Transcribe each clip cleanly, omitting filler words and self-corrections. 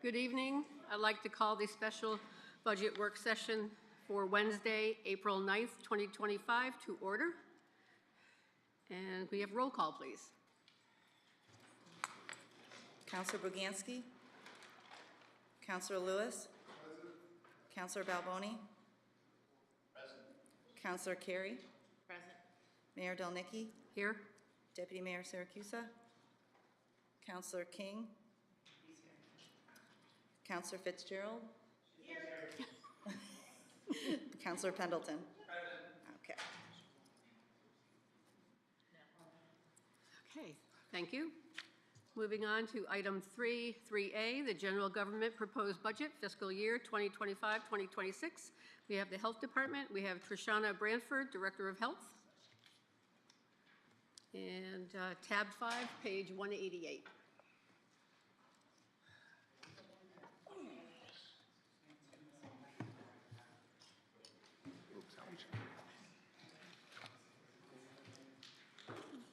Good evening. I'd like to call the special budget work session for Wednesday, April 9th, 2025 to order. And we have roll call, please. Councilor Boganski? Councilor Lewis? Present. Councilor Balboni? Present. Councilor Carey? Present. Mayor Delnicki? Here. Deputy Mayor Siracusa? Councilor King? He's here. Councilor Fitzgerald? Here. Councilor Pendleton? Present. Okay. Okay, thank you. Moving on to item 3A, the general government proposed budget fiscal year 2025-2026. We have the Health Department. We have Trishana Branford, Director of Health. And tab 5, page 188.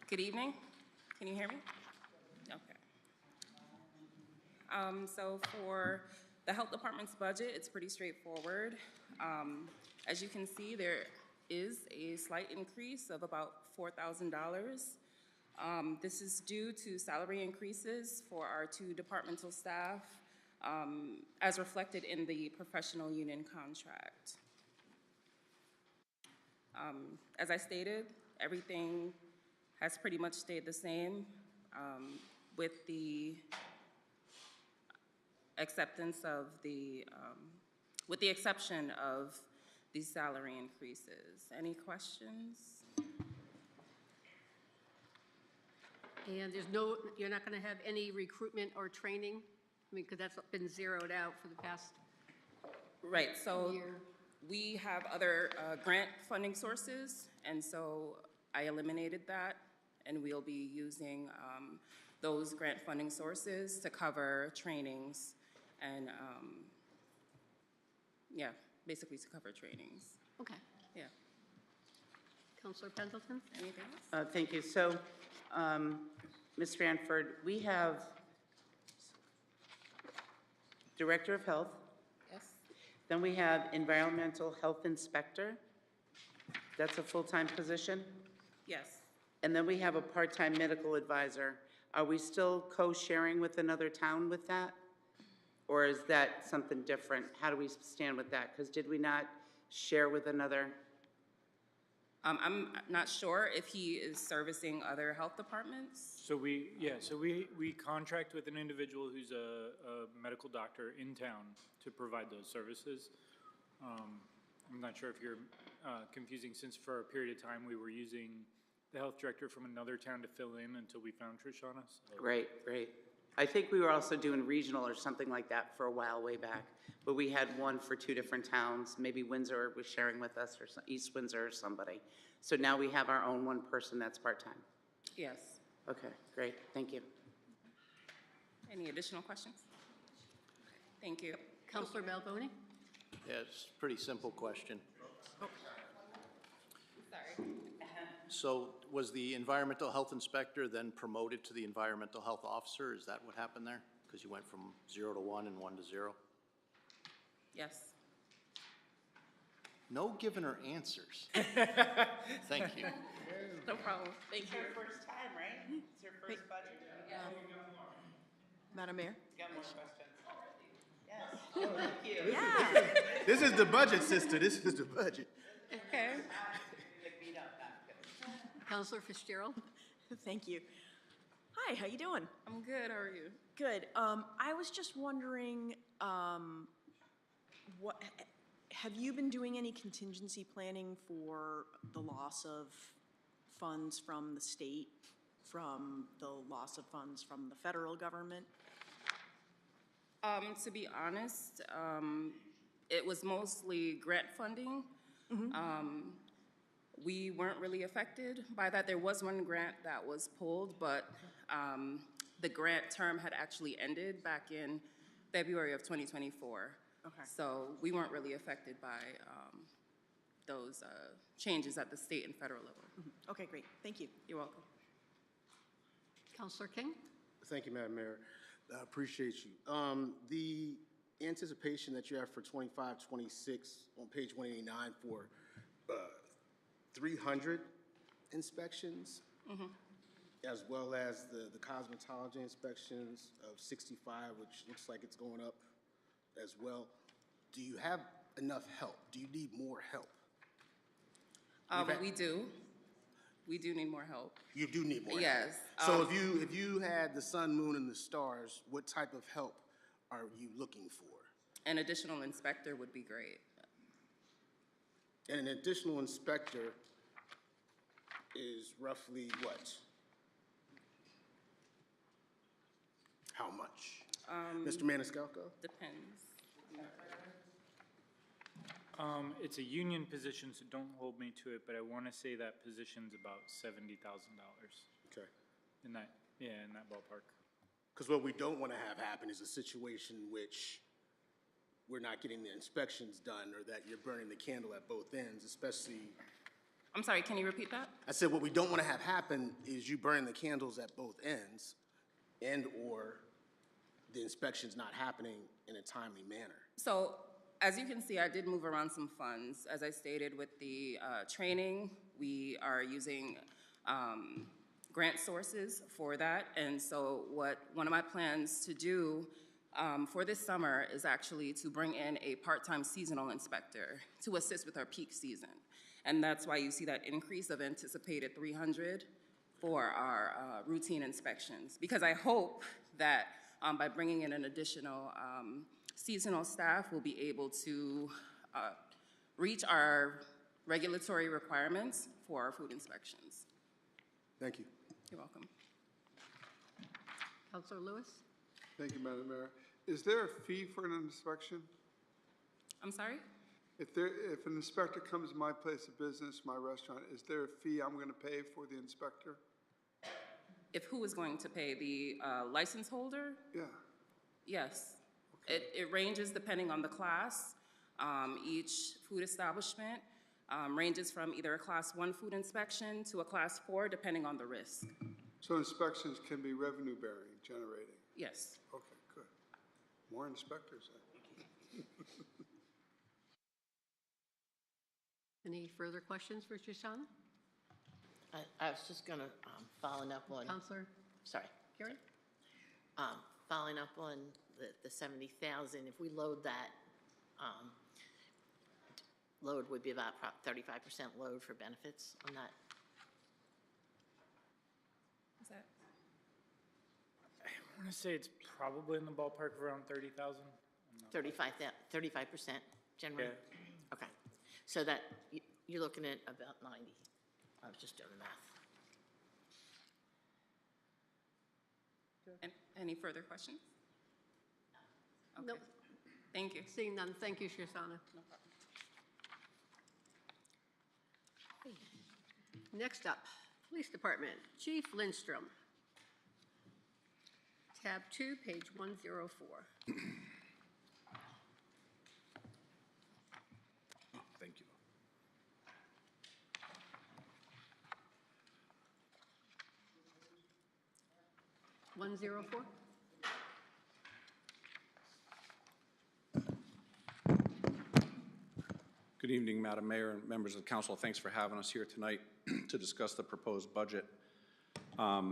Good evening. Can you hear me? Okay. So for the Health Department's budget, it's pretty straightforward. As you can see, there is a slight increase of about $4,000. This is due to salary increases for our 2 departmental staff, as reflected in the professional union contract. As I stated, everything has pretty much stayed the same, with the acceptance of with the exception of these salary increases. Any questions? And you're not going to have any recruitment or training? I mean, because that's been zeroed out for the past Right, so year. we have other grant funding sources, and so I eliminated that, and we'll be using those grant funding sources to cover trainings and, yeah, basically to cover trainings. Okay. Yeah. Councilor Pendleton? Anything else? Thank you. So, Ms. Branford, we have Director of Health. Yes. Then we have Environmental Health Inspector. That's a full-time position. Yes. And then we have a part-time medical advisor. Are we still co-sharing with another town with that? Or is that something different? How do we stand with that? Because did we not share with another? I'm not sure if he is servicing other health departments. So we contract with an individual who's a medical doctor in town to provide those services. I'm not sure if you're confusing, since for a period of time we were using the health director from another town to fill in until we found Trishana. So. Great. I think we were also doing regional or something like that for a while way back, but we had one for 2 different towns. Maybe Windsor was sharing with us, or East Windsor or somebody. So now we have our own one person that's part-time. Yes. Okay, great. Thank you. Any additional questions? Thank you. Councilor Balboni? Yeah, it's a pretty simple question. Sorry. So was the environmental health inspector then promoted to the environmental health officer? Is that what happened there? Because you went from 0 to 1 and 1 to 0? Yes. No giving her answers. Thank you. No problem. Thank you. First time, right? It's your first budget? Madam Mayor? Got more questions? Yes. Thank you. Yeah. This is the budget, sister. This is the budget. Okay. Councilor Fitzgerald? Thank you. Hi, how you doing? I'm good. How are you? Good. I was just wondering, what have you been doing any contingency planning for the loss of funds from the state, from the loss of funds from the federal government? To be honest, it was mostly grant funding. We weren't really affected by that. There was one grant that was pulled, but the grant term had actually ended back in February of 2024. Okay. So we weren't really affected by those changes at the state and federal level. Okay, great. Thank you. You're welcome. Councilor King? Thank you, Madam Mayor. I appreciate you. The anticipation that you have for 25, 26 on page 189 for 300 inspections, as well as the cosmetology inspections of 65, which looks like it's going up as well. Do you have enough help? Do you need more help? We do. We do need more help. You do need more help. Yes. So if you had the sun, moon, and the stars, what type of help are you looking for? An additional inspector would be great. And an additional inspector is roughly what? How much? Mr. Maniscalco? Depends. It's a union position, so don't hold me to it, but I want to say that position's about $70,000 Okay. in that ballpark. Because what we don't want to have happen is a situation which we're not getting the inspections done, or that you're burning the candle at both ends, especially. I'm sorry, can you repeat that? I said what we don't want to have happen is you burning the candles at both ends, and/or the inspections not happening in a timely manner. So, as you can see, I did move around some funds. As I stated with the training, we are using grant sources for that. And so one of my plans to do for this summer is actually to bring in a part-time seasonal inspector to assist with our peak season. And that's why you see that increase of anticipated 300 for our routine inspections. Because I hope that by bringing in an additional seasonal staff, we'll be able to reach our regulatory requirements for our food inspections. Thank you. You're welcome. Counselor Lewis? Thank you, Madam Mayor. Is there a fee for an inspection? I'm sorry? If an inspector comes to my place of business, my restaurant, is there a fee I'm going to pay for the inspector? If who is going to pay, the license holder? Yeah. Yes. It ranges depending on the class. Each food establishment ranges from either a Class 1 food inspection to a Class 4, depending on the risk. So inspections can be revenue-bearing, generating? Yes. Okay, good. More inspectors, then. Any further questions for Shoshana? I was just going to, following up on, Counselor sorry, Carey? following up on the 70,000, if we load that, load would be about 35% load for benefits on that. Is that? I want to say it's probably in the ballpark of around 30,000. 35% generally? Yeah. Okay. So that, you're looking at about 90. I was just doing the math. Any further questions? Okay. Nope. Thank you. Seeing none, thank you, Shoshana. No problem. Next up, Police Department, Chief Lindstrom. Tab 2, page 104. Thank you. $104? Good evening, Madam Mayor and members of the council. Thanks for having us here tonight to discuss the proposed budget. I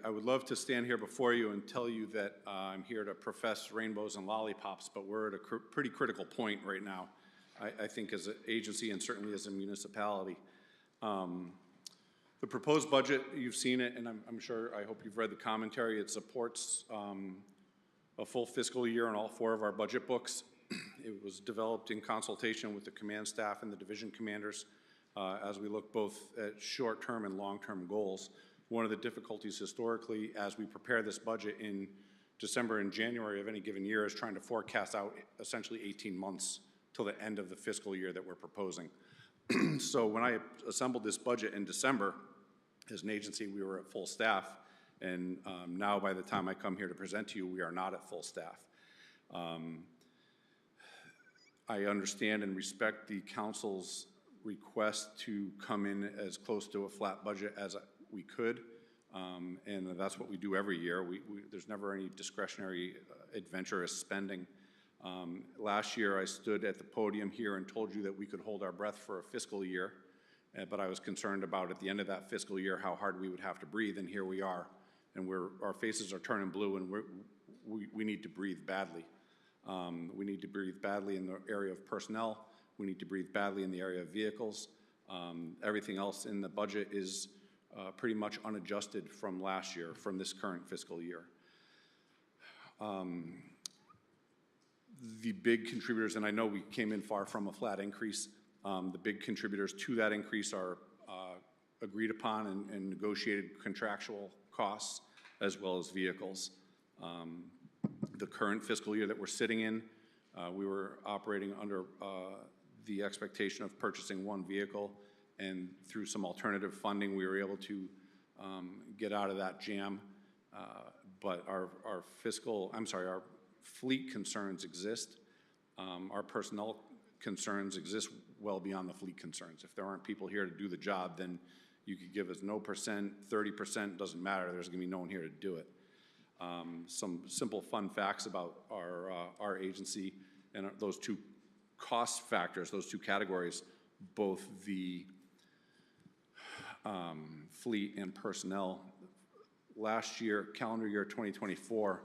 would love to stand here before you and tell you that I'm here to profess rainbows and lollipops, but we're at a pretty critical point right now, I think, as an agency and certainly as a municipality. The proposed budget, you've seen it, and I'm sure, I hope you've read the commentary. It supports a full fiscal year on all 4 of our budget books. It was developed in consultation with the command staff and the division commanders as we look both at short-term and long-term goals. One of the difficulties historically as we prepare this budget in December and January of any given year is trying to forecast out essentially 18 months till the end of the fiscal year that we're proposing. So when I assembled this budget in December, as an agency, we were at full staff, and now by the time I come here to present to you, we are not at full staff. I understand and respect the council's request to come in as close to a flat budget as we could. And that's what we do every year. There's never any discretionary adventurous spending. Last year, I stood at the podium here and told you that we could hold our breath for a fiscal year, but I was concerned about at the end of that fiscal year how hard we would have to breathe, and here we are. And our faces are turning blue, and we need to breathe badly. We need to breathe badly in the area of personnel. We need to breathe badly in the area of vehicles. Everything else in the budget is pretty much unadjusted from last year, from this current fiscal year. The big contributors, and I know we came in far from a flat increase, the big contributors to that increase are agreed upon and negotiated contractual costs, as well as vehicles. The current fiscal year that we're sitting in, we were operating under the expectation of purchasing one vehicle, and through some alternative funding, we were able to get out of that jam. But our fleet concerns exist. Our personnel concerns exist well beyond the fleet concerns. If there aren't people here to do the job, then you could give us no percent, 30%, doesn't matter. There's gonna be no one here to do it. Some simple fun facts about our agency and those two cost factors, those two categories, both the fleet and personnel. Last year, calendar year 2024,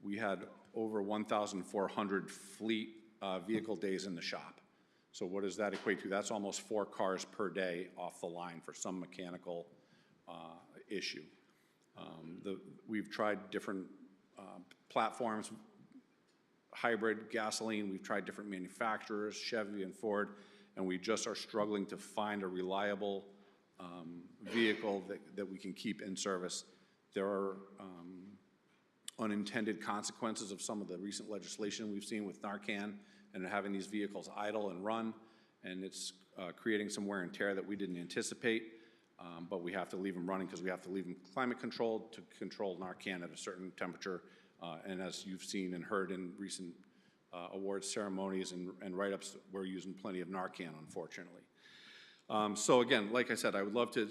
we had over 1,400 fleet vehicle days in the shop. So what does that equate to? That's almost 4 cars per day off the line for some mechanical issue. We've tried different platforms, hybrid, gasoline. We've tried different manufacturers, Chevy and Ford, and we just are struggling to find a reliable vehicle that we can keep in service. There are unintended consequences of some of the recent legislation we've seen with Narcan and having these vehicles idle and run, and it's creating some wear and tear that we didn't anticipate, but we have to leave them running because we have to leave them climate controlled to control Narcan at a certain temperature, and as you've seen and heard in recent awards ceremonies and write-ups, we're using plenty of Narcan, unfortunately. So again, like I said, I would love to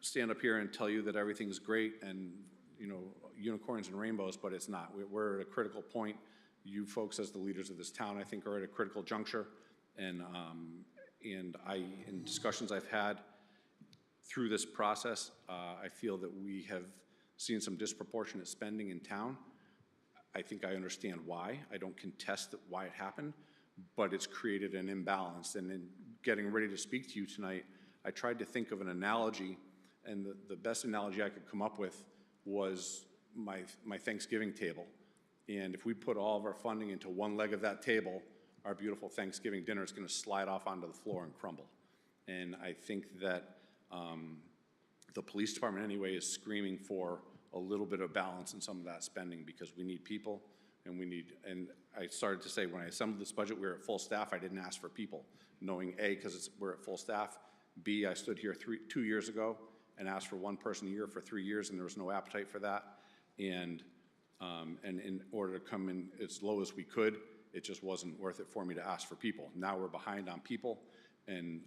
stand up here and tell you that everything's great and, you know, unicorns and rainbows, but it's not. We're at a critical point. You folks, as the leaders of this town, I think are at a critical juncture, and in discussions I've had through this process, I feel that we have seen some disproportionate spending in town. I think I understand why. I don't contest why it happened, but it's created an imbalance. And in getting ready to speak to you tonight, I tried to think of an analogy, and the best analogy I could come up with was my Thanksgiving table. And if we put all of our funding into one leg of that table, our beautiful Thanksgiving dinner is going to slide off onto the floor and crumble. And I think that the police department anyway is screaming for a little bit of balance in some of that spending because we need people and I started to say when I assembled this budget, we were at full staff. I didn't ask for people, knowing A, because we're at full staff, B, I stood here 2 years ago and asked for one person a year for 3 years, and there was no appetite for that. And in order to come in as low as we could, it just wasn't worth it for me to ask for people. Now we're behind on people, and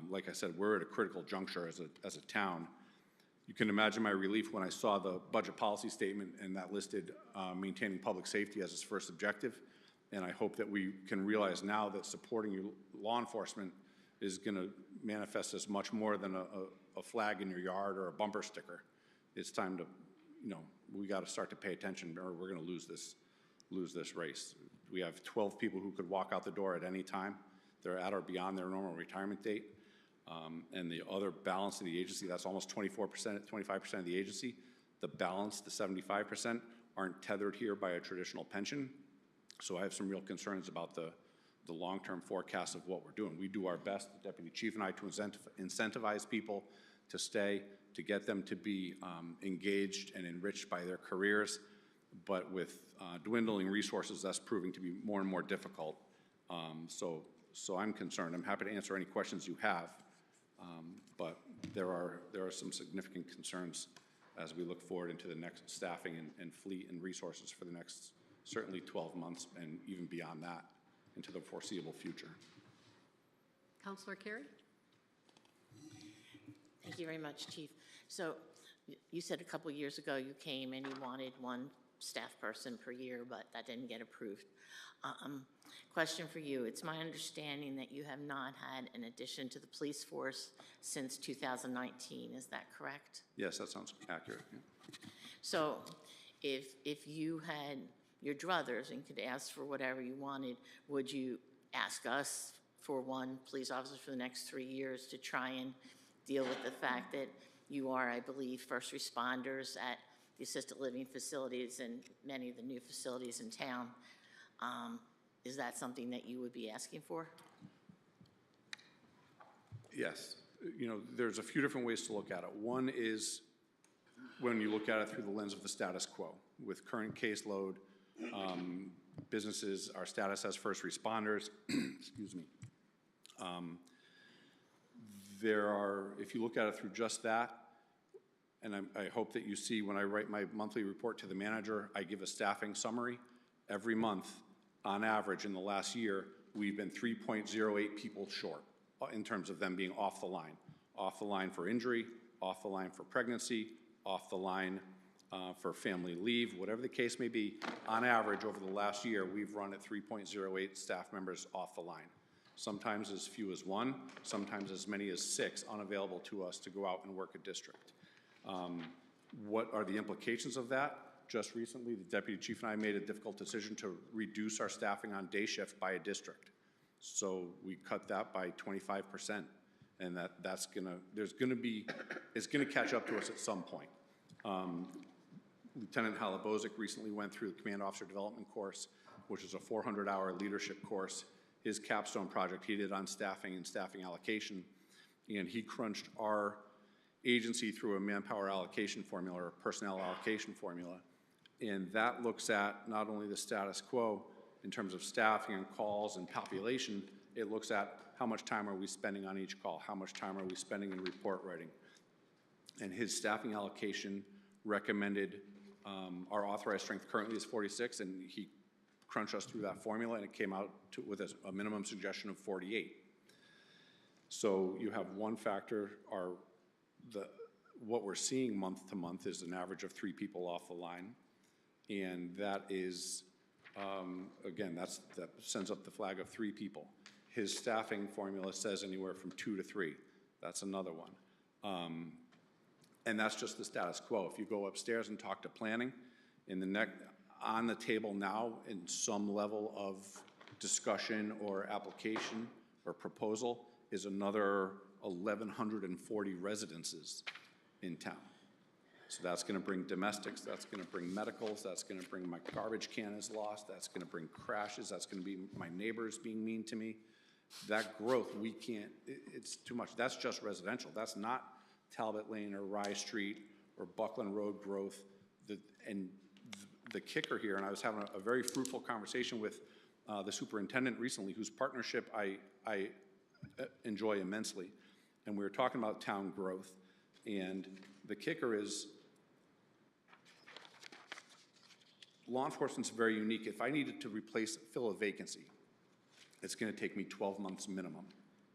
like I said, we're at a critical juncture as a town. You can imagine my relief when I saw the budget policy statement and that listed maintaining public safety as its first objective. And I hope that we can realize now that supporting your law enforcement is going to manifest as much more than a flag in your yard or a bumper sticker. It's time to, you know, we got to start to pay attention, or we're going to lose this race. We have 12 people who could walk out the door at any time. They're at or beyond their normal retirement date. And the other balance of the agency, that's almost 24%, 25% of the agency. The balance, the 75%, aren't tethered here by a traditional pension. So I have some real concerns about the long-term forecast of what we're doing. We do our best, the Deputy Chief and I, to incentivize people to stay, to get them to be engaged and enriched by their careers. But with dwindling resources, that's proving to be more and more difficult. So I'm concerned. I'm happy to answer any questions you have. But there are some significant concerns as we look forward into the next staffing and fleet and resources for the next certainly 12 months and even beyond that into the foreseeable future. Councilor Carey? Thank you very much, Chief. So you said a couple years ago you came and you wanted one staff person per year, but that didn't get approved. Question for you. It's my understanding that you have not had an addition to the police force since 2019. Is that correct? Yes, that sounds accurate. Yeah. So if you had your druthers and could ask for whatever you wanted, would you ask us for one police officer for the next 3 years to try and deal with the fact that you are, I believe, first responders at the assisted living facilities and many of the new facilities in town? Is that something that you would be asking for? Yes. You know, there's a few different ways to look at it. One is when you look at it through the lens of the status quo. With current caseload, businesses, our status as first responders, excuse me. There are, if you look at it through just that, and I hope that you see when I write my monthly report to the manager, I give a staffing summary. Every month, on average, in the last year, we've been 3.08 people short in terms of them being off the line. Off the line for injury, off the line for pregnancy, off the line for family leave, whatever the case may be. On average, over the last year, we've run at 3.08 staff members off the line. Sometimes as few as 1, sometimes as many as 6 unavailable to us to go out and work a district. What are the implications of that? Just recently, the deputy chief and I made a difficult decision to reduce our staffing on day shift by a district. So we cut that by 25%, and it's gonna catch up to us at some point. Lieutenant Halabozic recently went through the Command Officer Development course, which is a 400-hour leadership course. His capstone project he did on staffing and staffing allocation, and he crunched our agency through a manpower allocation formula or personnel allocation formula. And that looks at not only the status quo in terms of staffing and calls and population, it looks at how much time are we spending on each call, how much time are we spending in report writing. And his staffing allocation recommended, our authorized strength currently is 46, and he crunched us through that formula, and it came out with a minimum suggestion of 48. So you have one factor, what we're seeing month to month is an average of 3 people off the line. And that is, again, that sends up the flag of 3 people. His staffing formula says anywhere from 2 to 3. That's another one. And that's just the status quo. If you go upstairs and talk to planning, on the table now in some level of discussion or application or proposal is another 1,140 residences in town. So that's gonna bring domestics, that's gonna bring medicals, that's gonna bring my garbage can is lost, that's gonna bring crashes, that's gonna be my neighbors being mean to me. That growth, we can't, it's too much. That's just residential. That's not Talbot Lane or Rye Street or Buckland Road growth. The kicker here, and I was having a very fruitful conversation with the superintendent recently, whose partnership I enjoy immensely. And we were talking about town growth. And the kicker is, law enforcement's very unique. If I needed to fill a vacancy, it's gonna take me 12 months minimum,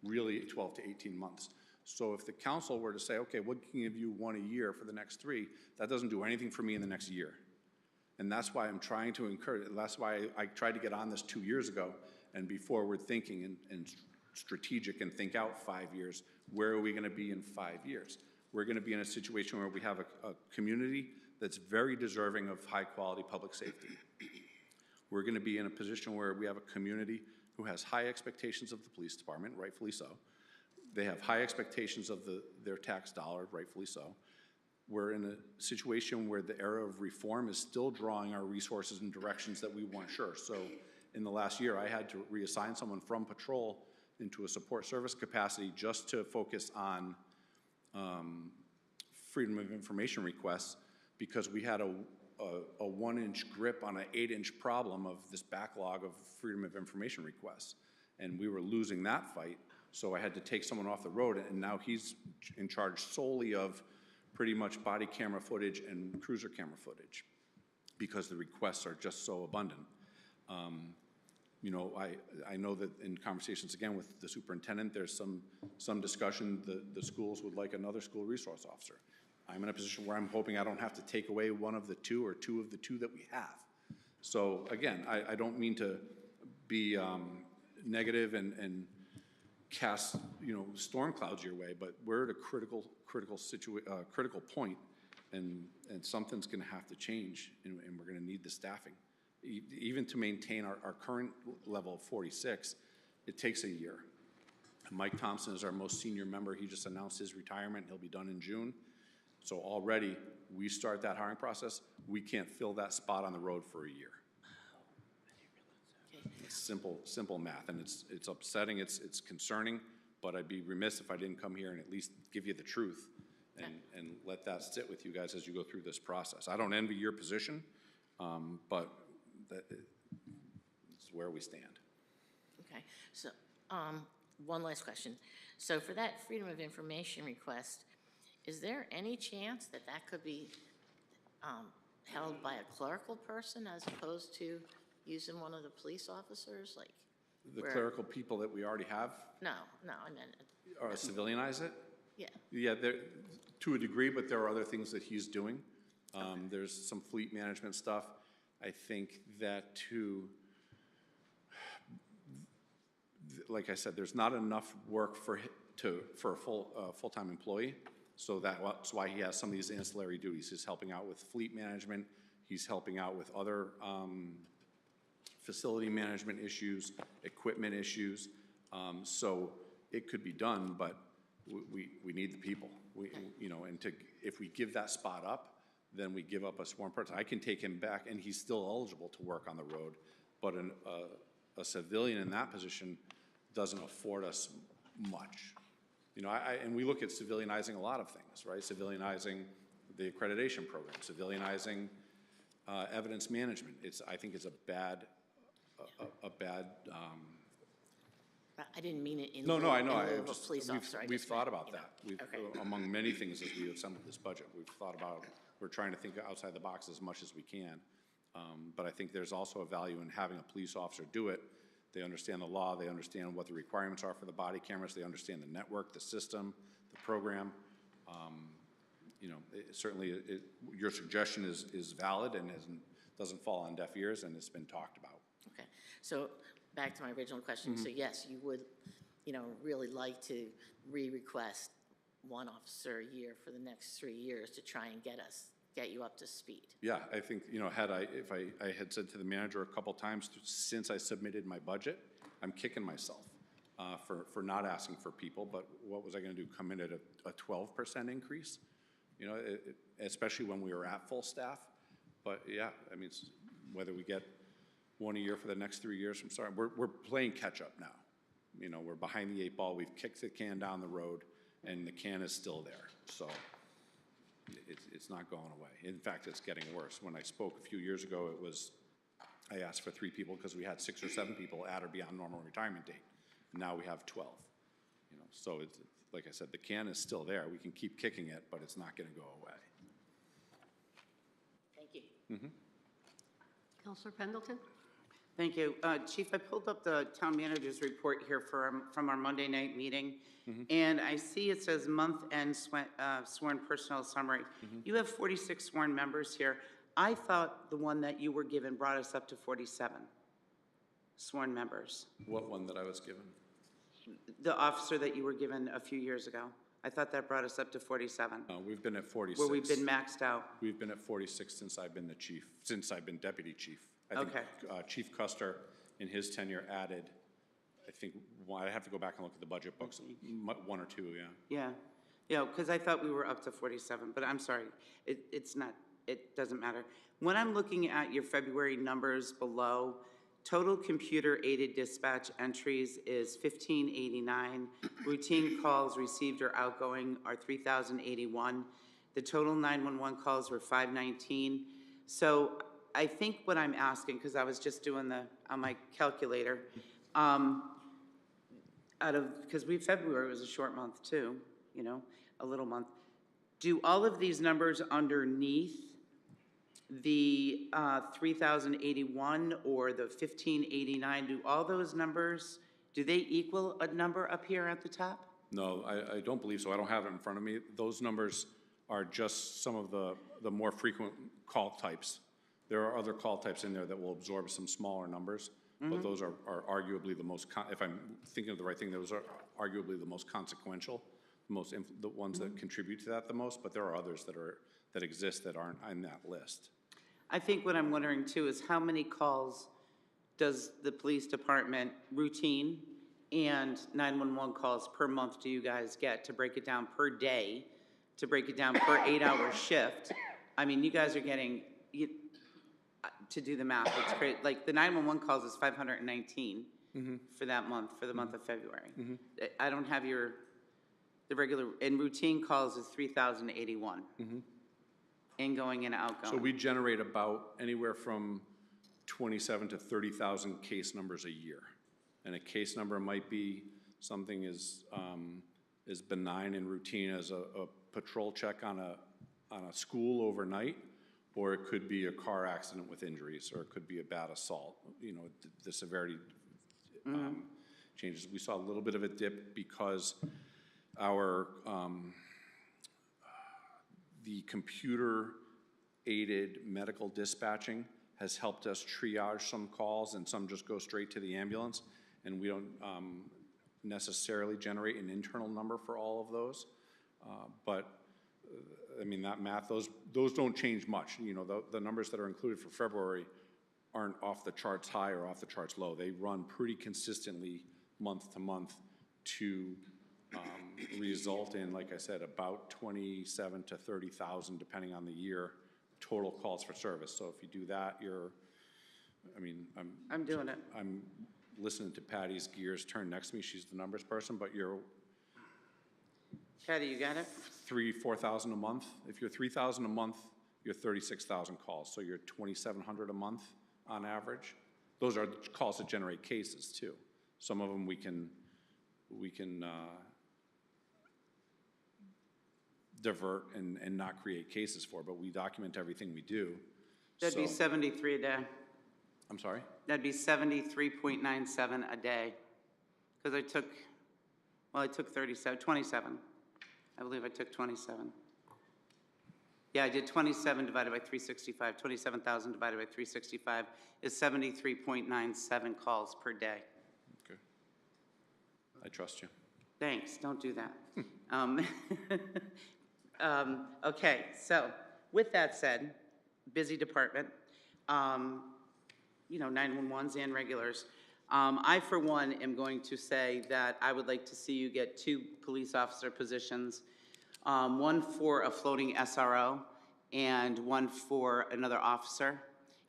really 12 to 18 months. So if the council were to say, okay, we can give you 1 a year for the next 3, that doesn't do anything for me in the next year. And that's why I'm trying to encourage, that's why I tried to get on this 2 years ago and be forward thinking and strategic and think out 5 years. Where are we gonna be in 5 years? We're gonna be in a situation where we have a community that's very deserving of high quality public safety. We're gonna be in a position where we have a community who has high expectations of the police department, rightfully so. They have high expectations of their tax dollar, rightfully so. We're in a situation where the era of reform is still drawing our resources in directions that we weren't sure. So in the last year, I had to reassign someone from patrol into a support service capacity just to focus on freedom of information requests, because we had a 1-inch grip on an 8-inch problem of this backlog of freedom of information requests. And we were losing that fight, so I had to take someone off the road, and now he's in charge solely of pretty much body camera footage and cruiser camera footage, because the requests are just so abundant. You know, I know that in conversations, again, with the superintendent, there's some discussion, the schools would like another school resource officer. I'm in a position where I'm hoping I don't have to take away one of the two or two of the two that we have. So again, I don't mean to be negative and cast, storm clouds your way, but we're at a critical point, and something's gonna have to change, and we're gonna need the staffing. Even to maintain our current level of 46, it takes a year. Mike Thompson is our most senior member. He just announced his retirement. He'll be done in June. So already, we start that hiring process, we can't fill that spot on the road for a year. It's simple math, and it's upsetting, it's concerning, but I'd be remiss if I didn't come here and at least give you the truth and let that sit with you guys as you go through this process. I don't envy your position, but it's where we stand. Okay, so, one last question. So for that Freedom of Information request, is there any chance that that could be held by a clerical person as opposed to using one of the police officers, like? The where- clerical people that we already have, No, I meant, or civilianize it? yeah, Yeah, to a degree, but there are other things that he's doing. There's some fleet management stuff. I think that like I said, there's not enough work for a full-time employee, so that's why he has some of these ancillary duties. He's helping out with fleet management, he's helping out with other facility management issues, equipment issues. So it could be done, but we need the people. If we give that spot up, then we give up a sworn person. I can take him back, and he's still eligible to work on the road, but a civilian in that position doesn't afford us much. And we look at civilianizing a lot of things, right? Civilianizing the accreditation program, civilianizing evidence management. I think it's a bad. I didn't mean it in No, lieu I know. of a police officer. I We've just thought meant, about that. Okay. Among many things as we assembled this budget, we've thought about, we're trying to think outside the box as much as we can. But I think there's also a value in having a police officer do it. They understand the law, they understand what the requirements are for the body cameras, they understand the network, the system, the program. Certainly, your suggestion is valid and doesn't fall on deaf ears, and it's been talked about. Okay, so back to my original question. So yes, you would, really like to re-request one officer a year for the next 3 years to try and get you up to speed. Yeah, I think, if I had said to the manager a couple times since I submitted my budget, I'm kicking myself for not asking for people, but what was I gonna do, come in at a 12% increase? Especially when we were at full staff. But yeah, I mean, whether we get one a year for the next 3 years, I'm sorry, we're playing catch up now. We're behind the 8 ball, we've kicked the can down the road, and the can is still there, so it's not going away. In fact, it's getting worse. When I spoke a few years ago, I asked for 3 people because we had 6 or 7 people at or beyond normal retirement date. Now we have 12. So it's, like I said, the can is still there. We can keep kicking it, but it's not going to go away. Thank you. Counselor Pendleton? Thank you. Chief, I pulled up the town manager's report here from our Monday night meeting, and I see it says month-end sworn personnel summary. You have 46 sworn members here. I thought the one that you were given brought us up to 47 sworn members. What one that I was given? The officer that you were given a few years ago. I thought that brought us up to 47. No, we've been at 46. Where we've been maxed out. We've been at 46 since I've been the chief, since I've been deputy chief. I think Chief Custer, in his tenure, added, I have to go back and look at the budget books, 1 or 2, yeah. Yeah, because I thought we were up to 47, but I'm sorry, it's not, it doesn't matter. When I'm looking at your February numbers below, total computer-aided dispatch entries is 1,589. Routine calls received or outgoing are 3,081. The total 911 calls were 519. So I think what I'm asking, because I was just doing on my calculator, because February was a short month too, a little month. Do all of these numbers underneath the 3,081 or the 1,589, do all those numbers, do they equal a number up here at the top? No, I don't believe so. I don't have it in front of me. Those numbers are just some of the more frequent call types. There are other call types in there that will absorb some smaller numbers, but those are arguably the most, if I'm thinking of the right thing, those are arguably the most consequential, the ones that contribute to that the most, but there are others that exist that aren't on that list. I think what I'm wondering too is how many calls does the police department, routine and 911 calls per month do you guys get, to break it down per day, to break it down per 8-hour shift? I mean, you guys are getting, to do the math, it's great. Like the 911 calls is 519 for that month, for the month of February. I don't have the regular, and routine calls is 3,081. Ingoing and outgoing. So we generate about anywhere from 27 to 30,000 case numbers a year. And a case number might be something as benign and routine as a patrol check on a school overnight, or it could be a car accident with injuries, or it could be a bad assault. You know, the severity changes. We saw a little bit of a dip because our the computer-aided medical dispatching has helped us triage some calls, and some just go straight to the ambulance, and we don't necessarily generate an internal number for all of those. But I mean, that math, those don't change much. You know, the numbers that are included for February aren't off the charts high or off the charts low. They run pretty consistently month to month to result in, like I said, about 27 to 30,000, depending on the year, total calls for service. So if you do that, I'm doing it. I'm listening to Patty's gears turn next to me. She's the numbers person, but you're Patty, you got it? 4,000 a month. If you're 3,000 a month, you're 36,000 calls. So you're 2,700 a month on average. Those are calls that generate cases too. Some of them we can divert and not create cases for, but we document everything we do. That'd be 73 a day. I'm sorry? That'd be 73.97 a day. Because I took 27. I believe I took 27. Yeah, I did 27 divided by 365. 27,000 divided by 365 is 73.97 calls per day. Okay. I trust you. Thanks, don't do that. Okay, so with that said, busy department, 911s and regulars. I, for one, am going to say that I would like to see you get 2 police officer positions, one for a floating SRO and one for another officer.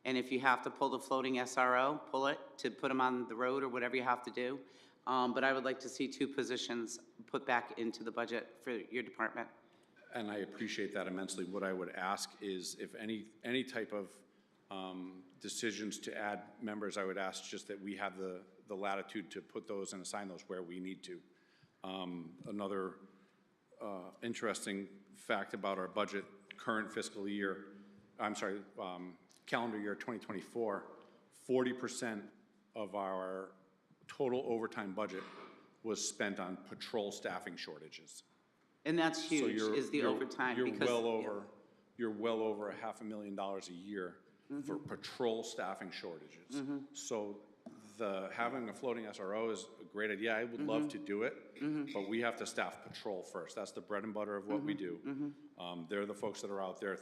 And if you have to pull the floating SRO, pull it to put them on the road or whatever you have to do. But I would like to see 2 positions put back into the budget for your department. And I appreciate that immensely. What I would ask is if any type of decisions to add members, I would ask just that we have the latitude to put those and assign those where we need to. Another interesting fact about our budget, current fiscal year, calendar year 2024, 40% of our total overtime budget was spent on patrol staffing shortages. And that's huge, is the overtime. You're because, well over $500,000 a year for patrol staffing shortages. So having a floating SRO is a great idea. I would love to do it, but we have to staff patrol first. That's the bread and butter of what we do. They're the folks that are out there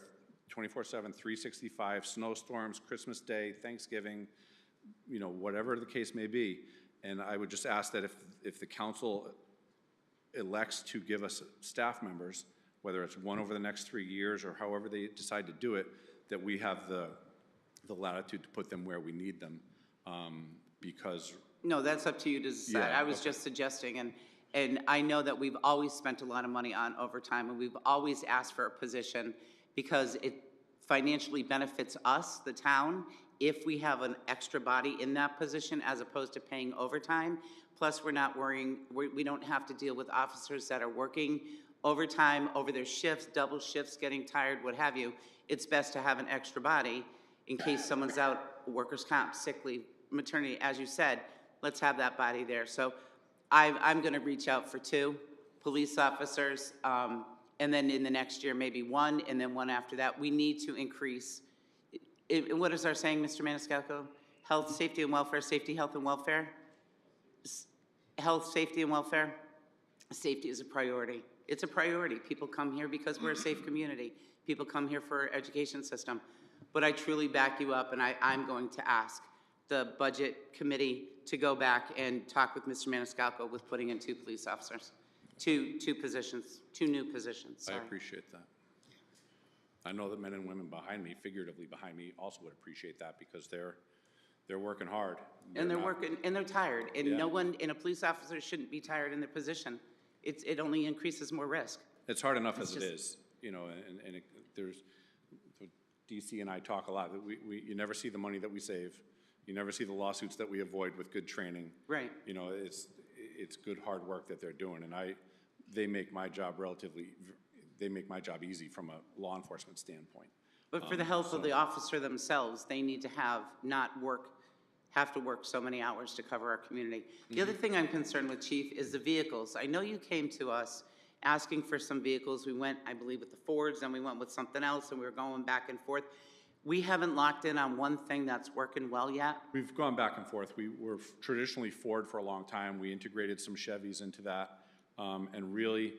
24/7, 365, snowstorms, Christmas Day, Thanksgiving, whatever the case may be. And I would just ask that if the council elects to give us staff members, whether it's one over the next 3 years or however they decide to do it, that we have the latitude to put them where we need them, because... No, that's up to you to decide. Yeah, I was just suggesting, and I know that we've always spent a lot of money on overtime, and we've always asked for a position because it financially benefits us, the town, if we have an extra body in that position as opposed to paying overtime. Plus, we're not worrying, we don't have to deal with officers that are working overtime over their shifts, double shifts, getting tired, what have you. It's best to have an extra body in case someone's out, workers' comp, sick leave, maternity, as you said, let's have that body there. So I'm going to reach out for 2 police officers, and and then in the next year, maybe one, and then one after that. We need to increase, what is our saying, Mr. Maniscalco? Health, safety, and welfare, safety, health, and welfare? Health, safety, and welfare? Safety is a priority. It's a priority. People come here because we're a safe community. People come here for our education system. But I truly back you up, and I'm going to ask the Budget Committee to go back and talk with Mr. Maniscalco with putting in 2 police officers, two positions, 2 new positions, I sorry. appreciate that. I know that men and women behind me, figuratively behind me, also would appreciate that because they're working hard. And they're not- working, and they're tired, and Yeah. no one, and a police officer shouldn't be tired in their position. It only increases more risk. It's hard enough It's as it just- is, you know, and there's, DC and I talk a lot, that you never see the money that we save. You never see the lawsuits that we avoid with good training. Right. You know, it's good, hard work that they're doing, and they make my job easy from a law enforcement standpoint. But for the health of the officer themselves, they need to have to work so many hours to cover our community. The other thing I'm concerned with, Chief, is the vehicles. I know you came to us asking for some vehicles. We went, I believe, with the Fords, then we went with something else, and we were going back and forth. We haven't locked in on one thing that's working well yet. We've gone back and forth. We were traditionally Ford for a long time. We integrated some Chevys into that. And really,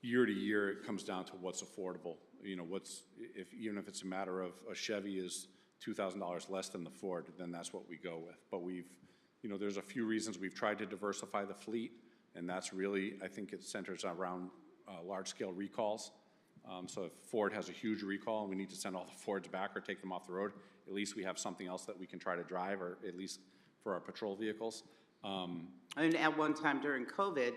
year to year, it comes down to what's affordable. You know, even if it's a matter of a Chevy is $2,000 less than the Ford, then that's what we go with. But there's a few reasons we've tried to diversify the fleet, and that's really, I think it centers around large-scale recalls. So if Ford has a huge recall and we need to send all the Fords back or take them off the road, at least we have something else that we can try to drive, or at least for our patrol vehicles. And at one time during COVID,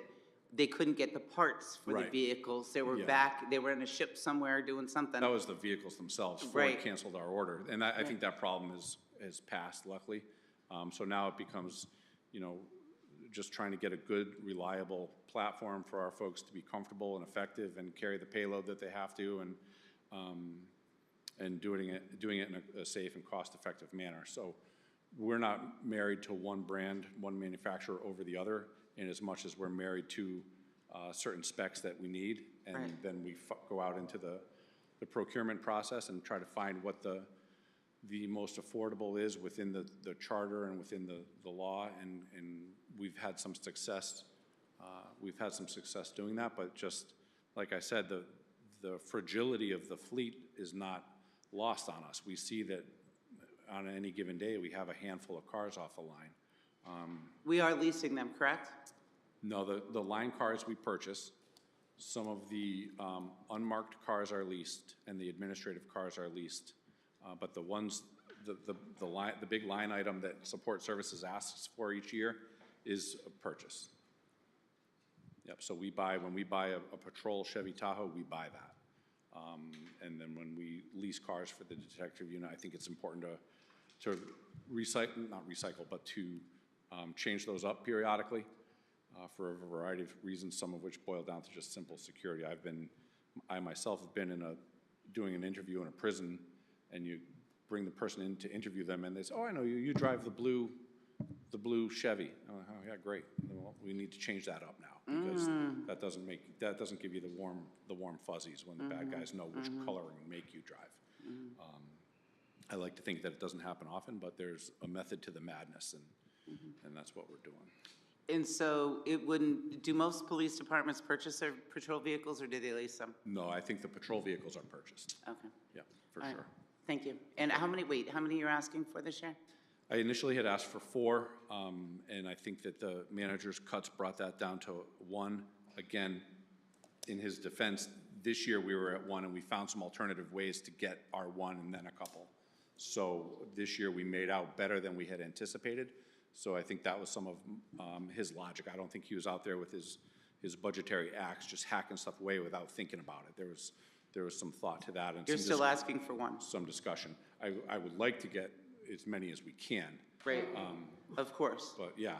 they couldn't get the parts for the Right. vehicles. They were Yeah. back, they were in a ship somewhere doing something. That was the vehicles themselves. Ford Right. canceled our order, and I think that problem is passed, luckily. So now it becomes, just trying to get a good, reliable platform for our folks to be comfortable and effective and carry the payload that they have to, and doing it in a safe and cost-effective manner. So we're not married to one brand, one manufacturer over the other, in as much as we're married to certain specs that we need, and Right. then we go out into the procurement process and try to find what the most affordable is within the charter and within the law, and we've had some success. We've had some success doing that, but just like I said, the fragility of the fleet is not lost on us. We see that on any given day, we have a handful of cars off the line. We are leasing them, correct? No, the line cars we purchase, some of the unmarked cars are leased and the administrative cars are leased. But the ones, the big line item that Support Services asks for each year is a purchase. Yep, so when we buy a patrol Chevy Tahoe, we buy that. And then when we lease cars for the detective unit, I think it's important to not recycle, but to change those up periodically for a variety of reasons, some of which boil down to just simple security. I myself have been doing an interview in a prison, and you bring the person in to interview them, and they say, "Oh, I know you. You drive the blue Chevy." Oh, yeah, great. Well, we need to change that up now, because that doesn't give you the warm fuzzies when the bad guys know which color and make you drive. I like to think that it doesn't happen often, but there's a method to the madness, and that's what we're doing. And so do most police departments purchase their patrol vehicles, or do they lease them? No, I think the patrol vehicles are purchased. Okay. Yeah, for All right. sure. Thank you. And how many you're asking for this year? I initially had asked for 4, and I think that the manager's cuts brought that down to 1. Again, in his defense, this year we were at 1, and we found some alternative ways to get our 1 and then a couple. So this year we made out better than we had anticipated. So I think that was some of his logic. I don't think he was out there with his budgetary axe just hacking stuff away without thinking about it. There was some thought to that. And You're still asking for 1? some discussion. I would like to get as many as we can. Great. Of course. But yeah,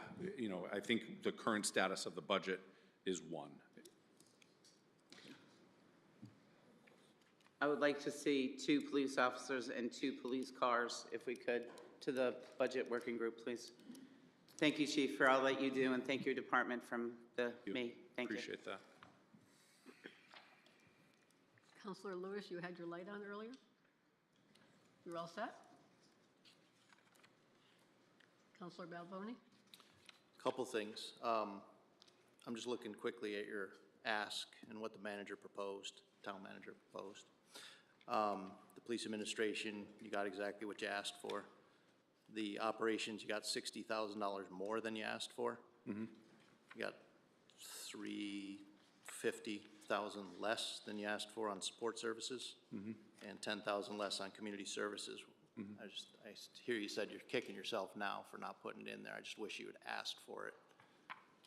I think the current status of the budget is 1. I would like to see 2 police officers and 2 police cars, if we could, to the budget working group, please. Thank you, Chief, for all that you do, and thank your department from me. Thank you. Appreciate that. Counselor Lewis, you had your light on earlier? You're all set? Counselor Balboni? Couple things. I'm just looking quickly at your ask and what the manager proposed, town manager proposed. The police administration, you got exactly what you asked for. The operations, you got $60,000 more than you asked for. You got $350,000 less than you asked for on support services, and $10,000 less on community services. I hear you said you're kicking yourself now for not putting it in there. I just wish you had asked for it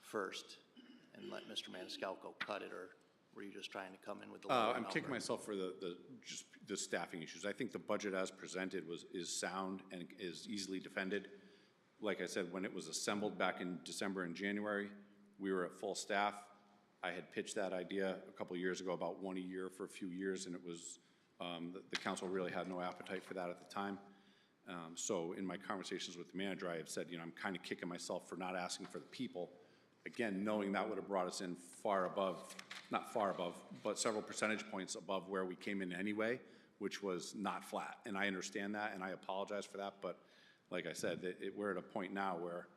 first and let Mr. Maniscalco cut it, or were you just trying to come in with the lower I'm number? kicking myself for just the staffing issues. I think the budget as presented is sound and is easily defended. Like I said, when it was assembled back in December and January, we were at full staff. I had pitched that idea a couple of years ago, about one a year for a few years, and it was, the council really had no appetite for that at the time. So in my conversations with the manager, I have said, I'm kind of kicking myself for not asking for the people. Again, knowing that would have brought us in far above, not far above, but several percentage points above where we came in anyway, which was not flat. And I understand that, and I apologize for that, but like I said, we're at a point now where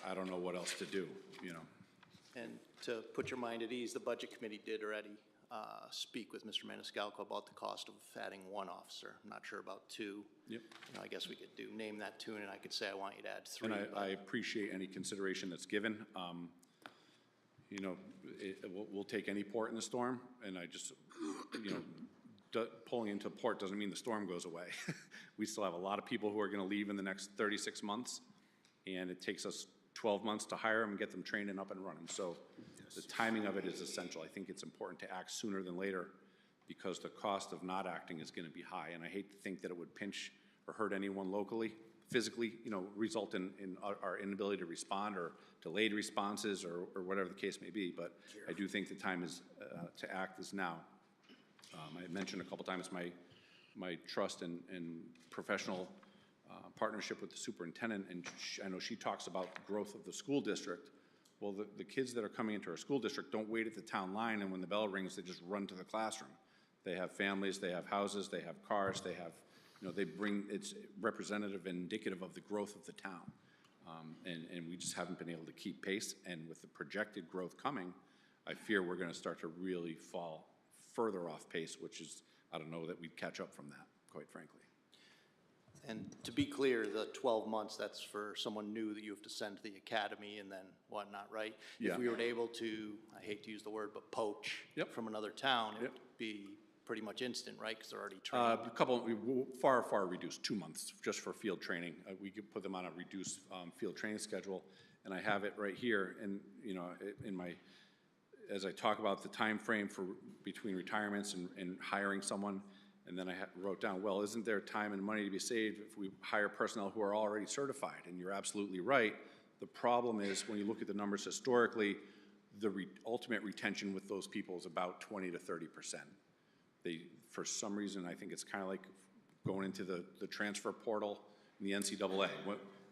I don't know what else to do, And to put your mind at ease, the budget committee did already speak with Mr. Maniscalco about the cost of adding one officer. I'm not sure about two. Yep. I guess we could name that two, and I could say I want you to add three. And but- I appreciate any consideration that's given. We'll take any port in the storm, and I just, pulling into port doesn't mean the storm goes away. We still have a lot of people who are gonna leave in the next 36 months, and it takes us 12 months to hire them and get them trained and up and running. So the timing of it is essential. I think it's important to act sooner than later because the cost of not acting is gonna be high, and I hate to think that it would pinch or hurt anyone locally, physically, result in our inability to respond or delayed responses or whatever the case may be, but I do think the time is, to act is now. I mentioned a couple times my trust and professional partnership with the superintendent, and I know she talks about the growth of the school district. Well, the kids that are coming into our school district don't wait at the town line, and when the bell rings, they just run to the classroom. They have families, they have houses, they have cars, they have, it's representative and indicative of the growth of the town. And we just haven't been able to keep pace, and with the projected growth coming, I fear we're gonna start to really fall further off pace, which is, I don't know that we'd catch up from that, quite frankly. And to be clear, the 12 months, that's for someone new that you have to send to the academy and then whatnot, right? Yeah. If we were able to, I hate to use the word, but poach from another town, it would be pretty much instant, right? Because they're already trained. Far reduced, 2 months just for field training. We could put them on a reduced field training schedule, and I have it right here. And as I talk about the time frame for between retirements and hiring someone, and then I wrote down, well, isn't there time and money to be saved if we hire personnel who are already certified? And you're absolutely right. The problem is when you look at the numbers historically, the ultimate retention with those people is about 20 to 30%. For some reason, I think it's kind of like going into the transfer portal in the NCAA.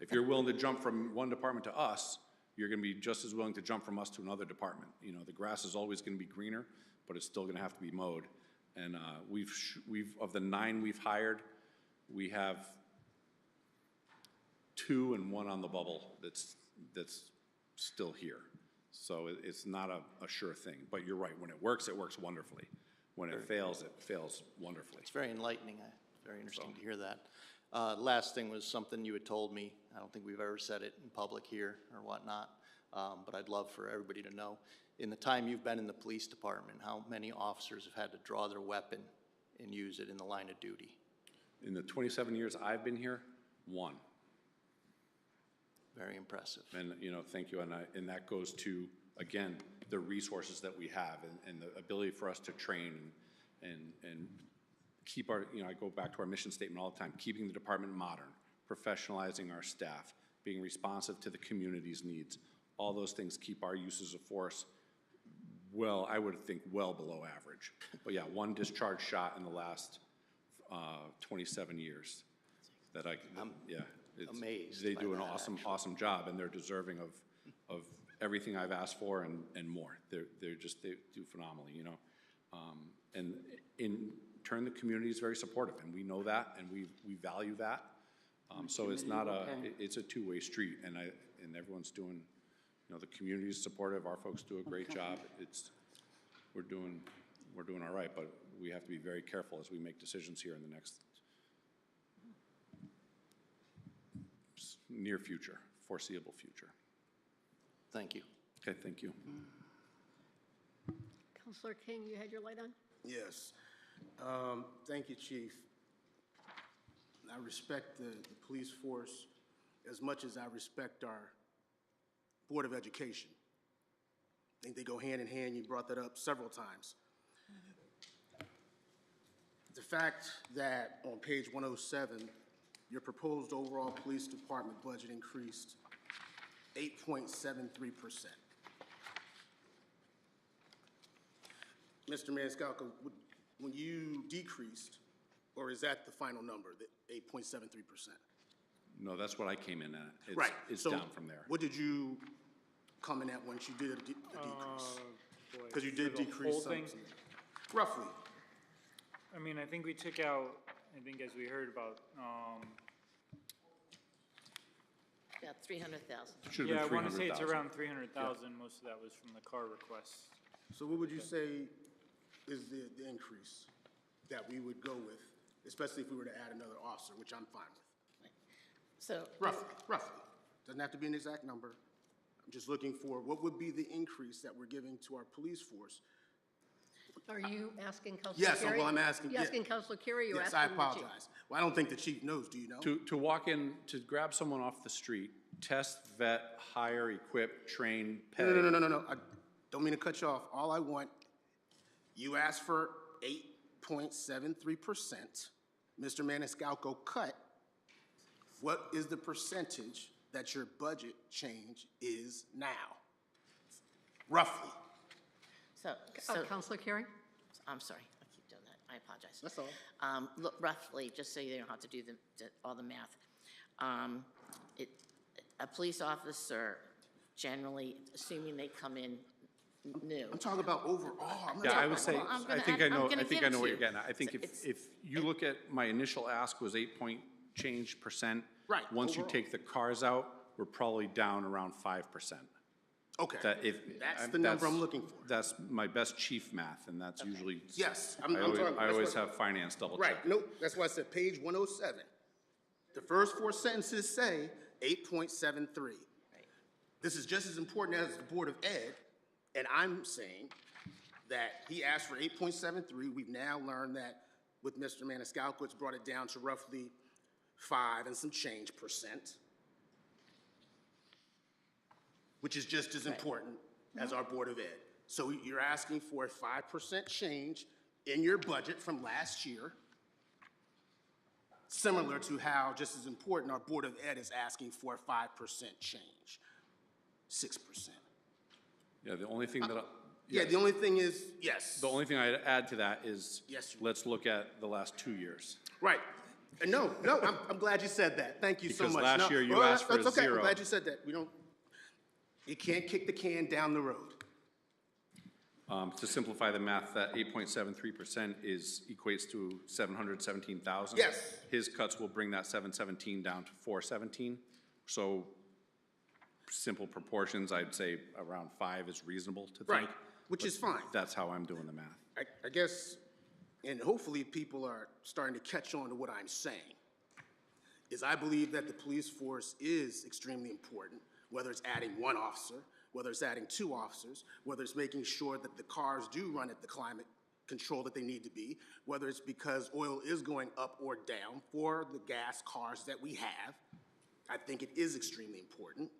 If you're willing to jump from one department to us, you're going to be just as willing to jump from us to another department. The grass is always going to be greener, but it's still going to have to be mowed. And of the 9 we've hired, we have 2 and 1 on the bubble that's still here. So it's not a sure thing. But you're right. When it works wonderfully. When it fails wonderfully. It's very enlightening. Very interesting to hear that. Last thing was something you had told me. I don't think we've ever said it in public here or whatnot, but I'd love for everybody to know. In the time you've been in the police department, how many officers have had to draw their weapon and use it in the line of duty? In the 27 years I've been here, 1. Very impressive. And, thank you. And that goes to, again, the resources that we have and the ability for us to train and keep our, I go back to our mission statement all the time, keeping the department modern, professionalizing our staff, being responsive to the community's needs. All those things keep our uses of force I would think well below average. But yeah, 1 discharge shot in the last 27 years that it's amazed they by do an that, awesome job, and they're deserving of everything I've asked for and more. They do phenomenally, And in turn, the community is very supportive, and we know that, and we value that. So it's not it's a two-way street, and everyone's doing, the community is supportive, our folks do a great job. We're doing all right, but we have to be very careful as we make decisions here in the next near future, foreseeable future. Thank you. Okay, thank you. Counselor King, you had your light on? Yes. Thank you, Chief. I respect the police force as much as I respect our Board of Education. I think they go hand in hand. You brought that up several times. The fact that on page 107, your proposed overall police department budget increased 8.73%. Mr. Maniscalco, when you decreased, or is that the final number, the 8.73%? No, that's what I came in at. Right. It's So down from there. what did you come in at once you did a decrease? Because you did For the decrease whole some. thing? Roughly. I mean, I think we took out, as we heard about, About 300,000. Should've yeah, I been want to say it's 300,000. around 300,000. Most of that was from the car requests. So what would you say is the increase that we would go with, especially if we were to add another officer, which I'm fine with? So, Roughly. Doesn't have to be an exact number. I'm just looking for what would be the increase that we're giving to our police force. Are you asking Counselor Yes, Carey? well, I'm asking. You asking Counselor Carey, or Yes, asking I the chief? apologize. Well, I don't think the chief knows, do you know? To walk in, to grab someone off the street, test, vet, hire, equip, train, pay. No. I don't mean to cut you off. All I want, you asked for 8.73%. Mr. Maniscalco cut. What is the percentage that your budget change is now? Roughly. Counselor Carey? I'm sorry, I keep doing that, I apologize. That's all. Look, roughly, just so you don't have to do all the math. A police officer, generally, assuming they come in new. I'm talking about overall. I'm not Yeah, I talking would say, Well, I'm I gonna- think I I'm know, gonna I think give I it know to what you. you're getting at. I think So if you look at, my initial ask was 8 change percent. Right, Once you overall. take the cars out, we're probably down around 5%. Okay. That if. That's the number I'm looking for. That's my best chief math, and that's usually. Yes, I I'm always, talking. I that's always what- have finance double check. Right, nope, that's why I said page 107. The first four sentences say 8.73. This is just as important as the Board of Ed, and I'm saying that he asked for 8.73. We've now learned that with Mr. Maniscalco, it's brought it down to roughly 5 and some change percent, which is just as important as our Board of Ed. So you're asking for a 5% change in your budget from last year, similar to how, just as important, our Board of Ed is asking for a 5% change, 6%. Yeah, the only thing that, Yeah, the only thing is, yes. the only thing I'd add to that is. Yes, sir. Let's look at the last 2 years. Right. And no, I'm glad you said that. Thank you so Because much. last No, year you well, asked for a that's okay. I'm 0. glad you said that. You can't kick the can down the road. To simplify the math, that 8.73% equates to 717,000. Yes. His cuts will bring that 717 down to 417. So simple proportions, I'd say around 5 is reasonable to think. Right, which is fine. That's how I'm doing the math. I guess, and hopefully people are starting to catch on to what I'm saying, is I believe that the police force is extremely important, whether it's adding 1 officer, whether it's adding 2 officers, whether it's making sure that the cars do run at the climate control that they need to be, whether it's because oil is going up or down for the gas cars that we have. I think it is extremely important.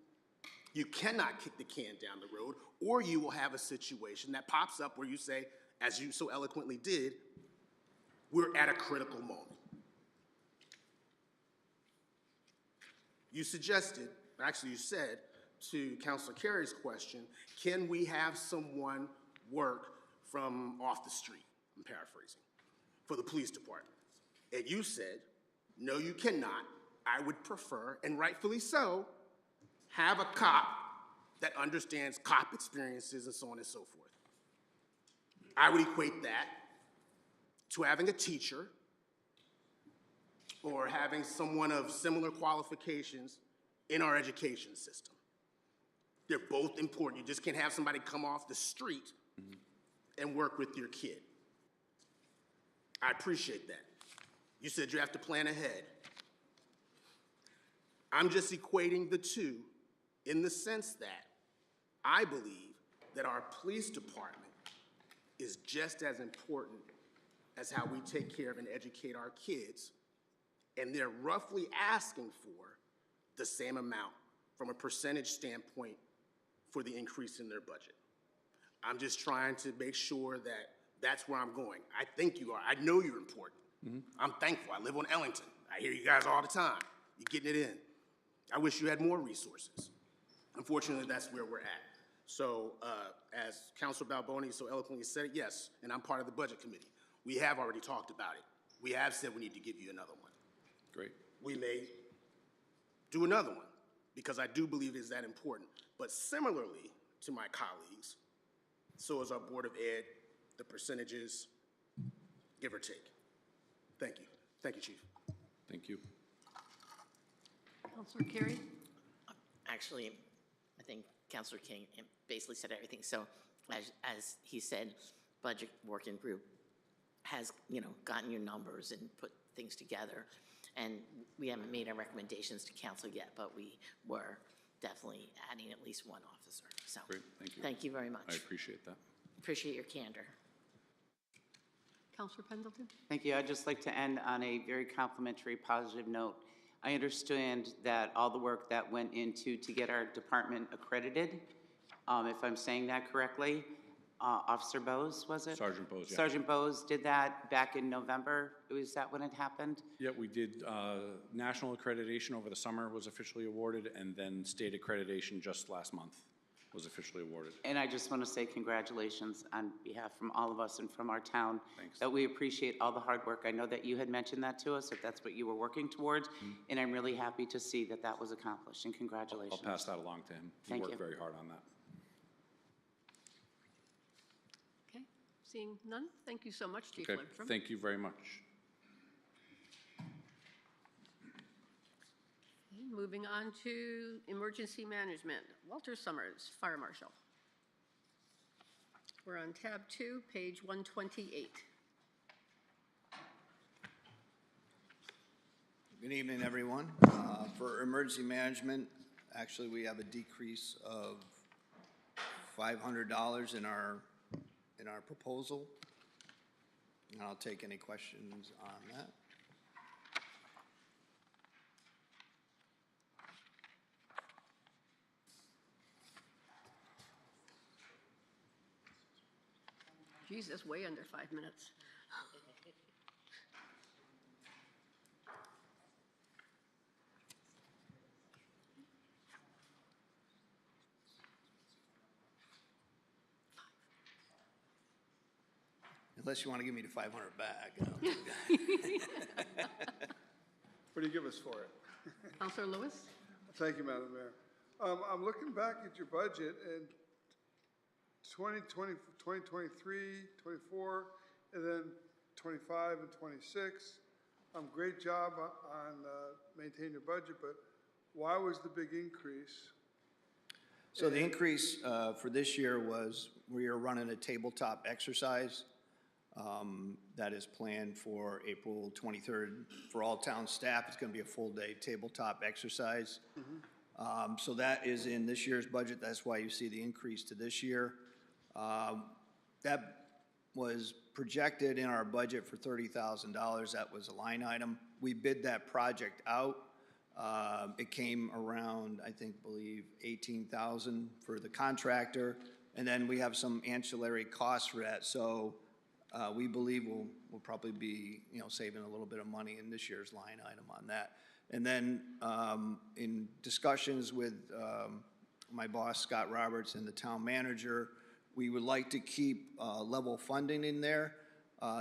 You cannot kick the can down the road, or you will have a situation that pops up where you say, as you so eloquently did, we're at a critical moment. You suggested, actually you said, to Councilor Carey's question, can we have someone work from off the street? I'm paraphrasing, for the police department. And you said, no, you cannot. I would prefer, and rightfully so, have a cop that understands cop experiences and so on and so forth. I would equate that to having a teacher or having someone of similar qualifications in our education system. They're both important. You just can't have somebody come off the street and work with your kid. I appreciate that. You said you have to plan ahead. I'm just equating the two in the sense that I believe that our police department is just as important as how we take care of and educate our kids, and they're roughly asking for the same amount from a percentage standpoint for the increase in their budget. I'm just trying to make sure that that's where I'm going. I think you are. I know you're important. I'm thankful. I live on Ellington. I hear you guys all the time. You're getting it in. I wish you had more resources. Unfortunately, that's where we're at. So as Councilor Balboni so eloquently said, yes, and I'm part of the Budget Committee. We have already talked about it. We have said we need to give you another one. Great. We may do another one because I do believe it's that important. But similarly to my colleagues, so is our Board of Ed, the percentages, give or take. Thank you. Thank you, Chief. Thank you. Counselor Carey? Actually, I think Councilor King basically said everything. So as he said, Budget Working Group has, gotten your numbers and put things together. And we haven't made our recommendations to council yet, but we were definitely adding at least one officer. So Great, thank you. Thank you very much. I appreciate that. Appreciate your candor. Counselor Pendleton? Thank you. I'd just like to end on a very complimentary, positive note. I understand that all the work that went into to get our department accredited, if I'm saying that correctly, Officer Bose, was it? Sergeant Bose, yeah. Sergeant Bose did that back in November. Was that when it happened? Yeah, we did national accreditation over the summer was officially awarded, and then state accreditation just last month was officially awarded. And I just want to say congratulations on behalf from all of us and from our town. Thanks. That we appreciate all the hard work. I know that you had mentioned that to us, if that's what you were working towards, and I'm really happy to see that that was accomplished, and congratulations. I'll pass that along to him. He Thank worked you. very hard on that. Okay, seeing none, thank you so much, Chief Okay, Lindstrom. thank you very much. Moving on to Emergency Management. Walter Summers, Fire Marshal. We're on tab 2, page 128. Good evening, everyone. For emergency management, actually, we have a decrease of $500 in our proposal. And I'll take any questions on that. Geez, that's way under 5 minutes. Unless you want to give me the 500 back. What do you give us for it? Counselor Lewis? Thank you, Madam Mayor. I'm looking back at your budget and 2020, 2023, 24, and then 25 and 26. Great job on maintaining your budget, but why was the big increase? So the increase for this year was we are running a tabletop exercise that is planned for April 23rd. For all town staff, it's going to be a full-day tabletop exercise. So that is in this year's budget. That's why you see the increase to this year. That was projected in our budget for $30,000. That was a line item. We bid that project out. It came around, I believe, $18,000 for the contractor, and then we have some ancillary costs for that. So we believe we'll probably be, saving a little bit of money in this year's line item on that. And then in discussions with my boss, Scott Roberts, and the town manager, we would like to keep level funding in there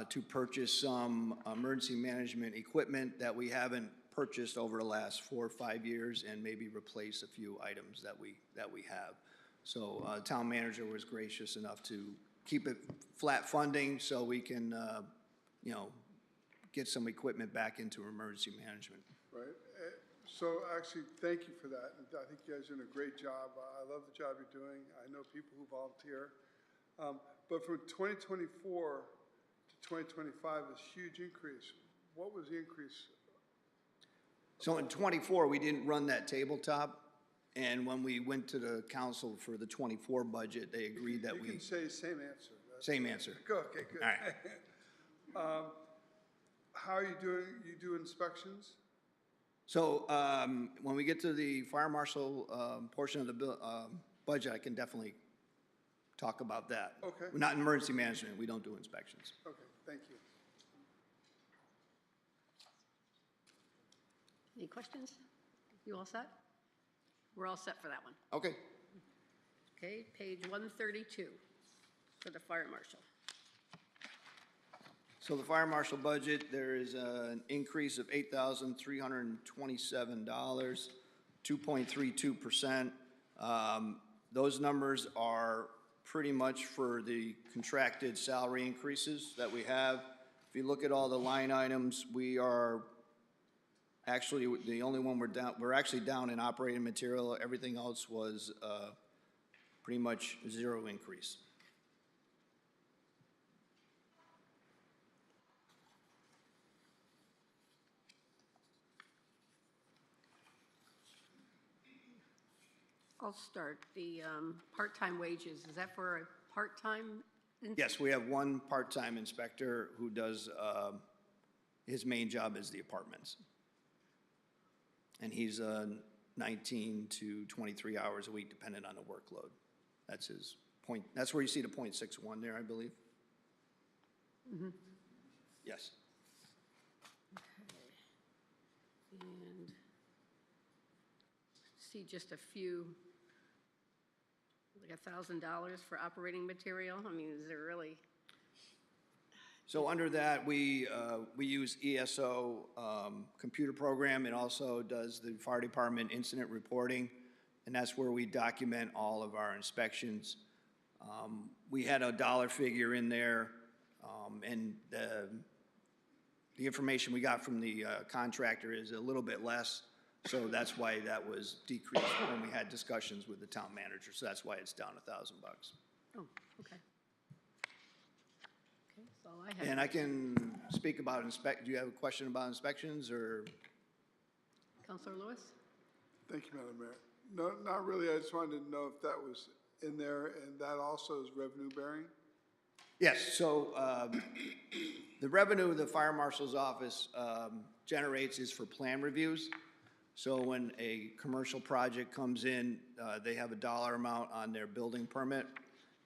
to purchase some emergency management equipment that we haven't purchased over the last 4 or 5 years, and maybe replace a few items that we have. So town manager was gracious enough to keep it flat funding so we can, you know, get some equipment back into emergency management. Right? So actually, thank you for that. And I think you guys are doing a great job. I love the job you're doing. I know people who volunteer. But from 2024 to 2025, this huge increase. What was the increase? So in '24, we didn't run that tabletop, and when we went to the council for the '24 budget, they agreed that You we, can say same answer. same answer. Go, okay, good. All right. How are you doing? You do inspections? So when we get to the fire marshal portion of the budget, I can definitely talk about that. Okay. We're not in emergency management, we don't do inspections. Okay, thank you. Any questions? You all set? We're all set for that one. Okay. Okay, page 132 for the fire marshal. So the fire marshal budget, there is an increase of $8,327, 2.32%. Those numbers are pretty much for the contracted salary increases that we have. If you look at all the line items, we are actually, the only one we're actually down in operating material. Everything else was pretty much zero increase. I'll start. The part-time wages, is that for a part-time? Yes, we have one part-time inspector who does, his main job is the apartments. And he's 19 to 23 hours a week, depending on the workload. That's his point, that's where you see the .61 there, I believe. Mm-hmm. Yes. And see just a few, like $1,000 for operating material. I mean, is there really? So under that, we use ESO computer program. It also does the fire department incident reporting, and that's where we document all of our inspections. We had a dollar figure in there, and the information we got from the contractor is a little bit less, so that's why that was decreased when we had discussions with the town manager. So that's why it's down $1,000. Oh, okay. Okay, so I have. And I can speak about do you have a question about inspections, or? Counselor Lewis? Thank you, Madam Mayor. No, not really. I just wanted to know if that was in there, and that also is revenue bearing? Yes, so the revenue the fire marshal's office generates is for plan reviews. So when a commercial project comes in, they have a dollar amount on their building permit.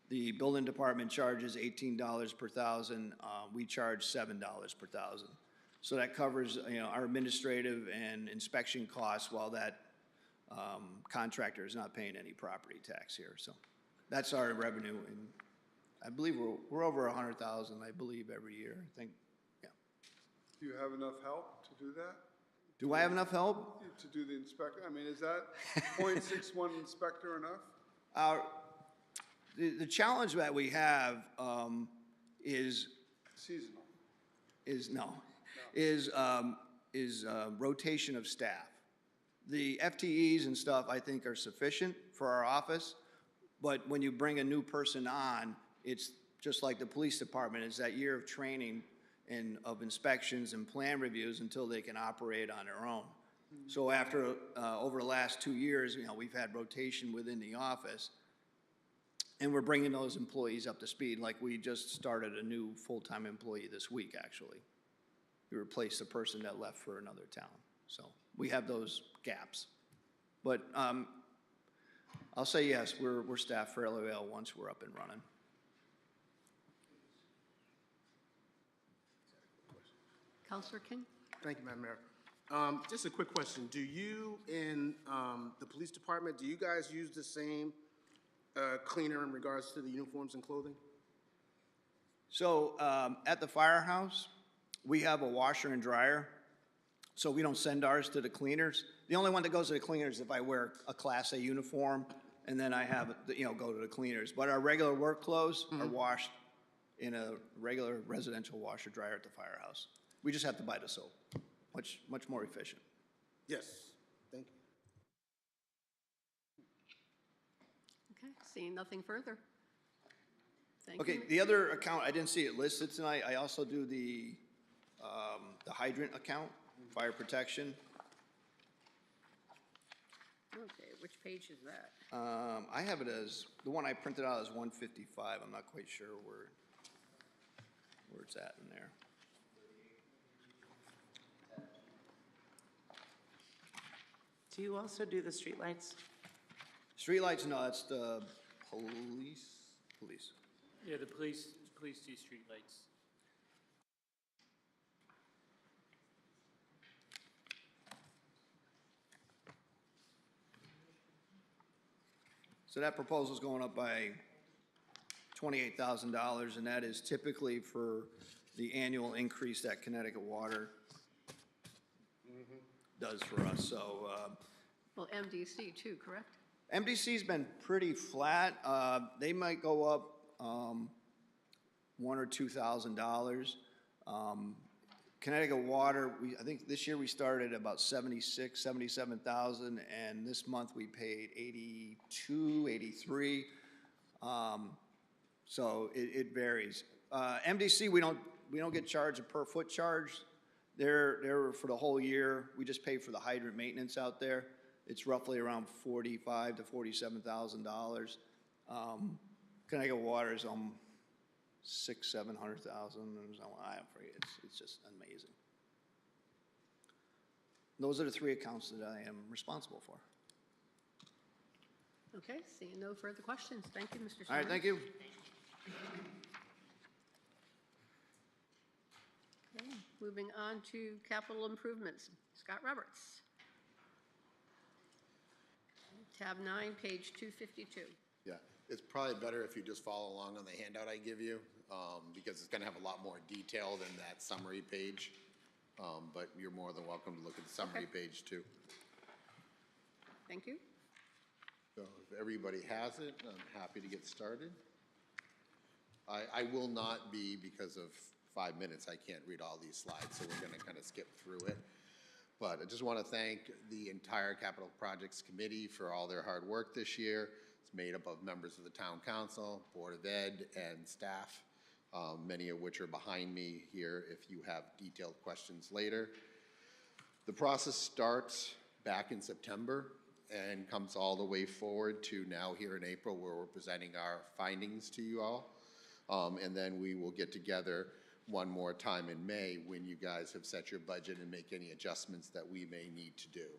The building department charges $18 per thousand. We charge $7 per thousand. So that covers, our administrative and inspection costs while that contractor is not paying any property tax here. So that's our revenue, and I believe we're over 100,000, I believe, every year. I think, yeah. Do you have enough help to do that? Do I have enough help? To do the inspector? I mean, is that .61 inspector enough? The challenge that we have is Seasonal. is rotation of staff. The FTEs and stuff, I think, are sufficient for our office, but when you bring a new person on, it's just like the police department, it's that year of training and of inspections and plan reviews until they can operate on their own. So after, over the last 2 years, we've had rotation within the office, and we're bringing those employees up to speed. Like, we just started a new full-time employee this week, actually. We replaced the person that left for another town. So we have those gaps. But I'll say yes, we're staffed fairly well once we're up and running. Counselor King? Thank you, Madam Mayor. Just a quick question. Do you, in the police department, do you guys use the same cleaner in regards to the uniforms and clothing? So at the firehouse, we have a washer and dryer, so we don't send ours to the cleaners. The only one that goes to the cleaners is if I wear a Class A uniform and then I have, go to the cleaners. But our regular work clothes are washed in a regular residential washer dryer at the firehouse. We just have to buy the soap, much more efficient. Yes, thank you. Okay, seeing nothing further. Thank Okay, you. the other account, I didn't see it listed tonight. I also do the hydrant account, fire protection. Okay, which page is that? I have it as, the one I printed out is 155. I'm not quite sure where it's at in there. Do you also do the streetlights? Streetlights, no, that's the police. Yeah, the police do streetlights. So that proposal's going up by $28,000, and that is typically for the annual increase that Connecticut Water does for us, so, Well, MDC too, correct? MDC's been pretty flat. They might go up $1,000 or $2,000. Connecticut Water, I think this year we started about 77,000, and this month we paid 82, 83. So it varies. MDC, we don't get charged a per foot charge. They're for the whole year. We just pay for the hydrant maintenance out there. It's roughly around $45,000 to $47,000. Connecticut Water is $600,000, $700,000. I forget. It's just amazing. Those are the three accounts that I am responsible for. Okay, seeing no further questions. Thank you, Mr. Simon. All right, thank you. Okay, moving on to capital improvements. Scott Roberts. Tab 9, page 252. Yeah, it's probably better if you just follow along on the handout I give you, because it's gonna have a lot more detail than that summary page. But you're more than welcome to look at the summary page too. Thank you. So if everybody has it, I'm happy to get started. I will not be, because of 5 minutes, I can't read all these slides, so we're gonna kind of skip through it. But I just want to thank the entire Capital Projects Committee for all their hard work this year. It's made up of members of the Town Council, Board of Ed, and staff, many of which are behind me here if you have detailed questions later. The process starts back in September and comes all the way forward to now here in April, where we're presenting our findings to you all. And then we will get together one more time in May when you guys have set your budget and make any adjustments that we may need to do.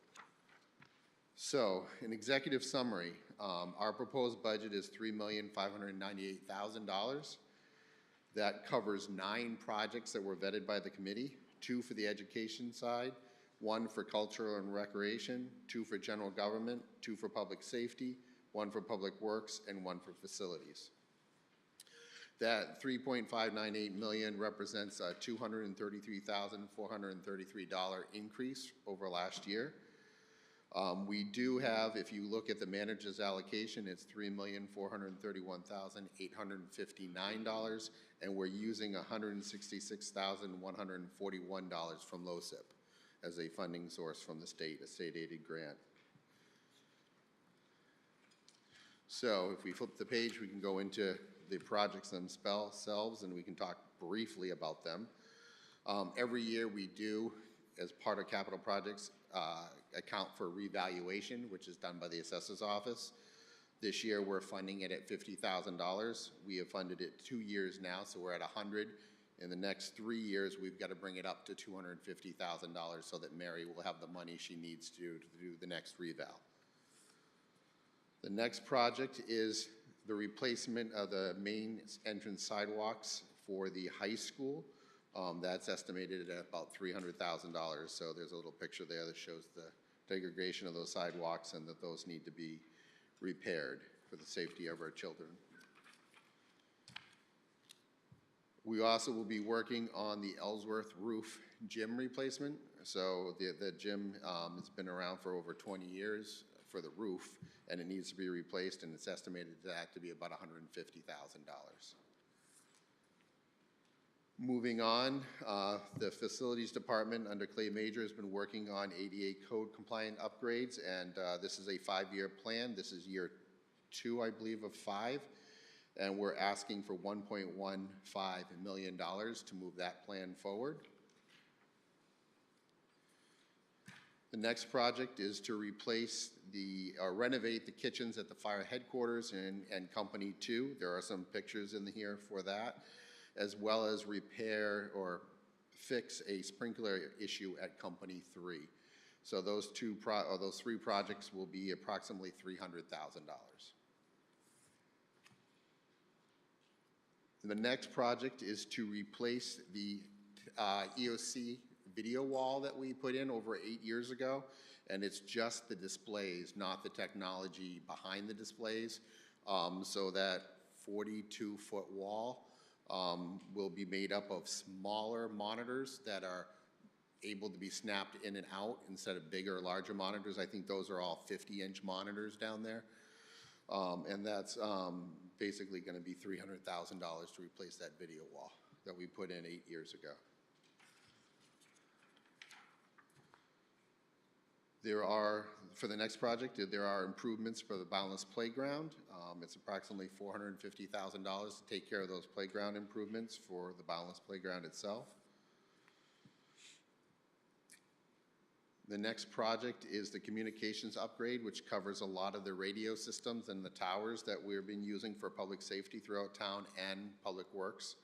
So, an executive summary, our proposed budget is $3,598,000. That covers 9 projects that were vetted by the committee, 2 for the education side, 1 for cultural and recreation, 2 for general government, 2 for public safety, 1 for public works, and 1 for facilities. That $3.598 million represents a $233,433 increase over last year. We do have, if you look at the manager's allocation, it's $3,431,859, and we're using $166,141 from LoCIP as a funding source from the state, a state-aided grant. So if we flip the page, we can go into the projects themselves, and we can talk briefly about them. Every year we do, as part of capital projects, account for revaluation, which is done by the assessor's office. This year we're funding it at $50,000. We have funded it 2 years now, so we're at $100,000. In the next 3 years, we've got to bring it up to $250,000 so that Mary will have the money she needs to do the next reval. The next project is the replacement of the main entrance sidewalks for the high school. That's estimated at about $300,000. So there's a little picture there that shows the degradation of those sidewalks and that those need to be repaired for the safety of our children. We also will be working on the Ellsworth roof gym replacement. So the gym has been around for over 20 years, for the roof, and it needs to be replaced, and it's estimated that to be about $150,000. Moving on, the Facilities Department under Clay Major has been working on ADA code compliant upgrades, and this is a 5-year plan. This is year 2, I believe, of 5, and we're asking for $1.15 million to move that plan forward. The next project is to replace renovate the kitchens at the fire headquarters and Company 2. There are some pictures in here for that, as well as repair or fix a sprinkler issue at Company 3. So those 3 projects will be approximately $300,000. The next project is to replace the EOC video wall that we put in over 8 years ago, and it's just the displays, not the technology behind the displays. So that 42-foot wall will be made up of smaller monitors that are able to be snapped in and out instead of bigger, larger monitors. I think those are all 50-inch monitors down there. And that's basically going to be $300,000 to replace that video wall that we put in 8 years ago. For the next project, there are improvements for the Boundless Playground. It's approximately $450,000 to take care of those playground improvements for the Boundless Playground itself. The next project is the communications upgrade, which covers a lot of the radio systems and the towers that we've been using for public safety throughout town and public works.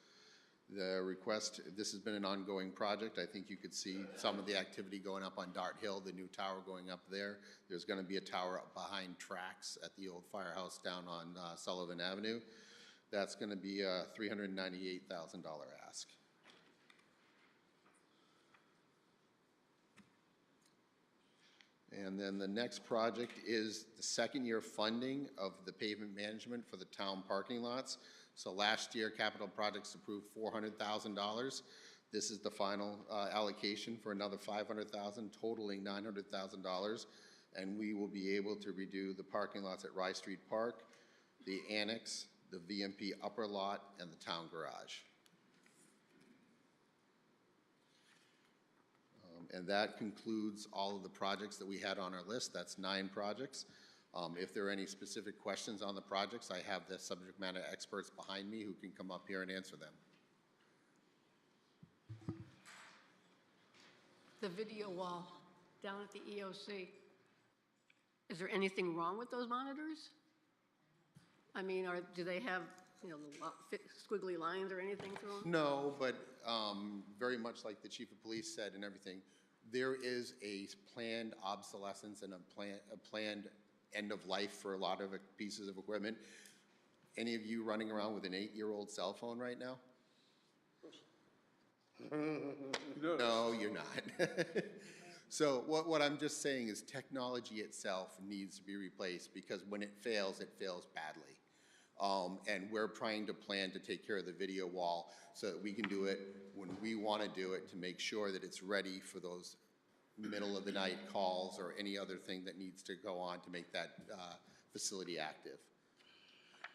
The request, this has been an ongoing project. I think you could see some of the activity going up on Dart Hill, the new tower going up there. There's going to be a tower up behind tracks at the old firehouse down on Sullivan Avenue. That's going to be a $398,000 ask. And then the next project is the second-year funding of the pavement management for the town parking lots. So last year, capital projects approved $400,000. This is the final allocation for another $500,000, totaling $900,000. And we will be able to redo the parking lots at Rye Street Park, the annex, the VMP upper lot, and the town garage. And that concludes all of the projects that we had on our list. That's 9 projects. If there are any specific questions on the projects, I have the subject matter experts behind me who can come up here and answer them. The video wall down at the EOC, is there anything wrong with those monitors? I mean, do they have, squiggly lines or anything through them? No, but very much like the chief of police said and everything, there is a planned obsolescence and a planned end of life for a lot of pieces of equipment. Any of you running around with an 8-year-old cell phone right now? No, you're not. So what I'm just saying is technology itself needs to be replaced because when it fails badly. And we're trying to plan to take care of the video wall so that we can do it when we want to do it to make sure that it's ready for those middle of the night calls or any other thing that needs to go on to make that facility active.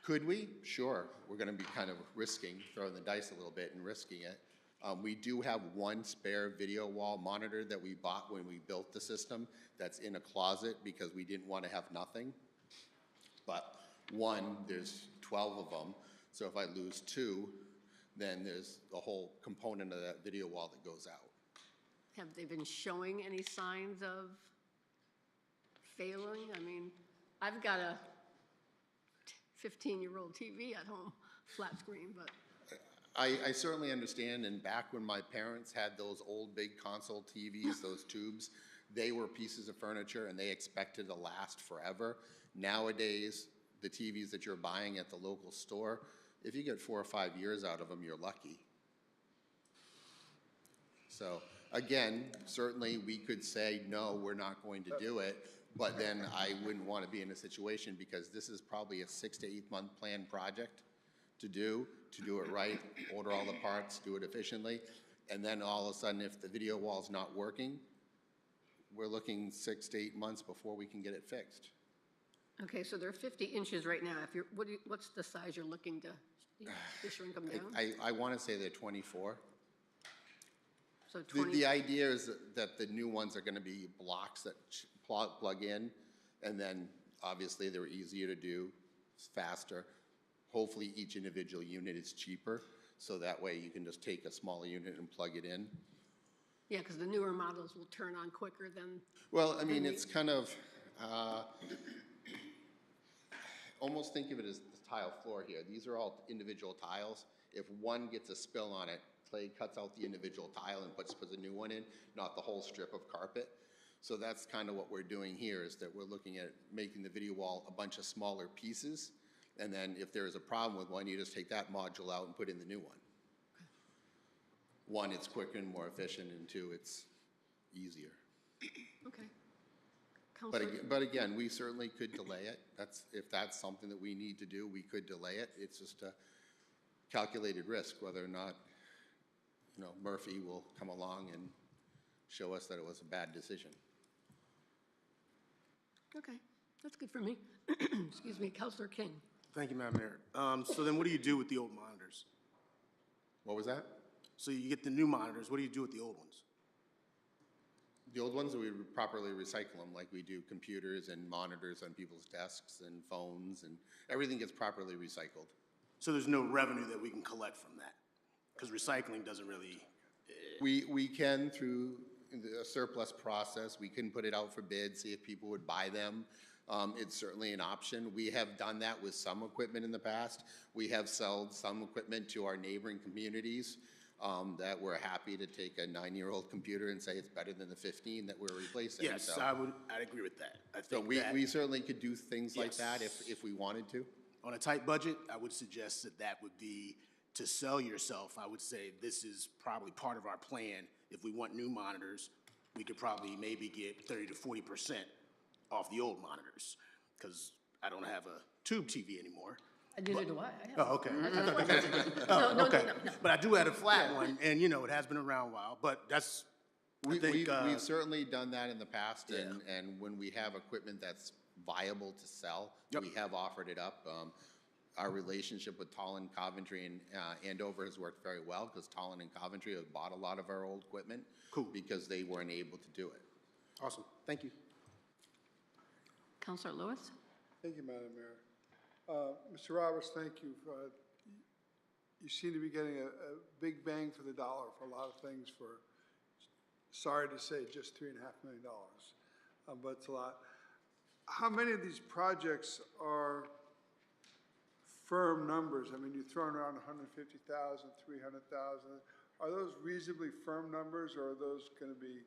Could we? Sure. We're going to be kind of throwing the dice a little bit and risking it. We do have one spare video wall monitor that we bought when we built the system that's in a closet because we didn't want to have nothing. But there's 12 of them, so if I lose 2, then there's the whole component of that video wall that goes out. Have they been showing any signs of failing? I mean, I've got a 15-year-old TV at home, flat screen, but. I certainly understand, and back when my parents had those old big console TVs, those tubes, they were pieces of furniture and they expected to last forever. Nowadays, the TVs that you're buying at the local store, if you get 4 or 5 years out of them, you're lucky. So again, certainly we could say, no, we're not going to do it, but then I wouldn't want to be in a situation because this is probably a 6 to 8 month planned project to do it right, order all the parts, do it efficiently, and then all of a sudden if the video wall's not working, we're looking 6 to 8 months before we can get it fixed. Okay, so they're 50 inches right now. If you're, what's the size you're looking to shrink them down? I want to say they're 24. So The 20, idea is that the new ones are going to be blocks that plug in, and then obviously they're easier to do, faster. Hopefully each individual unit is cheaper, so that way you can just take a smaller unit and plug it in. yeah, because the newer models will turn on quicker than, Well, I mean, it's kind of, almost think of it as the tile floor here. These are all individual tiles. If one gets a spill on it, Clay cuts out the individual tile and puts a new one in, not the whole strip of carpet. So that's kind of what we're doing here, is that we're looking at making the video wall a bunch of smaller pieces. And then if there is a problem with one, you just take that module out and put in the new one. One, it's quicker and more efficient, and two, it's easier. okay. Counselor, But again, we certainly could delay it. If that's something that we need to do, we could delay it. It's just a calculated risk, whether or not, Murphy will come along and show us that it was a bad decision. okay, that's good for me. Excuse me, Counselor King. Thank you, Madam Mayor. So then what do you do with the old monitors? What was that? So you get the new monitors, what do you do with the old ones? The old ones, we properly recycle them like we do computers and monitors on people's desks and phones, and everything gets properly recycled. So there's no revenue that we can collect from that? Because recycling doesn't really... We can, through a surplus process, we can put it out for bid, see if people would buy them. It's certainly an option. We have done that with some equipment in the past. We have sold some equipment to our neighboring communities that we're happy to take a 9-year-old computer and say it's better than the 15 that we're replacing. Yes, So, I'd agree with that. I so think we certainly could do things like that Yes. if we wanted to. On a tight budget, I would suggest that would be to sell yourself. I would say this is probably part of our plan. If we want new monitors, we could probably maybe get 30 to 40% off the old monitors, because I don't have a tube TV anymore. Neither do I. Oh, okay. No, Okay. no. But I do have a flat one, and it has been around a while, but that's, I think, We've certainly done that in the past, and when we have equipment that's viable to sell, we have offered it up. Our relationship with Tallinn, Coventry, and Andover has worked very well, because Tallinn and Coventry have bought a lot of our old equipment. Cool. Because they weren't able to do it. awesome. Thank you. Counselor Lewis? Thank you, Madam Mayor. Mr. Roberts, thank you. You seem to be getting a big bang for the dollar for a lot of things for, sorry to say, just $3.5 million. But it's a lot. How many of these projects are firm numbers? I mean, you're throwing around 150,000, 300,000. Are those reasonably firm numbers, or are those going to be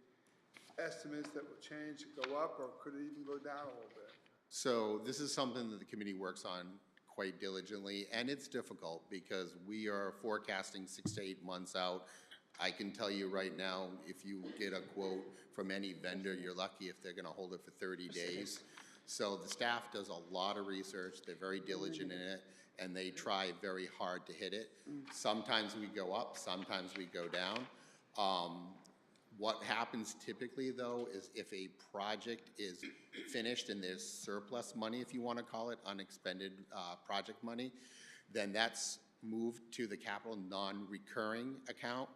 estimates that will change, go up, or could it even go down a little bit? So this is something that the committee works on quite diligently, and it's difficult because we are forecasting 6 to 8 months out. I can tell you right now, if you get a quote from any vendor, you're lucky if they're going to hold it for 30 days. So the staff does a lot of research, they're very diligent in it, and they try very hard to hit it. Sometimes we go up, sometimes we go down. What happens typically, though, is if a project is finished and there's surplus money, if you want to call it, unexpended project money, then that's moved to the capital non-recurring account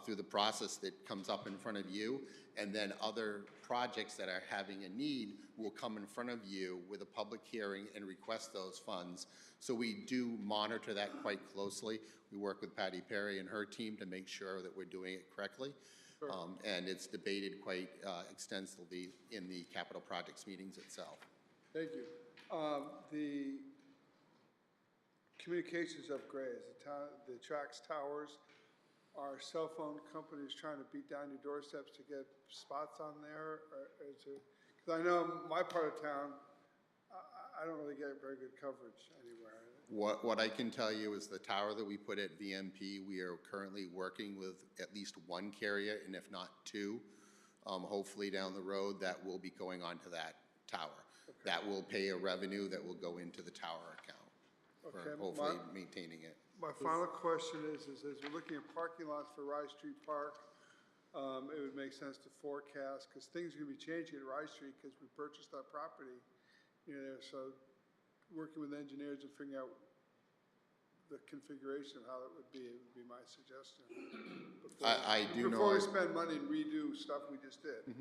through the process that comes up in front of you. And then other projects that are having a need will come in front of you with a public hearing and request those funds. So we do monitor that quite closely. We work with Patty Perry and her team to make sure that we're doing it correctly. Sure. And it's debated quite extensively in the capital projects meetings itself. Thank you. The communications upgrades, the Trax towers, are cell phone companies trying to beat down your doorsteps to get spots on there? Because I know my part of town, I don't really get very good coverage anywhere. What I can tell you is the tower that we put at VMP, we are currently working with at least one carrier, and if not two, hopefully down the road, that will be going onto that tower. Okay. That will pay a revenue that will go into the tower account for hopefully maintaining it. My final question is as we're looking at parking lots for Rice Street Park, it would make sense to forecast, because things are going to be changing at Rice Street because we purchased that property So working with engineers and figuring out the configuration of how it would be my suggestion. I do know. Before we spend money and redo stuff we just did.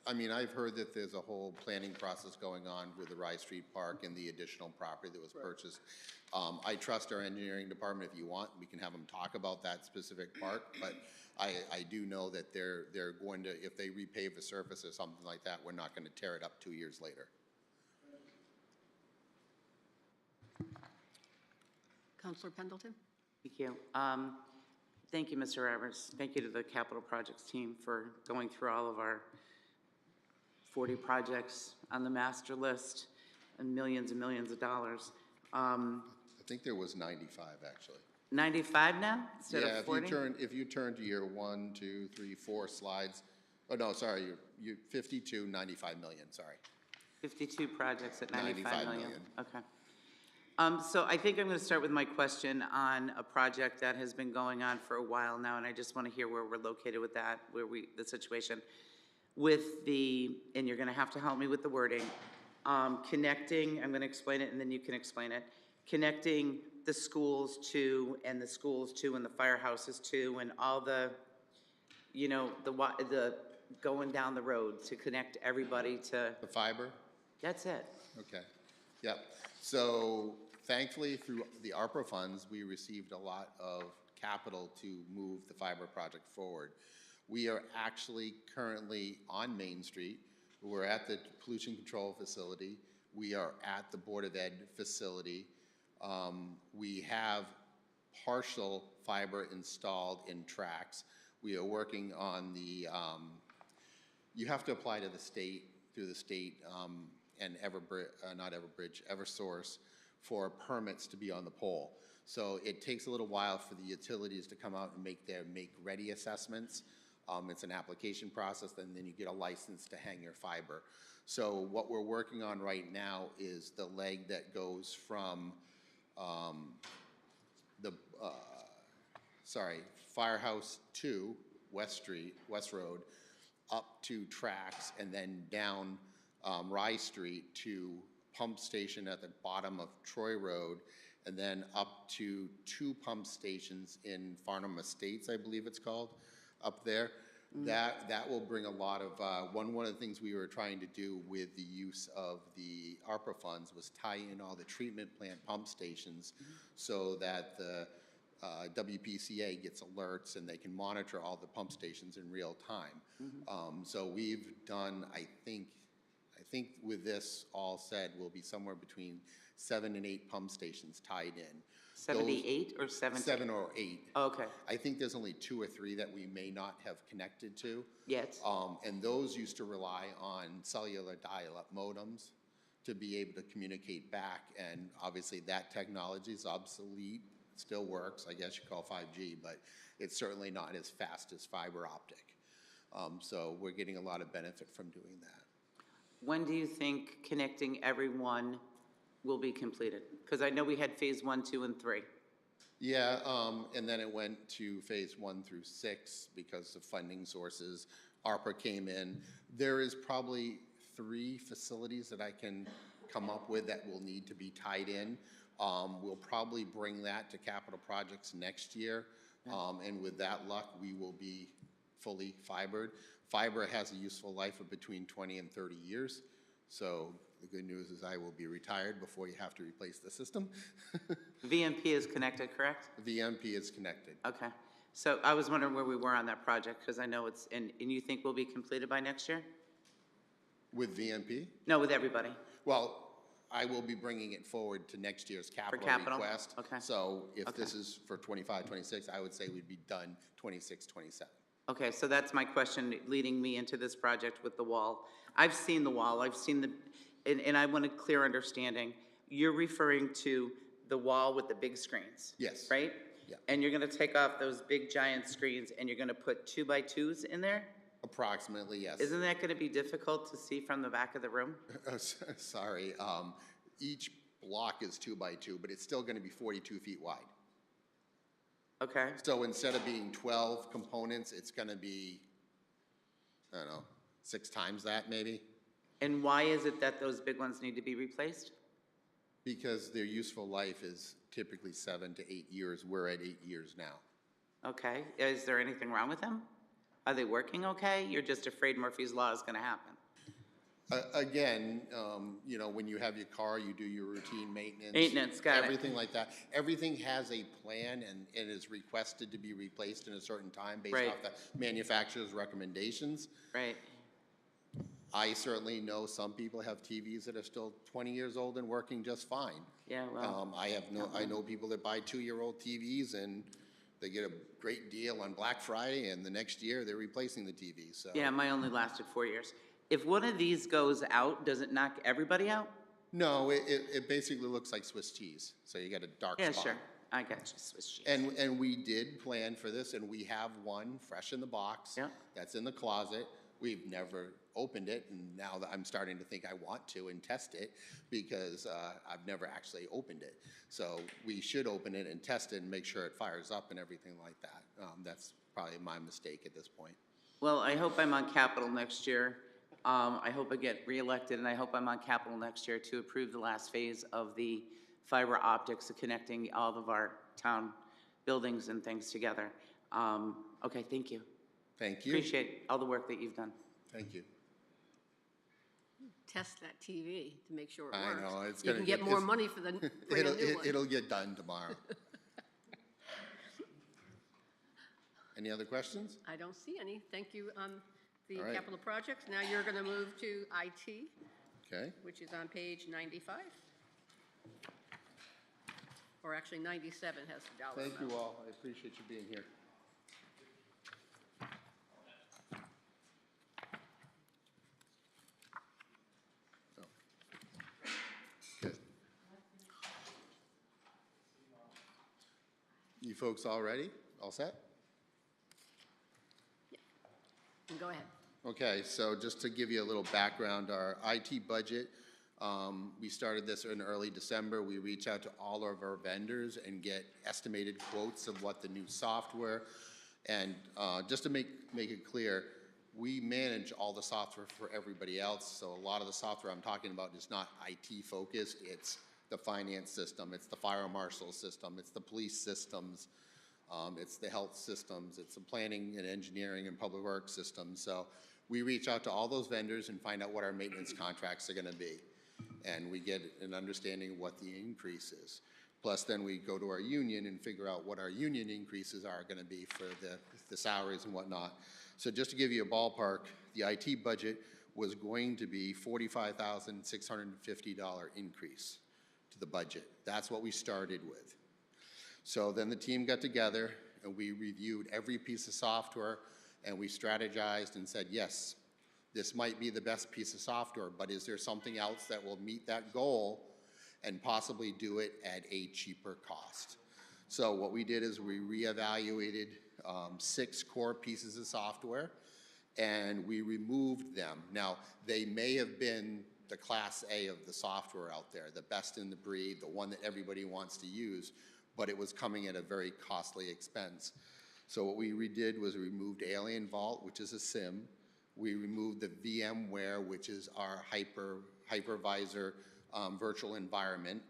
I mean, I've heard that there's a whole planning process going on with the Rye Street Park and the additional property that was purchased. I trust our engineering department. If you want, we can have them talk about that specific park, but I do know that they're going to, if they repave the surface or something like that, we're not going to tear it up 2 years later. Counselor Pendleton? Thank you. Thank you, Mr. Roberts. Thank you to the capital projects team for going through all of our 40 projects on the master list and millions of dollars. I think there was 95 actually. 95 now instead of 40? Yeah, if you turn to your 1, 2, 3, 4 slides, oh no, sorry, you 52, 95 million, sorry. 52 projects at 95 95 million. million. Okay. So I think I'm going to start with my question on a project that has been going on for a while now, and I just want to hear where we're located with that, the situation. With the, and you're going to have to help me with the wording, connecting, I'm going to explain it and then you can explain it, connecting the schools to, and the firehouses to, and all the, the going down the road to connect everybody to. The fiber? That's it. Okay, yep. So thankfully, through the ARPA funds, we received a lot of capital to move the fiber project forward. We are actually currently on Main Street. We're at the pollution control facility. We are at the Board of Ed facility. We have partial fiber installed in tracks. We are working on the, you have to apply to the state, through the state, and Eversource for permits to be on the pole. So it takes a little while for the utilities to come out and make their make-ready assessments. It's an application process, and then you get a license to hang your fiber. So what we're working on right now is the leg that goes from Firehouse 2, West Road, up to tracks, and then down Rye Street to pump station at the bottom of Troy Road, and then up to 2 pump stations in Farnham Estates, I believe it's called, up there. That will bring a lot of, one of the things we were trying to do with the use of the ARPA funds was tie in all the treatment plant pump stations so that the WPCA gets alerts and they can monitor all the pump stations in real time. So we've done, I think with this all said, we'll be somewhere between 7 and 8 pump stations tied in. 78 or 70? 7 or 8. Oh, okay. I think there's only 2 or 3 that we may not have connected to. Yet. And those used to rely on cellular dial-up modems to be able to communicate back. And obviously that technology is obsolete. It still works, I guess you call 5G, but it's certainly not as fast as fiber optic. So we're getting a lot of benefit from doing that. When do you think connecting everyone will be completed? Because I know we had phase 1, 2, and 3. Yeah, and then it went to phase 1 through 6 because of funding sources. ARPA came in. There is probably 3 facilities that I can come up with that will need to be tied in. We'll probably bring that to capital projects next year. And with that luck, we will be fully fibered. Fiber has a useful life of between 20 and 30 years. So the good news is I will be retired before you have to replace the system. VMP is connected, correct? VMP is connected. Okay. So I was wondering where we were on that project, because I know it's, and you think will be completed by next year? With VMP? No, with everybody. Well, I will be bringing it forward to next year's capital request. Okay. So if this is for 25, 26, I would say we'd be done 26, 27. Okay, so that's my question leading me into this project with the wall. I've seen the wall, I've seen the, and I want a clear understanding. You're referring to the wall with the big screens? Yes. Right? Yeah. And you're gonna take off those big giant screens and you're gonna put 2x2s in there? Approximately, yes. Isn't that gonna be difficult to see from the back of the room? Sorry, each block is 2 by 2, but it's still gonna be 42 feet wide. Okay. So instead of being 12 components, it's gonna be, I don't know, 6 times that maybe? And why is it that those big ones need to be replaced? Because their useful life is typically 7 to 8 years. We're at 8 years now. Okay, is there anything wrong with them? Are they working okay? You're just afraid Murphy's Law is gonna happen? Again, you know, when you have your car, you do your routine maintenance. Maintenance, got it. Everything like that. Everything has a plan and is requested to be replaced in a certain time based Right. off the manufacturer's recommendations. Right, I certainly know some people have TVs that are still 20 years old and working just fine. yeah, well, I know people that buy 2-year-old TVs and they get a great deal on Black Friday and the next year they're replacing the TV, so. yeah, mine only lasted 4 years. If one of these goes out, does it knock everybody out? No, it basically looks like Swiss cheese, so you got a dark Yeah, spot. sure, I got you, Swiss cheese. And we did plan for this, and we have one fresh in the box. Yeah. That's in the closet. We've never opened it, and now that I'm starting to think I want to and test it, because I've never actually opened it. So we should open it and test it and make sure it fires up and everything like that. That's probably my mistake at this point. Well, I hope I'm on Capitol next year. I hope I get reelected, and I hope I'm on Capitol next year to approve the last phase of the fiber optics of connecting all of our town buildings and things together. Okay, thank you. Thank you. Appreciate all the work that you've done. Thank you. Test that TV to make sure it I works. know, it's You gonna can get get- more it's- money for the brand new one. It'll get done tomorrow. Any other questions? I don't see any. Thank you on the All right. capital projects. Now you're going to move to IT, Okay. which is on page 95. Or actually 97 has the dollar Thank amount. you all. I appreciate you being here. Oh. Good. You folks all ready? All set? And go ahead. Okay, so just to give you a little background, our IT budget, we started this in early December. We reach out to all of our vendors and get estimated quotes of what the new software. And just to make it clear, we manage all the software for everybody else. So a lot of the software I'm talking about is not IT focused. It's the finance system, it's the fire marshal system, it's the police systems, it's the health systems, it's the planning and engineering and public works systems. So we reach out to all those vendors and find out what our maintenance contracts are gonna be. And we get an understanding of what the increase is. Plus then we go to our union and figure out what our union increases are gonna be for the salaries and whatnot. So just to give you a ballpark, the IT budget was going to be $45,650 increase to the budget. That's what we started with. So then the team got together and we reviewed every piece of software and we strategized and said, yes, this might be the best piece of software, but is there something else that will meet that goal and possibly do it at a cheaper cost? So what we did is we reevaluated 6 core pieces of software and we removed them. Now, they may have been the class A of the software out there, the best in the breed, the one that everybody wants to use, but it was coming at a very costly expense. So what we redid was we removed Alien Vault, which is a SIM. We removed the VMware, which is our hypervisor virtual environment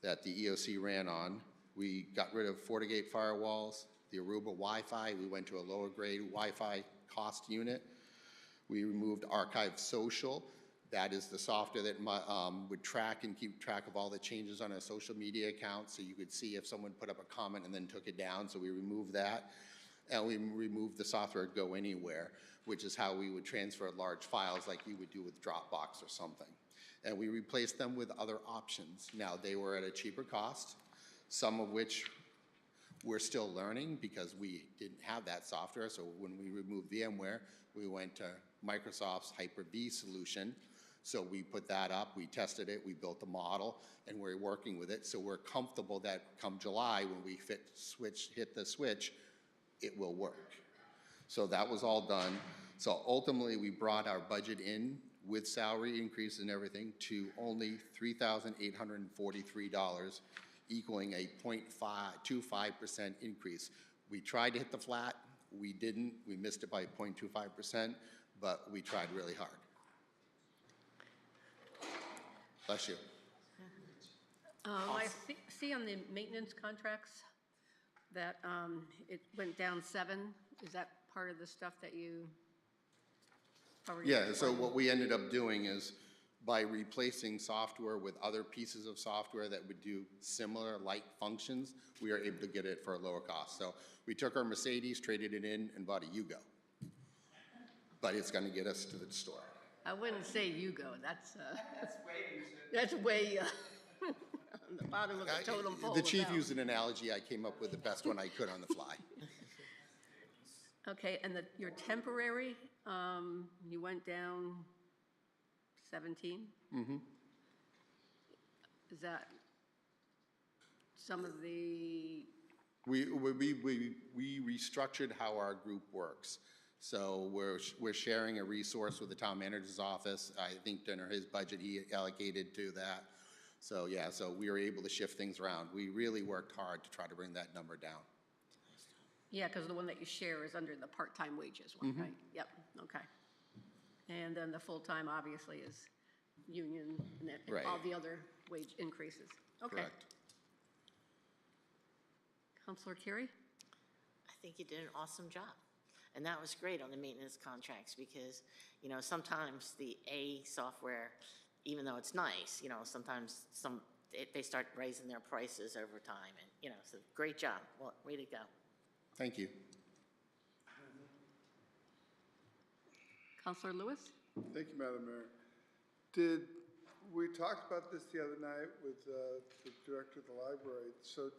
that the EOC ran on. We got rid of FortiGate firewalls, the Aruba Wi-Fi. We went to a lower grade Wi-Fi cost unit. We removed Archive Social. That is the software that would track and keep track of all the changes on a social media account, so you could see if someone put up a comment and then took it down, so we removed that. And we removed the software Go Anywhere, which is how we would transfer large files like you would do with Dropbox or something. And we replaced them with other options. Now, they were at a cheaper cost, some of which we're still learning because we didn't have that software. So when we removed VMware, we went to Microsoft's Hyper-V solution. So we put that up, we tested it, we built a model, and we're working with it. So we're comfortable that come July, when we hit the switch, it will work. So that was all done. So ultimately, we brought our budget in with salary increase and everything to only $3,843, equaling a 0.25% increase. We tried to hit the flat, we didn't, we missed it by 0.25%, but we tried really hard. Bless you. I see on the maintenance contracts that it went down 7. Is that part of the stuff that you already? Yeah, so what we ended up doing is by replacing software with other pieces of software that would do similar like functions, we are able to get it for a lower cost. So we took our Mercedes, traded it in, and bought a Yugo. But it's gonna get us to the store. I wouldn't say Yugo. That's way on the bottom of the totem pole. The chief without- used an analogy, I came up with the best one I could on the fly. Okay, and your temporary, you went down 17? Mm-hmm. Is that some of the, We restructured how our group works. So we're sharing a resource with the town manager's office. I think under his budget, he allocated to that. So yeah, so we were able to shift things around. We really worked hard to try to bring that number down. yeah, because the one that you share is under the part-time wages one, right? Yep, okay. And then the full-time obviously is union and Right. all the other wage increases. Okay. Correct. Counselor Curie? I think you did an awesome job. And that was great on the maintenance contracts because, you know, sometimes the A software, even though it's nice, you know, sometimes they start raising their prices over time and, you know, so great job. Well, way to go. Thank you. Counselor Lewis? Thank you, Madam Mayor. We talked about this the other night with the director of the library. So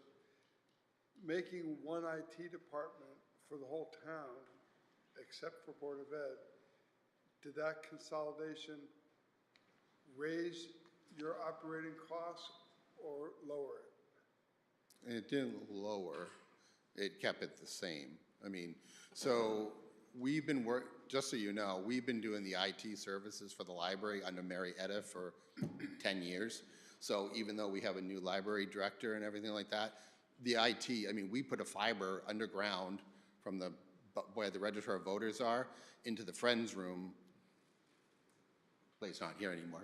making one IT department for the whole town, except for Board of Ed, did that consolidation raise your operating costs or lower it? It didn't lower, it kept it the same. I mean, so we've been just so you know, we've been doing the IT services for the library under Mary Etta for 10 years. So even though we have a new library director and everything like that, the IT, I mean, we put a fiber underground from where the Register of Voters are into the Friends room. It's not here anymore,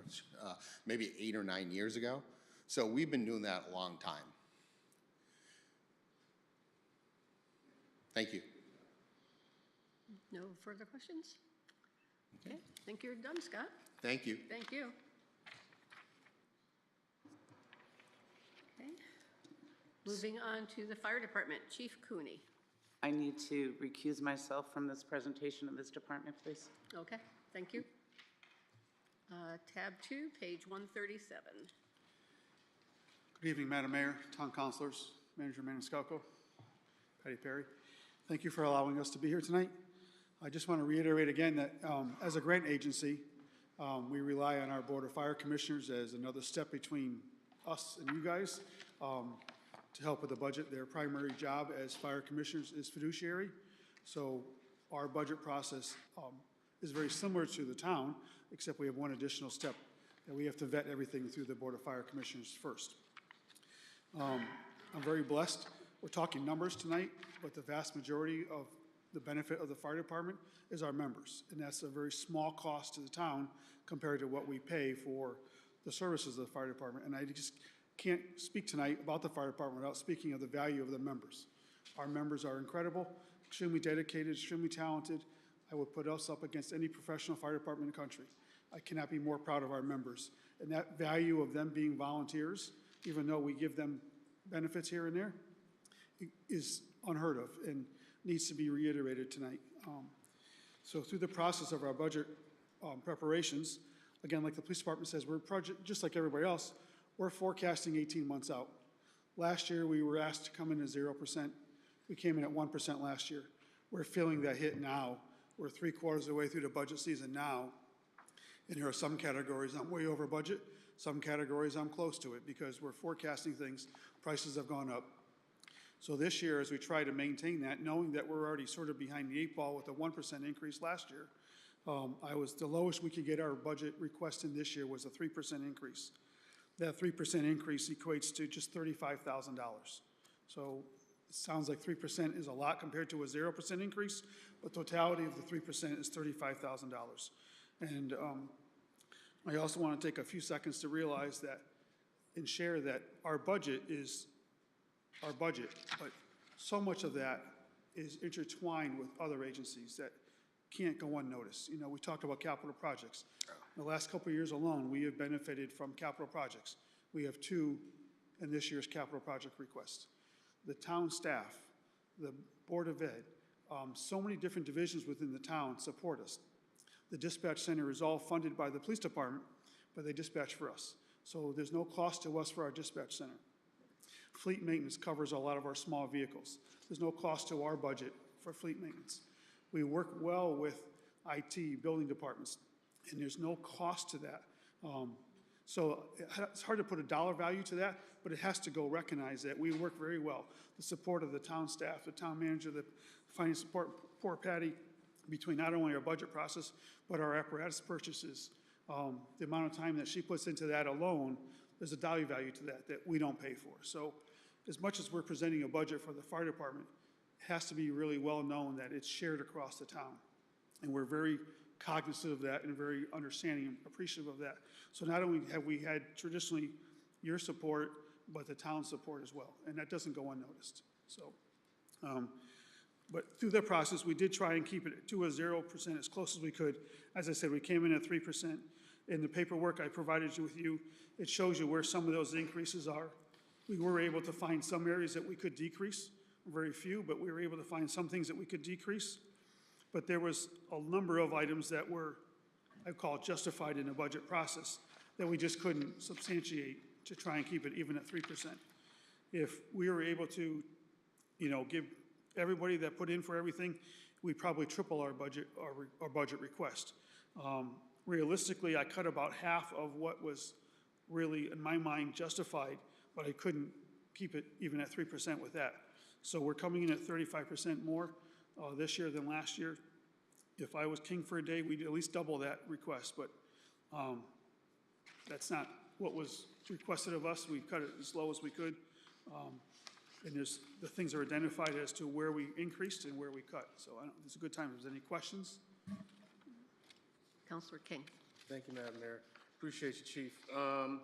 maybe 8 or 9 years ago. So we've been doing that a long time. Thank you. No further questions? Okay, I think you're done, Scott. Thank you. Thank you. Okay. Moving on to the fire department, Chief Cooney. I need to recuse myself from this presentation of this department, please. Okay, thank you. Tab 2, page 137. Good evening, Madam Mayor, town councilors, Manager Maniscalco, Patty Perry. Thank you for allowing us to be here tonight. I just want to reiterate again that as a grant agency, we rely on our Board of Fire Commissioners as another step between us and you guys to help with the budget. Their primary job as fire commissioners is fiduciary. So our budget process is very similar to the town, except we have one additional step that we have to vet everything through the Board of Fire Commissioners first. I'm very blessed. We're talking numbers tonight, but the vast majority of the benefit of the fire department is our members. And that's a very small cost to the town compared to what we pay for the services of the fire department. And I just can't speak tonight about the fire department without speaking of the value of the members. Our members are incredible, extremely dedicated, extremely talented. I would put us up against any professional fire department in the country. I cannot be more proud of our members. And that value of them being volunteers, even though we give them benefits here and there, is unheard of and needs to be reiterated tonight. So through the process of our budget preparations, again, like the police department says, we're just like everybody else, we're forecasting 18 months out. Last year, we were asked to come in at 0%. We came in at 1% last year. We're feeling that hit now. We're 3/4 of the way through the budget season now. And there are some categories I'm way over budget, some categories I'm close to it because we're forecasting things, prices have gone up. So this year, as we try to maintain that, knowing that we're already sort of behind the 8 ball with a 1% increase last year, the lowest we could get our budget request in this year was a 3% increase. That 3% increase equates to just $35,000. So it sounds like 3% is a lot compared to a 0% increase, but totality of the 3% is $35,000. And I also want to take a few seconds to realize that and share that our budget is our budget, but so much of that is intertwined with other agencies that can't go unnoticed. You know, we talked about capital projects. In the last couple of years alone, we have benefited from capital projects. We have 2 in this year's capital project request. The town staff, the Board of Ed, so many different divisions within the town support us. The dispatch center is all funded by the police department, but they dispatch for us. So there's no cost to us for our dispatch center. Fleet maintenance covers a lot of our small vehicles. There's no cost to our budget for fleet maintenance. We work well with IT, building departments, and there's no cost to that. So it's hard to put a dollar value to that, but it has to go recognize that we work very well. The support of the town staff, the town manager, the finance support, poor Patty, between not only our budget process, but our apparatus purchases. The amount of time that she puts into that alone, there's a value to that we don't pay for. So as much as we're presenting a budget for the fire department, it has to be really well known that it's shared across the town. And we're very cognizant of that and very understanding and appreciative of that. So not only have we had traditionally your support, but the town support as well. And that doesn't go unnoticed. So, but through that process, we did try and keep it to a 0% as close as we could. As I said, we came in at 3%. In the paperwork I provided you with you, it shows you where some of those increases are. We were able to find some areas that we could decrease, very few, but we were able to find some things that we could decrease. But there was a number of items that were, I call it justified in the budget process, that we just couldn't substantiate to try and keep it even at 3%. If we were able to, you know, give everybody that put in for everything, we'd probably triple our budget, our budget request. Realistically, I cut about half of what was really, in my mind, justified, but I couldn't keep it even at 3% with that. So we're coming in at 35% more this year than last year. If I was king for a day, we'd at least double that request, but that's not what was requested of us. We cut it as low as we could. And there's, the things are identified as to where we increased and where we cut. So it's a good time. If there's any questions? Councilor King. Thank you, Madam Mayor. Appreciate you, Chief. The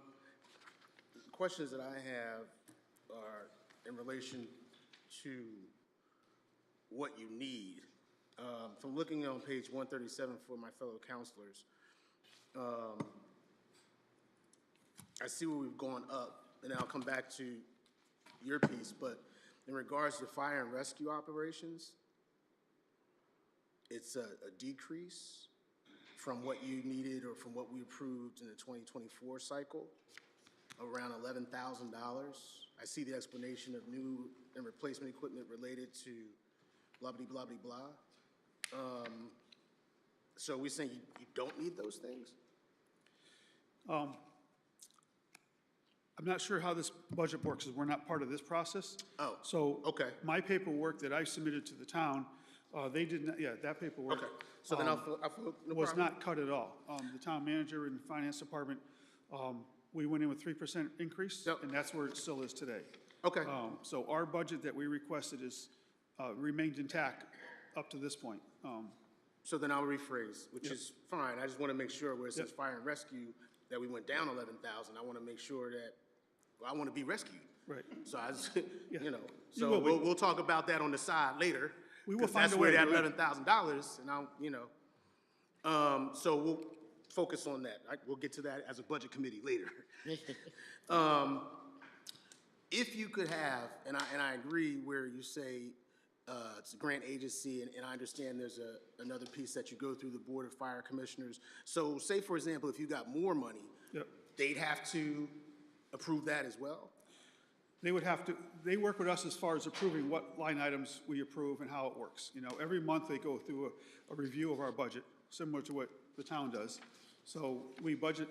questions that I have are in relation to what you need. From looking on page 137 for my fellow counselors, I see where we've gone up, and I'll come back to your piece, but in regards to fire and rescue operations, it's a decrease from what you needed or from what we approved in the 2024 cycle, around $11,000. I see the explanation of new and replacement equipment related to blah, blah, blah, blah, blah. So we're saying you don't need those things? I'm not sure how this budget works, because we're not part of this process. Oh, So okay. my paperwork that I submitted to the town, they did not, yeah, that paperwork. Okay, so then I'll no was problem. not cut at all. The town manager and finance department, we went in with 3% increase, Yep. and that's where it still is today. Okay. So our budget that we requested is, remained intact up to this point. So then I'll rephrase, which is fine. I just want to make sure where it says fire and rescue, that we went down 11,000. I want to make sure that, well, I want to be rescued. Right. So I just, Yeah. you know, You so will be. we'll talk about that on the side later. We will 'cause find that's a where way that to do it. $11,000, and I'll, you know. So we'll focus on that. We'll get to that as a budget committee later. If you could have, and I agree where you say it's a grant agency, and I understand there's another piece that you go through the Board of Fire Commissioners. So say, for example, if you got more money, Yep. they'd have to approve that as well? They would have to, they work with us as far as approving what line items we approve and how it works. You know, every month they go through a review of our budget, similar to what the town does. So we budget,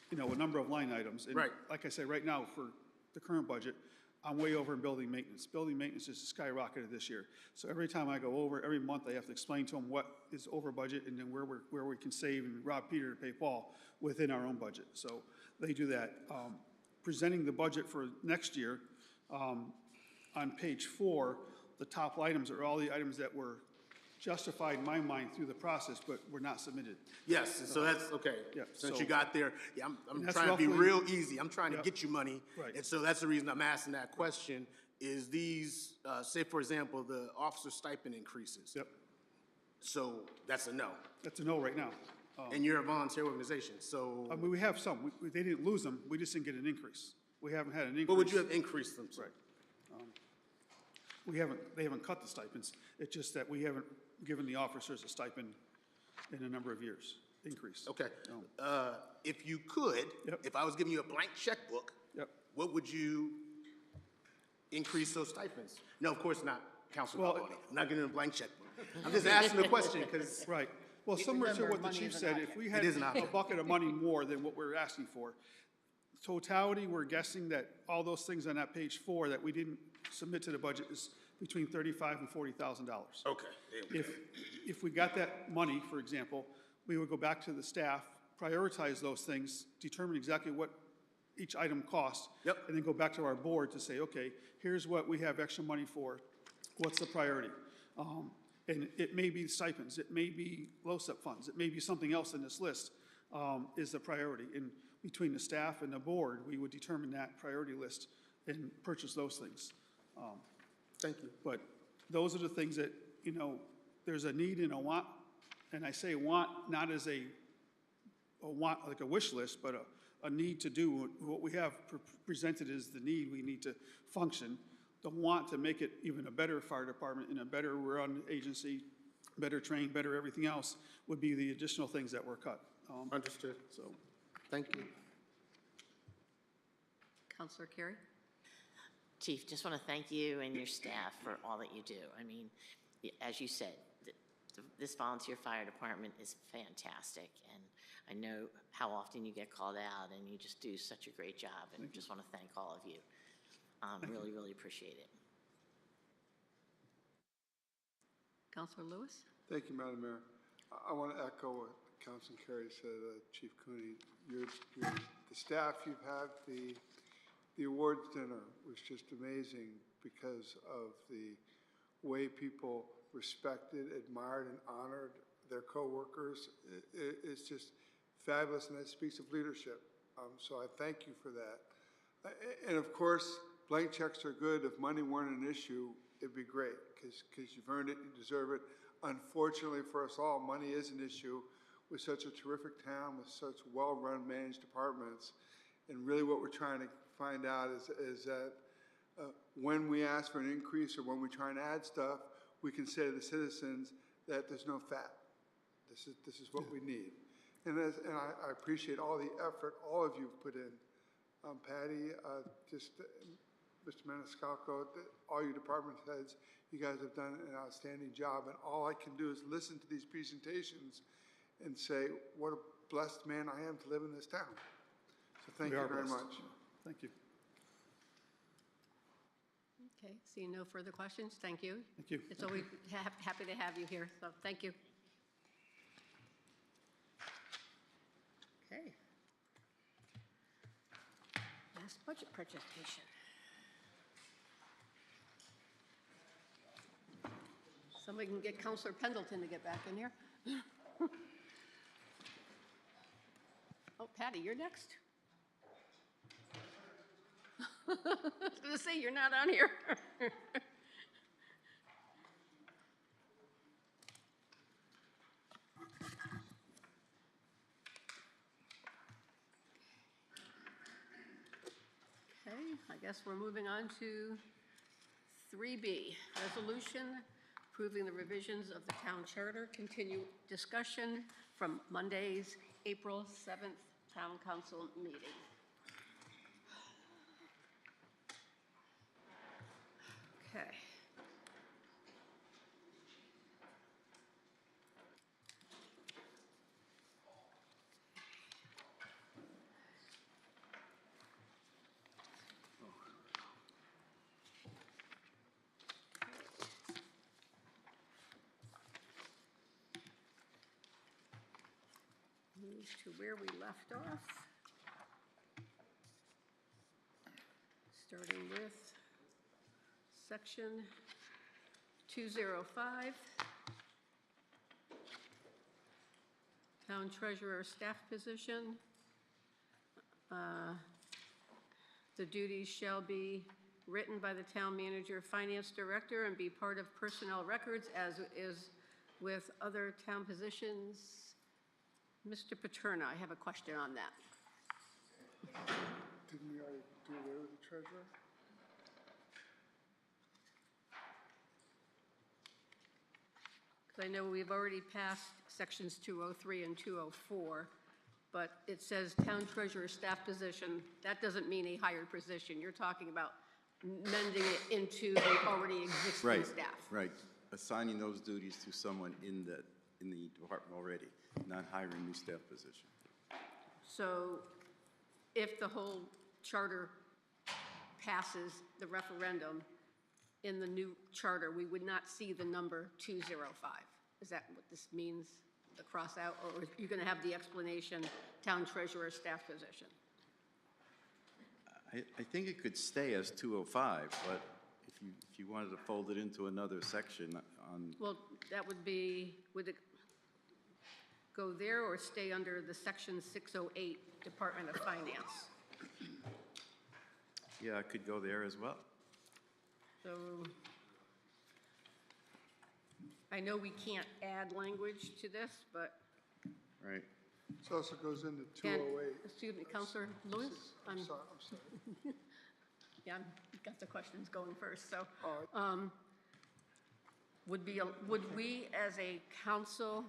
you know, a number of line items. And Right. like I said, right now, for the current budget, I'm way over in building maintenance. Building maintenance is skyrocketed this year. So every time I go over, every month I have to explain to them what is over budget and then where we can save and rob Peter to pay Paul within our own budget. So they do that. Presenting the budget for next year, on page 4, the top items are all the items that were justified in my mind through the process, but were not submitted. Yes, so that's, okay. Yeah, Since so- you got there, yeah, I'm And that's trying to be roughly- real easy. I'm trying to Yep. get you money. Right. And so that's the reason I'm asking that question, is these, say, for example, the officer stipend increases. Yep, So that's a no. that's a no right now. And you're a volunteer organization, so I mean, we have some, they didn't lose them, we just didn't get an increase. We haven't had an increase. what would you have increased them to? Right. They haven't cut the stipends, it's just that we haven't given the officers a stipend in a number of years, increase. Okay. No. If you could, Yep. if I was giving you a blank checkbook, Yep. what would you increase those stipends? No, of course not, Councilor Well, Maloney. I'm not giving you a blank checkbook. I'm just asking the question, because Right. Well, similar to what the money chief is an said, if we had It is an a option. bucket of money more than what we're asking for, totality, we're guessing that all those things on that page 4 that we didn't submit to the budget is between $35,000 and $40,000. okay. If we got that money, for example, we would go back to the staff, prioritize those things, determine exactly what each item costs. Yep. And then go back to our board to say, okay, here's what we have extra money for, what's the priority? And it may be stipends, it may be LoSEP funds, it may be something else in this list is the priority. And between the staff and the board, we would determine that priority list and purchase those things. Thank you. But those are the things that, you know, there's a need and a want, and I say want not as a want, like a wish list, but a need to do. What we have presented is the need, we need to function. The want to make it even a better fire department and a better run agency, better trained, better everything else, would be the additional things that were cut. Understood. So, Thank you. Counselor Carey? Chief, just want to thank you and your staff for all that you do. I mean, as you said, this volunteer fire department is fantastic, and I know how often you get called out, and you just do such a great job, and just want to thank all of you. Really, really appreciate it. Counselor Lewis? Thank you, Madam Mayor. I want to echo what Councilman Carey said, Chief Cooney. The staff you've had, the awards dinner was just amazing because of the way people respected, admired, and honored their coworkers. It's just fabulous, and that speaks of leadership. So I thank you for that. And of course, blank checks are good. If money weren't an issue, it'd be great, because you've earned it, you deserve it. Unfortunately for us all, money is an issue with such a terrific town, with such well-run, managed departments. And really what we're trying to find out is that when we ask for an increase or when we try and add stuff, we can say to the citizens that there's no fat. This is what we need. And I appreciate all the effort all of you have put in. Patty, Mr. Maniscalco, all your department heads, you guys have done an outstanding job. And all I can do is listen to these presentations and say, what a blessed man I am to live in this town. So thank We you are very blessed. much. thank you. Okay, seeing no further questions, thank you. Thank you. It's always happy to have you here, so thank you. Okay. Last budget presentation. Somebody can get Counselor Pendleton to get back in here. Oh, Patty, you're next. I was going to say, you're not on here. Okay, I guess we're moving on to 3B, resolution approving the revisions of the town charter. Continue discussion from Monday's April 7th town council meeting. Okay. Move to where we left off. Starting with section 205, Town treasurer staff position. The duties shall be written by the town manager, finance director, and be part of personnel records as is with other town positions. Mr. Paterna, I have a question on that. Didn't we already do away with the treasurer? Because I know we've already passed sections 203 and 204, but it says town treasurer staff position. That doesn't mean a hired position. You're talking about mending it into the already existing Right, staff. right. Assigning those duties to someone in the department already, not hiring new staff position. So if the whole charter passes the referendum, in the new charter, we would not see the number 205. Is that what this means, the cross out? Or are you going to have the explanation, town treasurer staff position? I think it could stay as 205, but if you wanted to fold it into another section on, Well, that would be, would it go there or stay under the section 608, Department of Finance? yeah, it could go there as well. So I know we can't add language to this, but Right. This also goes into can, 208. excuse me, Counselor Lewis? I'm sorry. Yeah, I've got the questions going first, so. All right. Would we, as a council,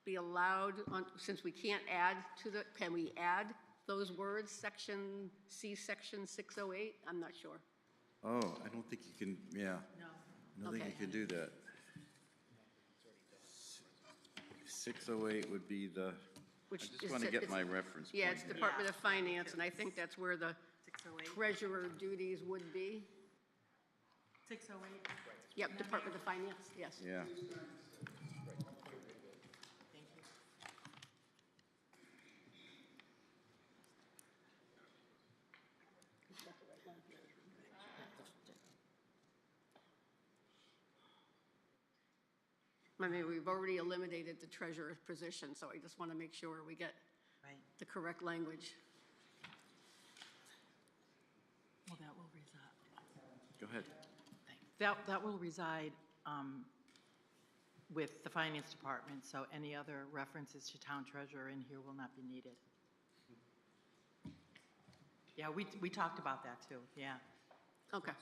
be allowed, since we can't add to the, can we add those words, section 608? I'm not sure. Oh, I don't think you can, yeah. No. I don't think you Okay. can do that. 608 would be the, I Which just is- want to get it's- my reference point. Yeah, it's Department of Finance, and I think that's where the treasurer duties would be. 608. Yep, Department of Finance, yes. Yeah. I mean, we've already eliminated the treasurer position, so I just want to make sure we get Right. the correct language. Well, that will reside, Go ahead. that will reside with the finance department, so any other references to town treasurer in here will not be needed. Yeah, we talked about that too, yeah. Okay.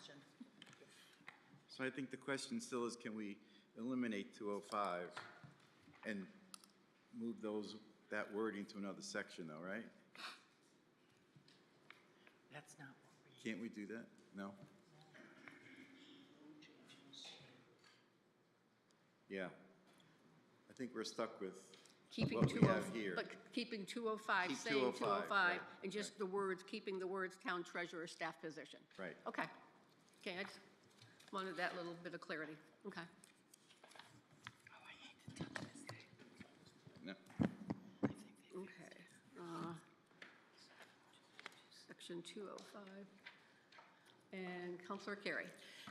So I think the question still is, can we eliminate 205 and move that wording to another section though, right? That's not what we. Can't we do that? No? Yeah. I think we're stuck with Keeping what we have here. But keeping 205, Keep saying 205, 205, right, and just the words, keeping the words town treasurer staff position. Right. Okay. Okay, I just wanted that little bit of clarity. Okay. No. Okay. Section 205. And Counselor Carey.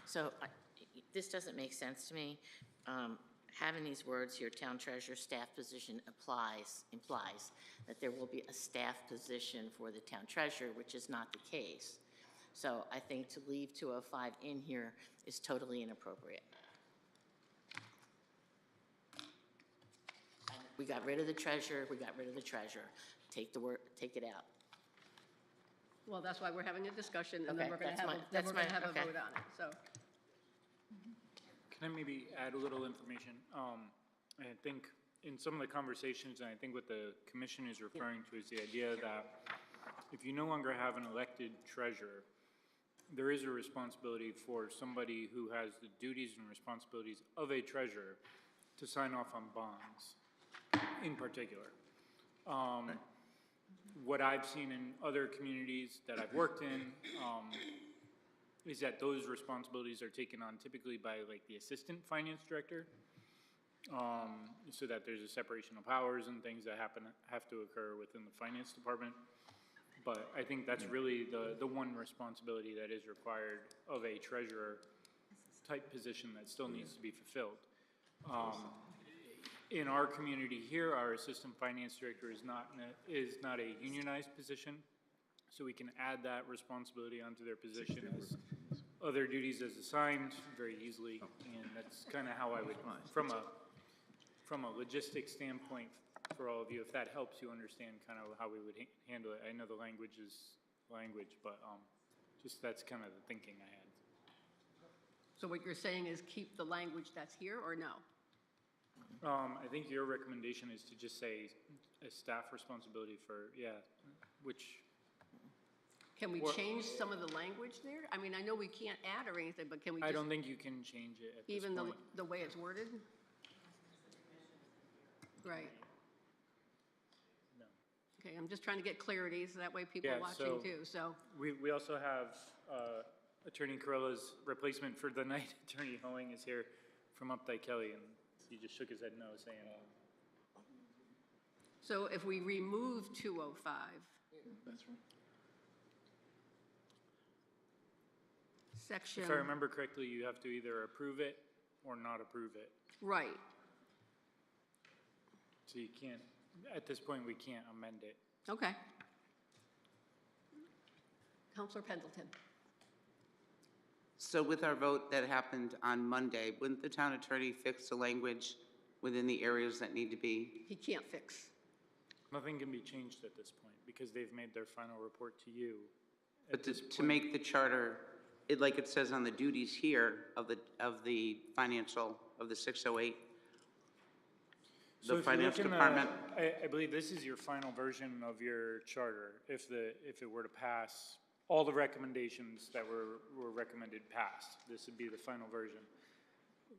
So this doesn't make sense to me. Having these words here, town treasurer staff position implies that there will be a staff position for the town treasurer, which is not the case. So I think to leave 205 in here is totally inappropriate. We got rid of the treasurer, Take it out. Well, that's why we're having a discussion, and then Okay, we're going to that's have, my- then we're that's going to my- have a okay. vote on it, so. Can I maybe add a little information? I think in some of the conversations, and I think what the commission is referring to is the idea that if you no longer have an elected treasurer, there is a responsibility for somebody who has the duties and responsibilities of a treasurer to sign off on bonds in particular. What I've seen in other communities that I've worked in, is that those responsibilities are taken on typically by like the assistant finance director, so that there's a separation of powers and things that have to occur within the finance department. But I think that's really the one responsibility that is required of a treasurer type position that still needs to be fulfilled. in our community here, our assistant finance director is not a unionized position, so we can add that responsibility onto their position as other duties as assigned very easily, and that's kind of how I would, from a logistics standpoint, for all of you, if that helps you understand kind of how we would handle it. I know the language is language, but just that's kind of the thinking I had. So what you're saying is keep the language that's here, or no? I think your recommendation is to just say a staff responsibility for, which. Can we change some of the language there? I mean, I know we can't add or anything, but can we I just, don't think you can change it at this even point. the way it's worded? Right. No. Okay, I'm just trying to get clarity, so that way people Yeah, watching so too, so. We also have Attorney Corolla's replacement for the night. Attorney Hoeing is here from Updike Kelly, and he just shook his head no, saying, So if we remove 205. That's right. Section. if I remember correctly, you have to either approve it or not approve it. Right. So you can't, at this point, we can't amend it. Okay. Counselor Pendleton. So with our vote that happened on Monday, wouldn't the town attorney fix the language within the areas that need to be? He can't fix. Nothing can be changed at this point because they've made their final report to you. But to make the charter, like it says on the duties here of the financial, of the 608, So the if you look finance in the- department, I believe this is your final version of your charter. If it were to pass, all the recommendations that were recommended passed. This would be the final version.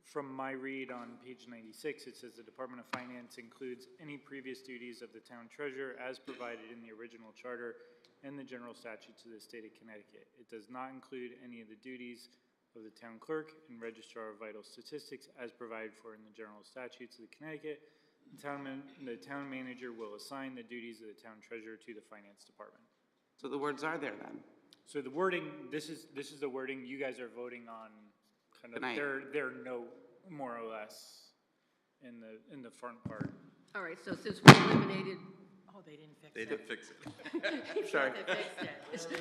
From my read on page 96, it says the Department of Finance includes any previous duties of the town treasurer as provided in the original charter and the general statutes of the state of Connecticut. It does not include any of the duties of the town clerk and registrar of vital statistics as provided for in the general statutes of the Connecticut. The town manager will assign the duties of the town treasurer to the finance department. so the words are there then. So the wording, this is the wording you guys are voting on, kind of Tonight. their note, more or less, in the front part. All right, so since we eliminated, Oh, they didn't fix it. They did fix it. Sorry. They fixed it.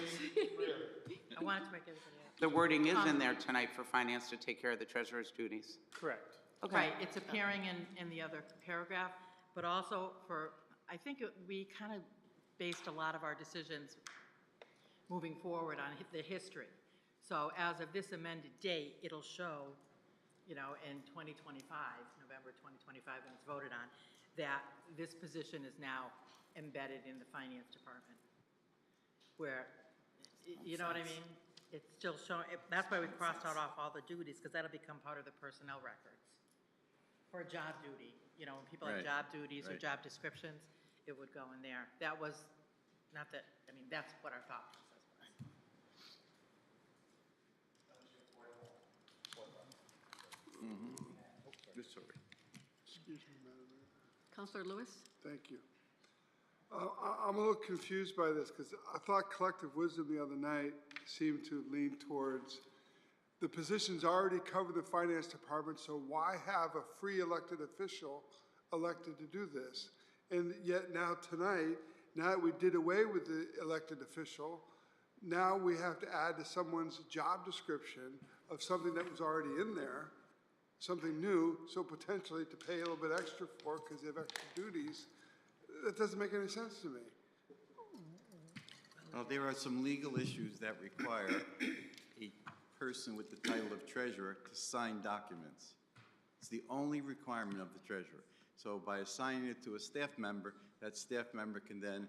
I wanted to make everybody happy. The wording is in there tonight for finance to take care of the treasurer's duties. Correct. Okay. Right, it's appearing in the other paragraph, but also I think we kind of based a lot of our decisions moving forward on the history. So as of this amended date, it'll show, in 2025, November 2025, when it's voted on, that this position is now embedded in the finance department. Where, you know what I mean? It's still showing, that's why we crossed out off all the duties, because that'll become part of the personnel records. For a job duty, when people have Right, job duties or right. job descriptions, it would go in there. That was, not that, that's what our thought process was. Just sorry. Excuse me, Madam Mayor. Counselor Lewis? Thank you. I'm a little confused by this because I thought collective wisdom the other night seemed to lean towards the positions already cover the finance department, so why have a free elected official elected to do this? And yet now tonight, now that we did away with the elected official, now we have to add to someone's job description of something that was already in there, something new, so potentially to pay a little bit extra for because they have extra duties. That doesn't make any sense to me. Well, there are some legal issues that require a person with the title of treasurer to sign documents. It's the only requirement of the treasurer. So by assigning it to a staff member, that staff member can then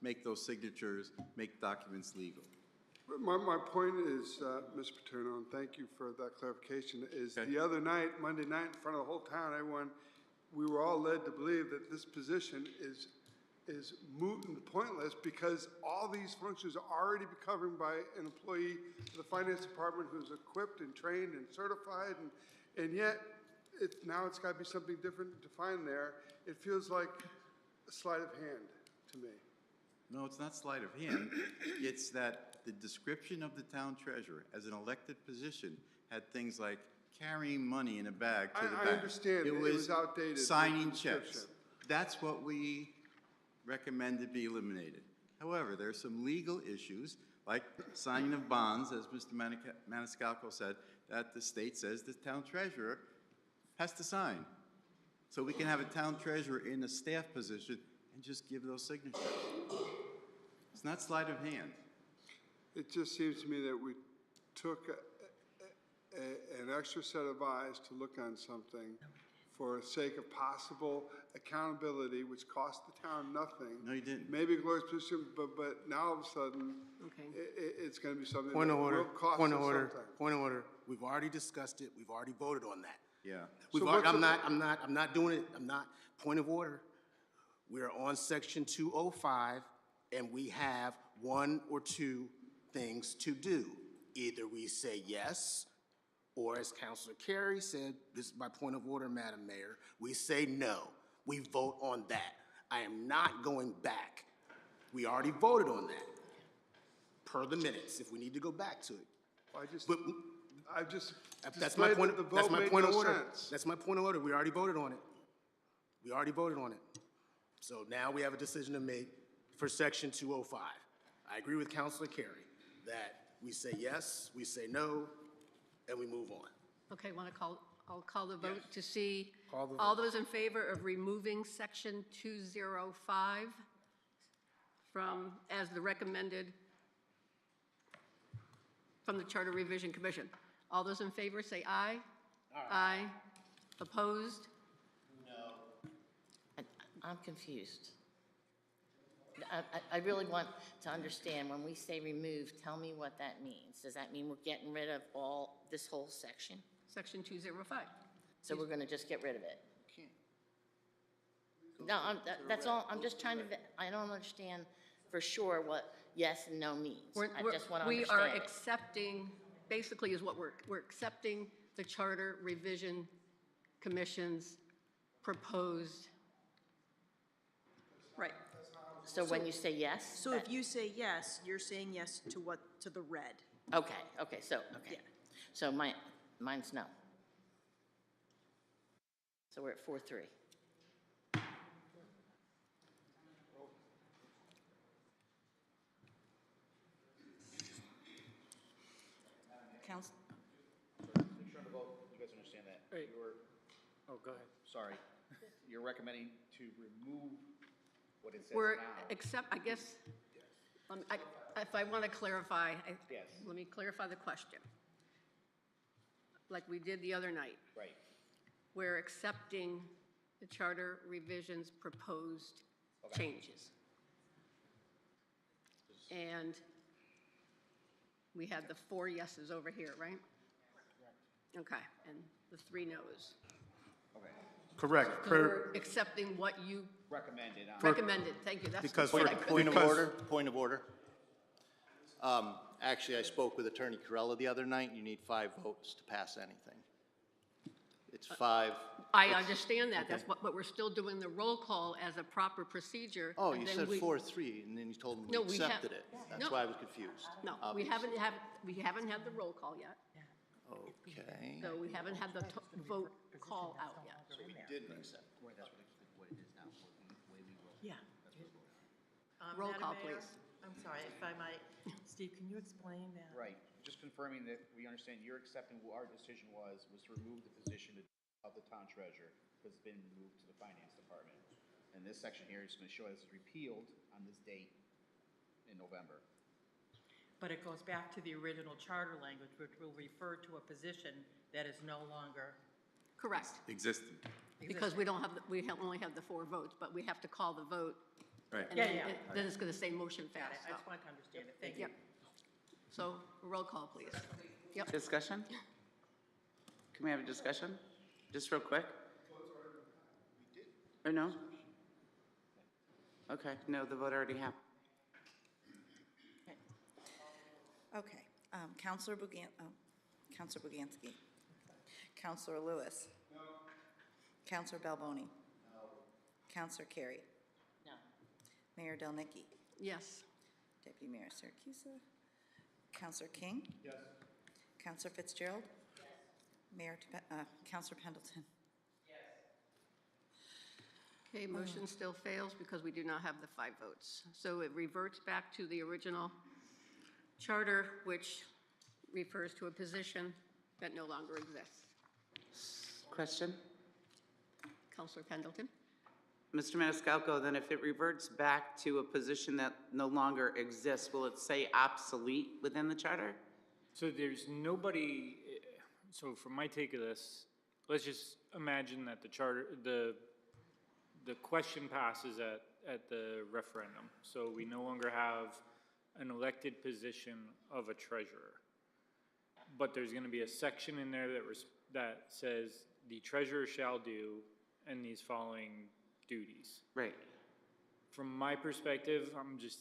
make those signatures, make documents legal. But my point is, Ms. Paterno, and thank you for that clarification, is the other night, Monday night, in front of the whole town, we were all led to believe that this position is moot and pointless because all these functions are already covered by an employee of the finance department who's equipped and trained and certified, and yet now it's got to be something different defined there. It feels like a sleight of hand to me. No, it's not sleight of hand. It's that the description of the town treasurer as an elected position had things like carrying money in a bag to the I bank. understand. It was outdated, the Signing description. checks. That's what we recommended be eliminated. However, there are some legal issues, like signing of bonds, as Mr. Maniscalco said, that the state says the town treasurer has to sign. So we can have a town treasurer in a staff position and just give those signatures. It's not sleight of hand. It just seems to me that we took an extra set of eyes to look on something for the sake of possible accountability, which cost the town nothing. No, you didn't. Maybe a glorious position, but now all of a sudden, Okay. it's gonna be something Point that of order, will cost point us of order, something. point of order. We've already discussed it, we've already voted on that. Yeah. We've So already, what's I'm not doing it, point of order. We're on section 205, and we have one or two things to do. Either we say yes, or as Councilor Carey said, this is my point of order, Madam Mayor, we say no. We vote on that. I am not going back. We already voted on that, per the minutes, if we need to go back to it. But I just that's my displayed point, that the that's vote my made point no of order. sense. That's my point of order. We already voted on it. We already voted on it. So now we have a decision to make for section 205. I agree with Councilor Carey that we say yes, we say no, and we move on. Okay, I'll call the vote to see Call the all vote. those in favor of removing section 205 from, as the recommended from the Charter Revision Commission. All those in favor say aye. Aye. Opposed? I'm confused. I really want to understand, when we say remove, tell me what that means. Does that mean we're getting rid of this whole section? Section 205. So we're going to just get rid of it? No, that's all, I'm just trying to, I don't understand for sure what yes and no means. I just want to We understand are it. accepting, basically is what we're accepting the Charter Revision Commission's proposed, right. So when you say yes? So if you say yes, you're saying yes to what, to the red? Okay, so Yeah. So mine's no. So we're at 4-3. Council, Make sure to vote, you guys understand that. Right. You're, Oh, go ahead. sorry, you're recommending to remove what it says We're, now. except, I guess, if I want to clarify, Yes. let me clarify the question. Like we did the other night. Right. We're accepting the Charter Revision's proposed changes. And we had the 4 yeses over here, right? Okay, and the 3 nos. Okay. Correct. So we're accepting what you Recommended. recommended, thank you. That's Because what for- I couldn't- Point of order. Actually, I spoke with Attorney Corella the other night. You need 5 votes to pass anything. It's 5. I understand that, that's what, but we're still doing the roll call as a proper procedure. Oh, and you then said we- 4-3, and then you told them No, we we have- accepted it. That's no. why I was confused. No, we obviously. haven't had the roll call yet, Okay. so we haven't had the vote call out yet. So we didn't accept. Yeah. Roll Madam call, Mayor, please. I'm sorry, if I might. Steve, can you explain that? Right, just confirming that we understand you're accepting what our decision was to remove the position of the town treasurer, because it's been moved to the finance department. And this section here is gonna show this is repealed on this date in November. But it goes back to the original charter language, which will refer to a position that is no longer Correct, Existing. because we don't have, only have the 4 votes, but we have to call the vote. Right. And Yeah, then yeah. then it's going to say motion Got it. passed. I just wanted to understand it. Thank you. Yep. So, roll call, please. Yep. Discussion? Can we have a discussion? Just real quick? Or no? Okay, no, the vote already happened. okay. Counselor Buganski. Counselor Lewis. No. Counselor Balboni. No. Counselor Carey. No. Mayor Del Nicky. Yes. Deputy Mayor Saracusa. Counselor King. Yes. Counselor Fitzgerald. Yes. Counselor Pendleton. Okay, motion still fails because we do not have the 5 votes. So it reverts back to the original charter, which refers to a position that no longer exists. Question? Counselor Pendleton? Mr. Maniscalco, then if it reverts back to a position that no longer exists, will it say obsolete within the charter? So there's nobody, so from my take of this, let's just imagine that the charter, the question passes at the referendum. So we no longer have an elected position of a treasurer. But there's gonna be a section in there that says the treasurer shall do and these following duties. Right. From my perspective, I'm just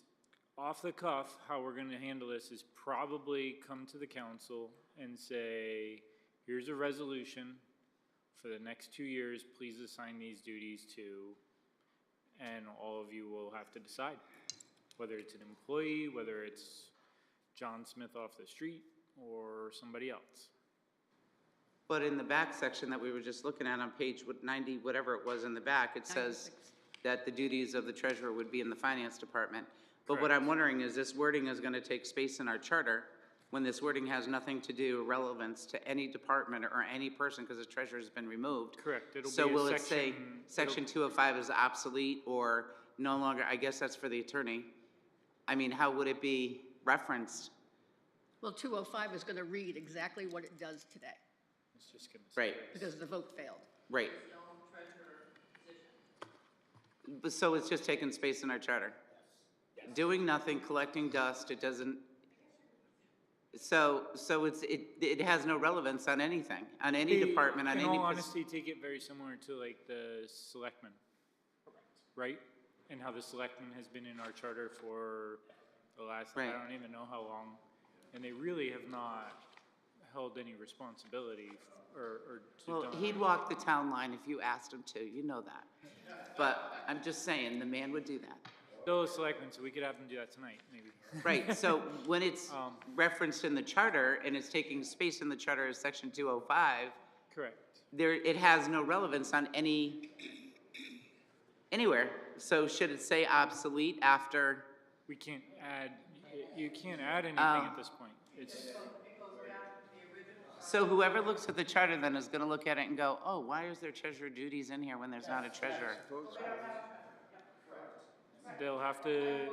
off the cuff, how we're gonna handle this is probably come to the council and say, here's a resolution for the next 2 years, please assign these duties to, and all of you will have to decide whether it's an employee, whether it's John Smith off the street, or somebody else. But in the back section that we were just looking at on page 90, whatever it was in the back, it says that the duties of the treasurer would be in the finance department. But what I'm wondering is this wording is gonna take space in our charter when this wording has nothing to do, relevance to any department or any person, because the treasurer's been removed. Correct. It'll So be a will it say section- section 205 is obsolete or no longer, I guess that's for the attorney. I mean, how would it be referenced? Well, 205 is going to read exactly what it does today It's just gonna say. Right, because the vote failed. right. But so it's just taking space in our charter? Doing nothing, collecting dust, it doesn't, so it has no relevance on anything, on any department, on any. In all honesty, take it very similar to like the selectmen. Right? And how the selectmen has been in our charter for the last, I Right. don't even know how long. And they really have not held any responsibility or to Well, done. he'd walk the town line if you asked him to, you know that. But I'm just saying, the man would do that. Still a selectman, so we could have them do that tonight, maybe. Right, so when it's referenced in the charter and it's taking space in the charter as section 205, Correct. it has no relevance on anywhere. So should it say obsolete after? We can't add, you can't add anything Oh. at this point. It's, So whoever looks at the charter then is gonna look at it and go, oh, why is there treasurer duties in here when there's not a treasurer? they'll have to,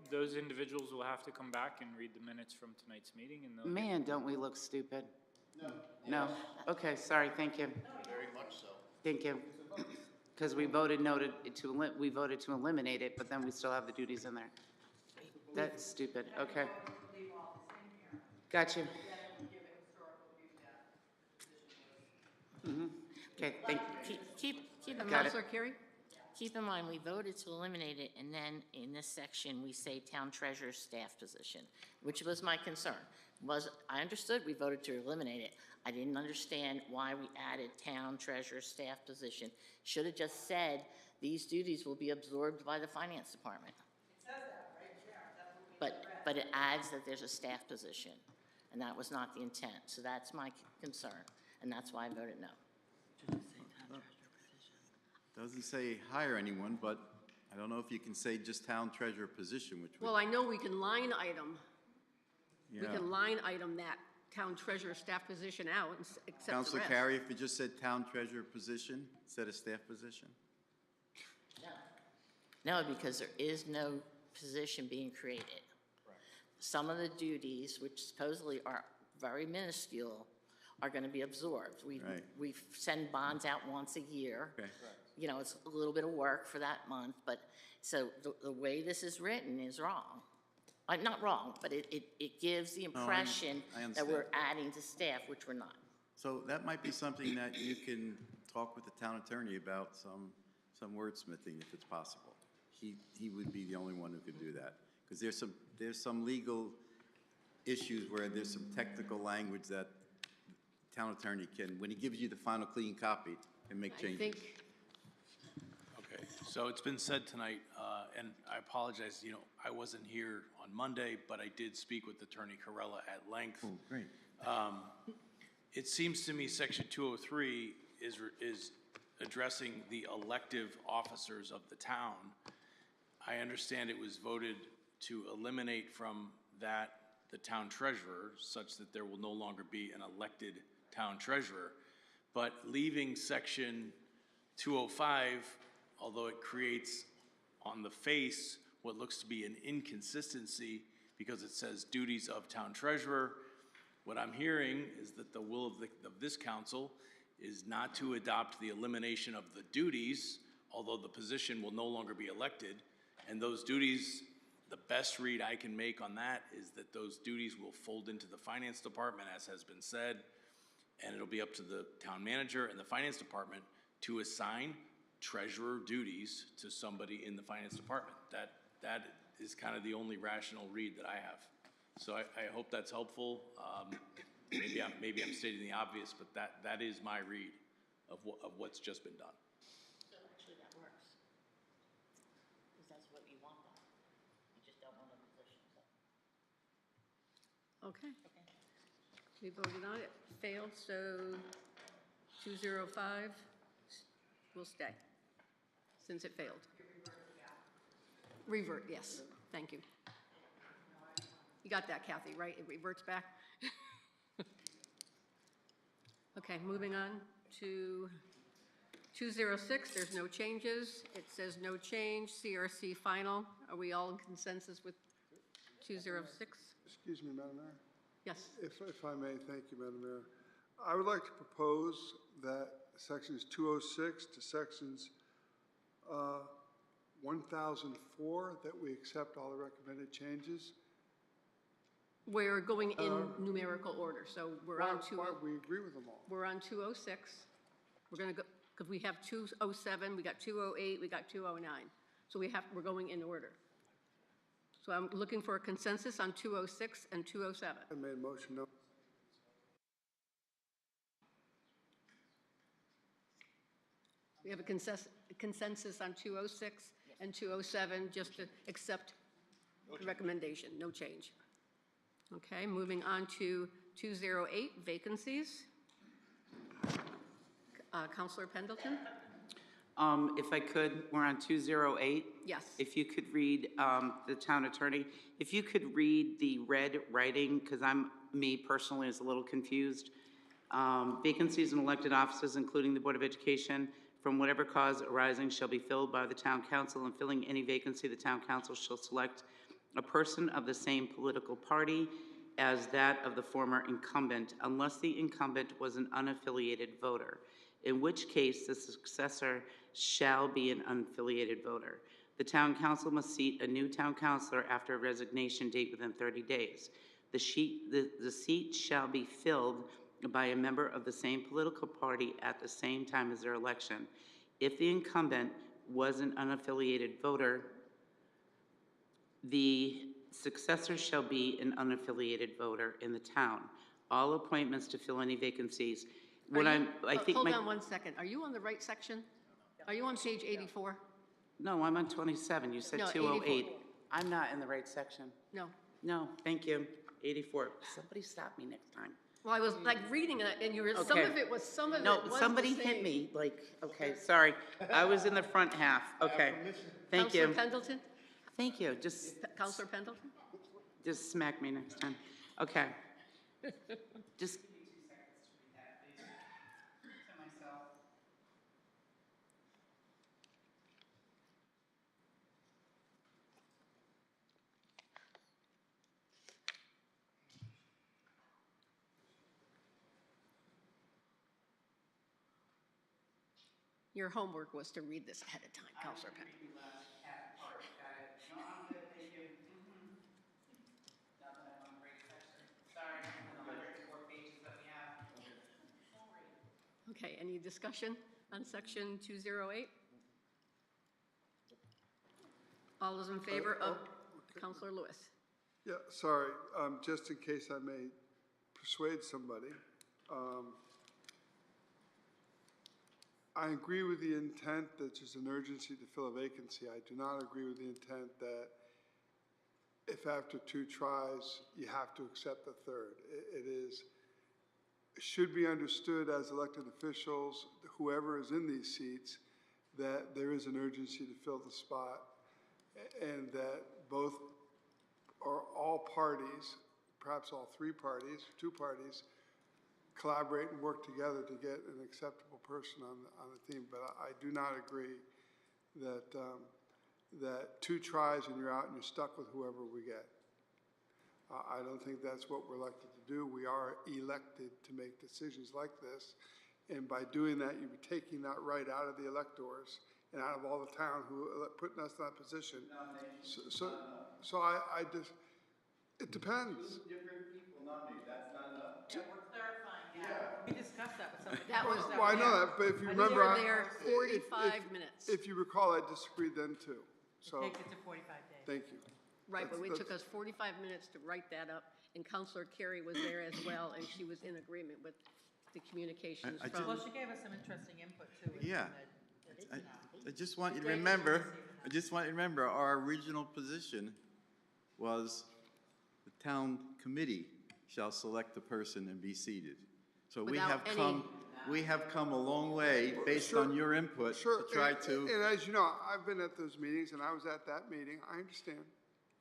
those individuals will have to come back and read the minutes from tonight's meeting and they'll. Man, don't we look stupid? No? Okay, sorry, thank you. Very much so. Thank you. Because we voted we voted to eliminate it, but then we still have the duties in there. That's stupid, okay. Got you. Okay, thank you. Keep in mind, Counselor Carey? keep in mind, we voted to eliminate it, and then in this section, we say town treasurer's staff position, which was my concern. I understood we voted to eliminate it. I didn't understand why we added town treasurer's staff position. Should have just said, these duties will be absorbed by the finance department. It says that right there. But it adds that there's a staff position, and that was not the intent. So that's my concern, and that's why I voted no. Doesn't say hire anyone, but I don't know if you can say just town treasurer position, which would, Well, I know we can line item, we yeah. can line item that town treasurer staff position out and accept the Counselor rest. Carey, if you just said town treasurer position instead of staff position? No, because there is no position being created. Some of the duties, which supposedly are very minuscule, are going to be absorbed. Right. We send bonds out once a year. Okay. You know, it's a little bit of work for that month, but, so the way this is written is wrong. Not wrong, but it gives the impression I that we're understand. adding to staff, which we're not. So that might be something that you can talk with the town attorney about, some wordsmithing if it's possible. He would be the only one who could do that. Because there's some legal issues where there's some technical language that the town attorney can, when he gives you the final clean copy, can make I changes. think, Okay, so it's been said tonight, and I apologize, I wasn't here on Monday, but I did speak with Attorney Corella at length. Oh, great. It seems to me section 203 is addressing the elective officers of the town. I understand it was voted to eliminate from that the town treasurer, such that there will no longer be an elected town treasurer. But leaving section 205, although it creates on the face what looks to be an inconsistency because it says duties of town treasurer, what I'm hearing is that the will of this council is not to adopt the elimination of the duties, although the position will no longer be elected. And those duties, the best read I can make on that is that those duties will fold into the finance department, as has been said, and it'll be up to the town manager and the finance department to assign treasurer duties to somebody in the finance department. That is kind of the only rational read that I have. So I hope that's helpful. Maybe I'm stating the obvious, but that is my read of what's just been done. So actually that works. Because that's what you want though. You just don't want a position, so. Okay. We voted on it, failed, so 205 will stay, since it failed. Revert, yes, thank you. You got that, Kathy, right? It reverts back? Okay, moving on to 206, there's no changes. It says no change, CRC final. Are we all in consensus with 206? Excuse me, Madam Mayor. Yes. If I may, thank you, Madam Mayor. I would like to propose that sections 206 to sections 1004, that we accept all the recommended changes. We're going in numerical order, so we're on We agree with them all. We're on 206. We're going to go, because we have 207, we got 208, we got 209. So we're going in order. So I'm looking for a consensus on 206 and 207. I made a motion, no. We have a consensus on 206 and 207, just to accept the recommendation, no change. Okay, moving on to 208, vacancies. Counselor Pendleton? If I could, we're on 208. Yes. If you could read, the town attorney, if you could read the red writing, because me personally is a little confused. Vacancies in elected offices, including the Board of Education, from whatever cause arising shall be filled by the town council, and filling any vacancy, the town council shall select a person of the same political party as that of the former incumbent, unless the incumbent was an unaffiliated voter, in which case the successor shall be an unaffiliated voter. The town council must seat a new town councilor after a resignation date within 30 days. The seat shall be filled by a member of the same political party at the same time as their election. If the incumbent was an unaffiliated voter, the successor shall be an unaffiliated voter in the town. All appointments to fill any vacancies. Hold on 1 second. Are you on the right section? Are you on page 84? No, I'm on 27. You said No, 208. 84. I'm not in the right section. No. No, thank you. 84. Somebody stop me next time. Well, I was like reading it, and you were, some Okay. of it was No, the somebody same. hit me, okay, sorry. I was in the front half, okay. Thank Counselor you. Pendleton? Thank you, just Counselor Pendleton? smack me next time. Okay. Just. Your homework was to read this ahead of time, Counselor Pendleton. Okay, any discussion on section 208? All those in favor of Counselor Lewis? Yeah, sorry, just in case I may persuade somebody. I agree with the intent that there's an urgency to fill a vacancy. I do not agree with the intent that if after 2 tries, you have to accept the third. It is should be understood as elected officials, whoever is in these seats, that there is an urgency to fill the spot, and that both or all parties, perhaps all three parties, two parties, collaborate and work together to get an acceptable person on the team. But I do not agree that, that 2 tries and you're out and you're stuck with whoever we get. I don't think that's what we're elected to do. We are elected to make decisions like this. And by doing that, you'd be taking that right out of the electors and out of all the town who are putting us in that position. So I just, it depends. Different people nominated, that's not enough. Yeah, we're clarifying that. We discussed that with somebody. That was, Well, I know that, but if you you remember. were there 45 minutes. If you recall, I disagreed then too. So, Takes it to 45 days. thank you. Right, but it That's- took us 45 minutes to write that up, and Counselor Carey was there as well, and she was in agreement with the communications I from. Well, she gave us some interesting input too. in Yeah. the- I just want you to remember, our original position was the town committee shall select the person and be seated. So we Without have come a long way based Sure. on your input Sure. to try And to. as you know, I've been at those meetings and I was at that meeting. I understand.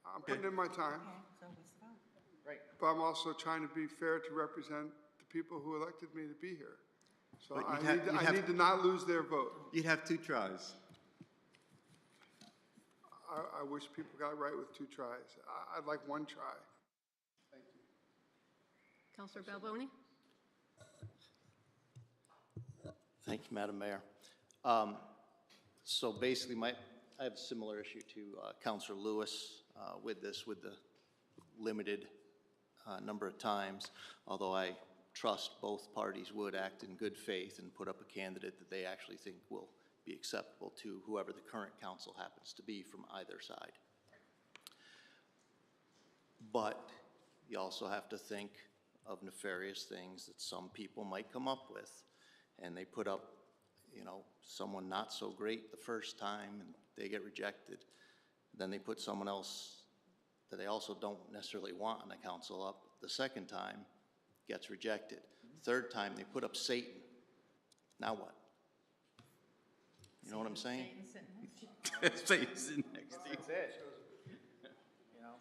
I'm putting in my time. So we spoke. But I'm also trying to be fair to represent the people who elected me to be here. So But I you'd need, have- I need to not lose their vote. You'd have 2 tries. I wish people got it right with 2 tries. I'd like 1 try. Thank you. Counselor Balboni? Thank you, Madam Mayor. So basically, I have a similar issue to Councilor Lewis with this, with the limited number of times, although I trust both parties would act in good faith and put up a candidate that they actually think will be acceptable to whoever the current council happens to be from either side. But you also have to think of nefarious things that some people might come up with, and they put up, you know, someone not so great the first time and they get rejected. Then they put someone else that they also don't necessarily want on the council up the second time, gets rejected. Third time, they put up Satan. Now what? You know what I'm saying? Satan's in next to you. That's it. You know,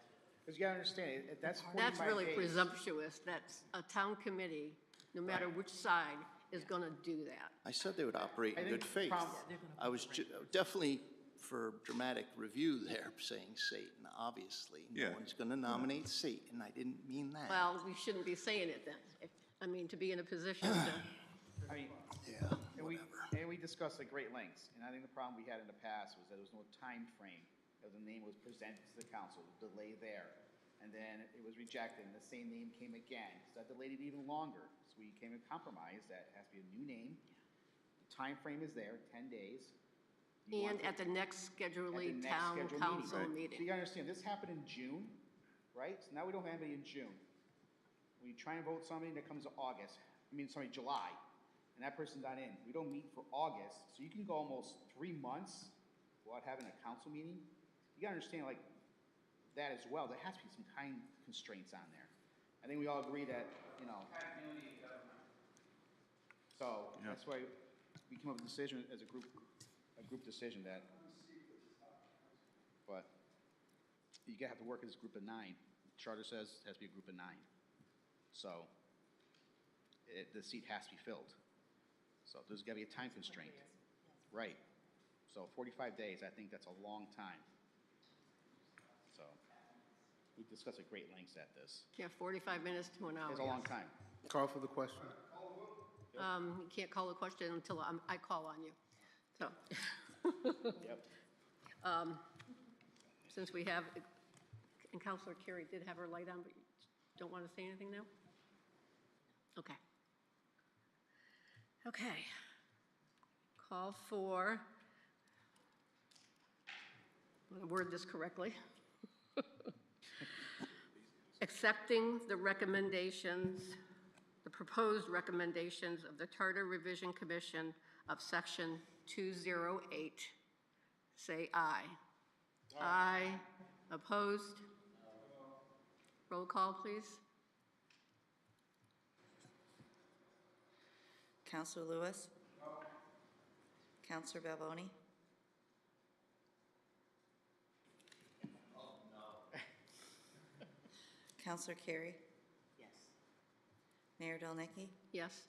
because you gotta understand, that's 45 That's really days. presumptuous. That's a town committee, no matter which side, is going to do that. I said they would operate in I good think faith. prob- I was definitely for dramatic review there, saying Satan, obviously. Yeah. No one's gonna nominate Satan, I didn't mean that. Well, we shouldn't be saying it then. I mean, to be in a position to, I mean, Yeah, and we discussed at great lengths, and I think the problem we had in the past was that there was no time frame that the name was presented to the council, the delay there. And then it was rejected, and the same name came again, so that delayed it even longer. So we came to compromise that it has to be a new name. The time frame is there, 10 days. You and want at the next at the scheduling next town scheduled council So meeting. you gotta understand, this happened in June, right? So now we don't have anybody in June. We try and vote somebody that comes to July, and that person's not in. We don't meet for August, so you can go almost 3 months without having a council meeting. You gotta understand, like, that as well. There has to be some time constraints on there. I think we all agree that, you know. So that's why we came up with a decision as a group decision that, but you gotta have to work as a group of 9. Charter says it has to be a group of 9. So the seat has to be filled. So there's gotta be a time constraint. Right. So 45 days, I think that's a long time. So we discussed at great lengths at this. Yeah, 45 minutes to an hour. It's a long yes. time. Call for the question. You can't call a question until I call on you. So. Yep. Since we have, and Counselor Carey did have her light on, but you don't want to say anything now? Okay. Okay. Call for, I'm going to word this correctly. Accepting the recommendations, the proposed recommendations of the Charter Revision Commission of Section 208. Say aye. Aye. Opposed? Roll call, please. Counselor Lewis? No. Counselor Balboni? Oh, no. Counselor Carey? Yes. Mayor Delnicki? Yes.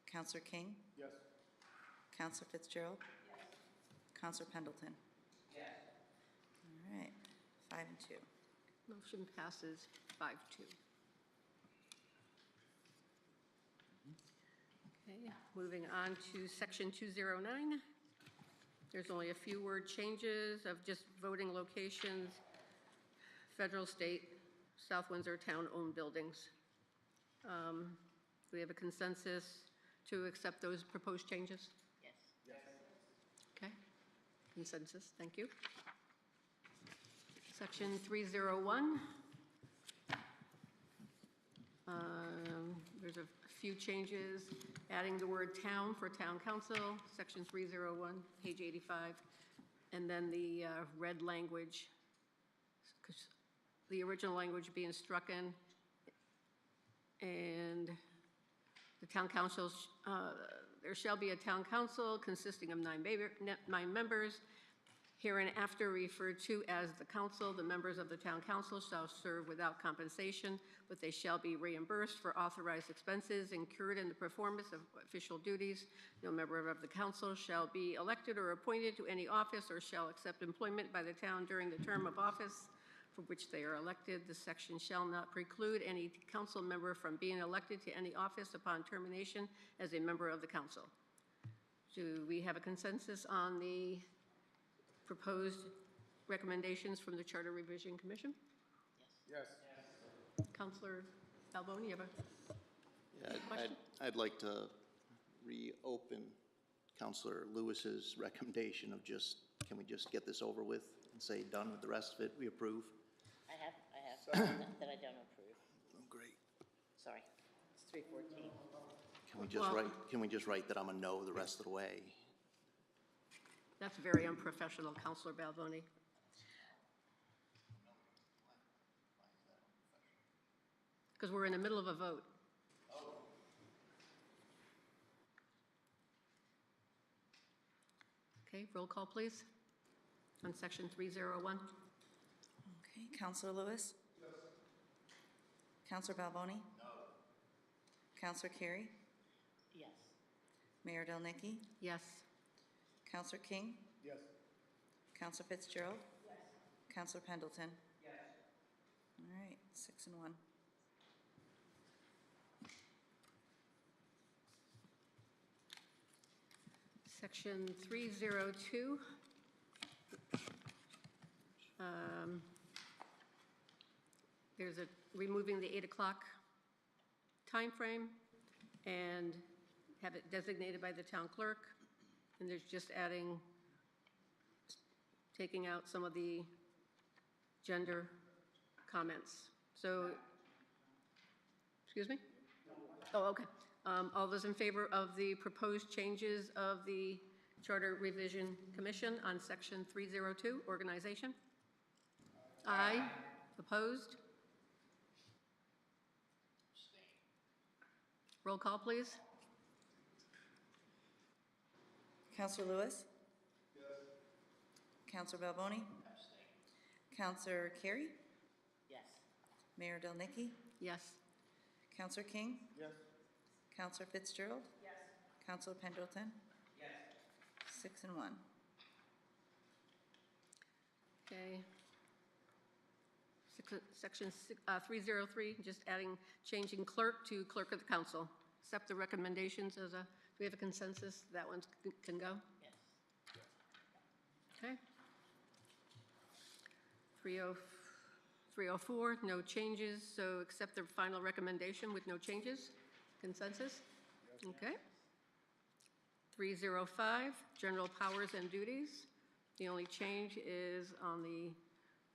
Counselor King? Yes. Counselor Fitzgerald? Yes. Counselor Pendleton? Yes. All right, 5 and 2. Motion passes 5-2. Okay, moving on to section 209. There's only a few word changes of just voting locations, federal, state, South Windsor town-owned buildings. Do we have a consensus to accept those proposed changes? Yes. Okay, consensus, thank you. Section 301. There's a few changes, adding the word town for town council, section 301, page 85, and then the red language, 'cause the original language being strucken, and the town councils, there shall be a town council consisting of 9 members, hereinafter referred to as the council. The members of the town council shall serve without compensation, but they shall be reimbursed for authorized expenses incurred in the performance of official duties. No member of the council shall be elected or appointed to any office or shall accept employment by the town during the term of office for which they are elected. This section shall not preclude any council member from being elected to any office upon termination as a member of the council. Do we have a consensus on the proposed recommendations from the Charter Revision Commission? Yes. Councilor Balboni, you have a Yeah, question? I'd like to reopen Counselor Lewis's recommendation of just, can we just get this over with and say done with the rest of it, we approve? I have something that I don't approve. Oh, great. Sorry. It's 314. Can we just write that I'm a no the rest of the way? That's very unprofessional, Councilor Balboni. Because we're in the middle of a vote. Okay, roll call, please, on section 301. Okay, Counselor Lewis? Yes. Counselor Balboni? No. Counselor Carey? Yes. Mayor Delnicki? Yes. Counselor King? Yes. Counselor Fitzgerald? Yes. Counselor Pendleton? Yes. All right, 6 and 1. Section 302. There's a, removing the 8 o'clock timeframe and have it designated by the town clerk. And there's just adding, taking out some of the gender comments. So, excuse me? Oh, okay. All those in favor of the proposed changes of the Charter Revision Commission on section 302, organization? Aye. Opposed? Roll call, please. Counselor Lewis? Yes. Counselor Balboni? Counselor Carey? Yes. Mayor Delnicki? Yes. Counselor King? Yes. Counselor Fitzgerald? Yes. Counselor Pendleton? Yes. 6 and 1. Okay. Section 303, just adding, changing clerk to clerk of the council. Accept the recommendations as a, do we have a consensus? That one can go? Yes. Okay. 304, no changes, so accept the final recommendation with no changes. Consensus? Okay. 305, general powers and duties. The only change is on the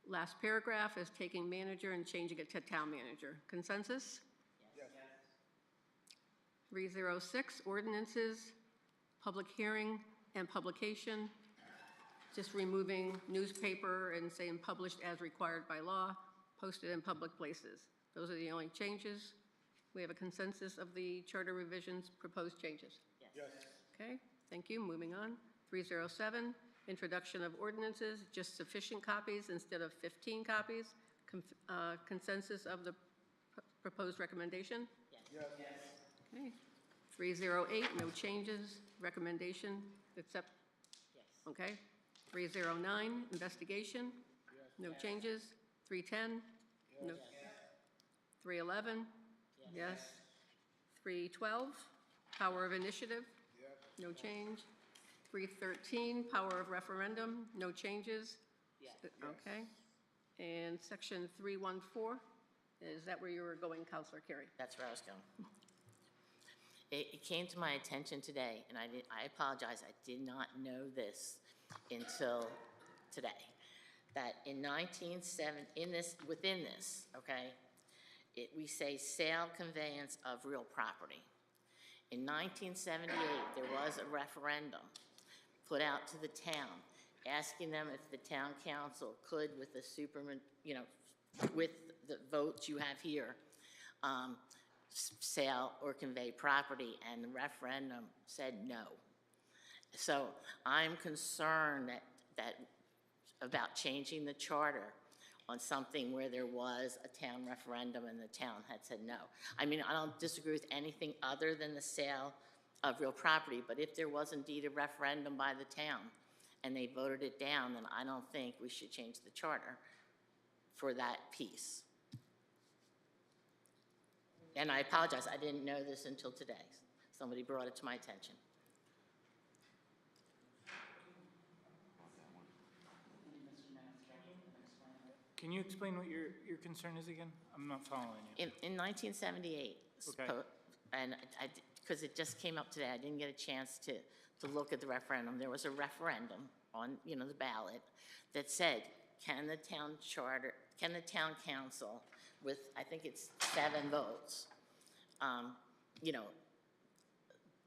last paragraph is taking manager and changing it to town manager. Consensus? Yes. 306, ordinances, public hearing and publication. Just removing newspaper and saying published as required by law, posted in public places. Those are the only changes. We have a consensus of the charter revisions proposed changes? Yes. Okay, thank you. Moving on. 307, introduction of ordinances, just sufficient copies instead of 15 copies. Consensus of the proposed recommendation? Yes. Okay. 308, no changes. Recommendation, accept? Yes. Okay. 309, investigation? No changes. 310? No. 311? Yes. 312, power of initiative? No change. 313, power of referendum? No changes? Yes. Okay. And section 314, is that where you were going, Counselor Carey? That's where I was going. It came to my attention today, and I apologize, I did not know this until today, that in 1970, within this, okay, we say sale, conveyance of real property. In 1978, there was a referendum put out to the town, asking them if the town council could, with the with the votes you have here, sell or convey property, and the referendum said no. So I'm concerned about changing the charter on something where there was a town referendum and the town had said no. I mean, I don't disagree with anything other than the sale of real property, but if there was indeed a referendum by the town and they voted it down, then I don't think we should change the charter for that piece. And I apologize, I didn't know this until today. Somebody brought it to my attention. Can you explain what your concern is again? I'm not following you. In 1978, Okay. and because it just came up today, I didn't get a chance to look at the referendum. There was a referendum on, the ballot that said, can the town council, with, I think it's 7 votes,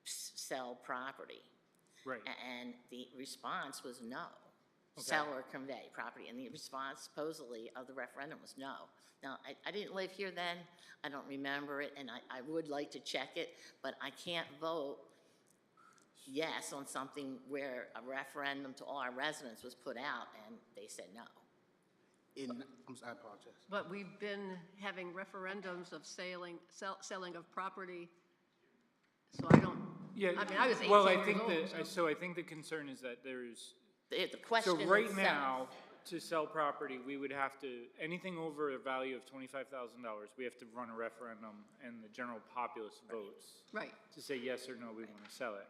sell property? Right. And the response was no. Sell or convey property, and the response supposedly of the referendum was no. Now, I didn't live here then, I don't remember it, and I would like to check it, but I can't vote yes on something where a referendum to all our residents was put out and they said no. I apologize. But we've been having referendums of selling of property, so I don't, Yeah. I mean, I was 18 well, I years think old, so I think the concern is that there's. The question So right itself- now, to sell property, we would have to, anything over a value of $25,000, we have to run a referendum and the general populace votes. Right. To say yes or no, we want to sell it.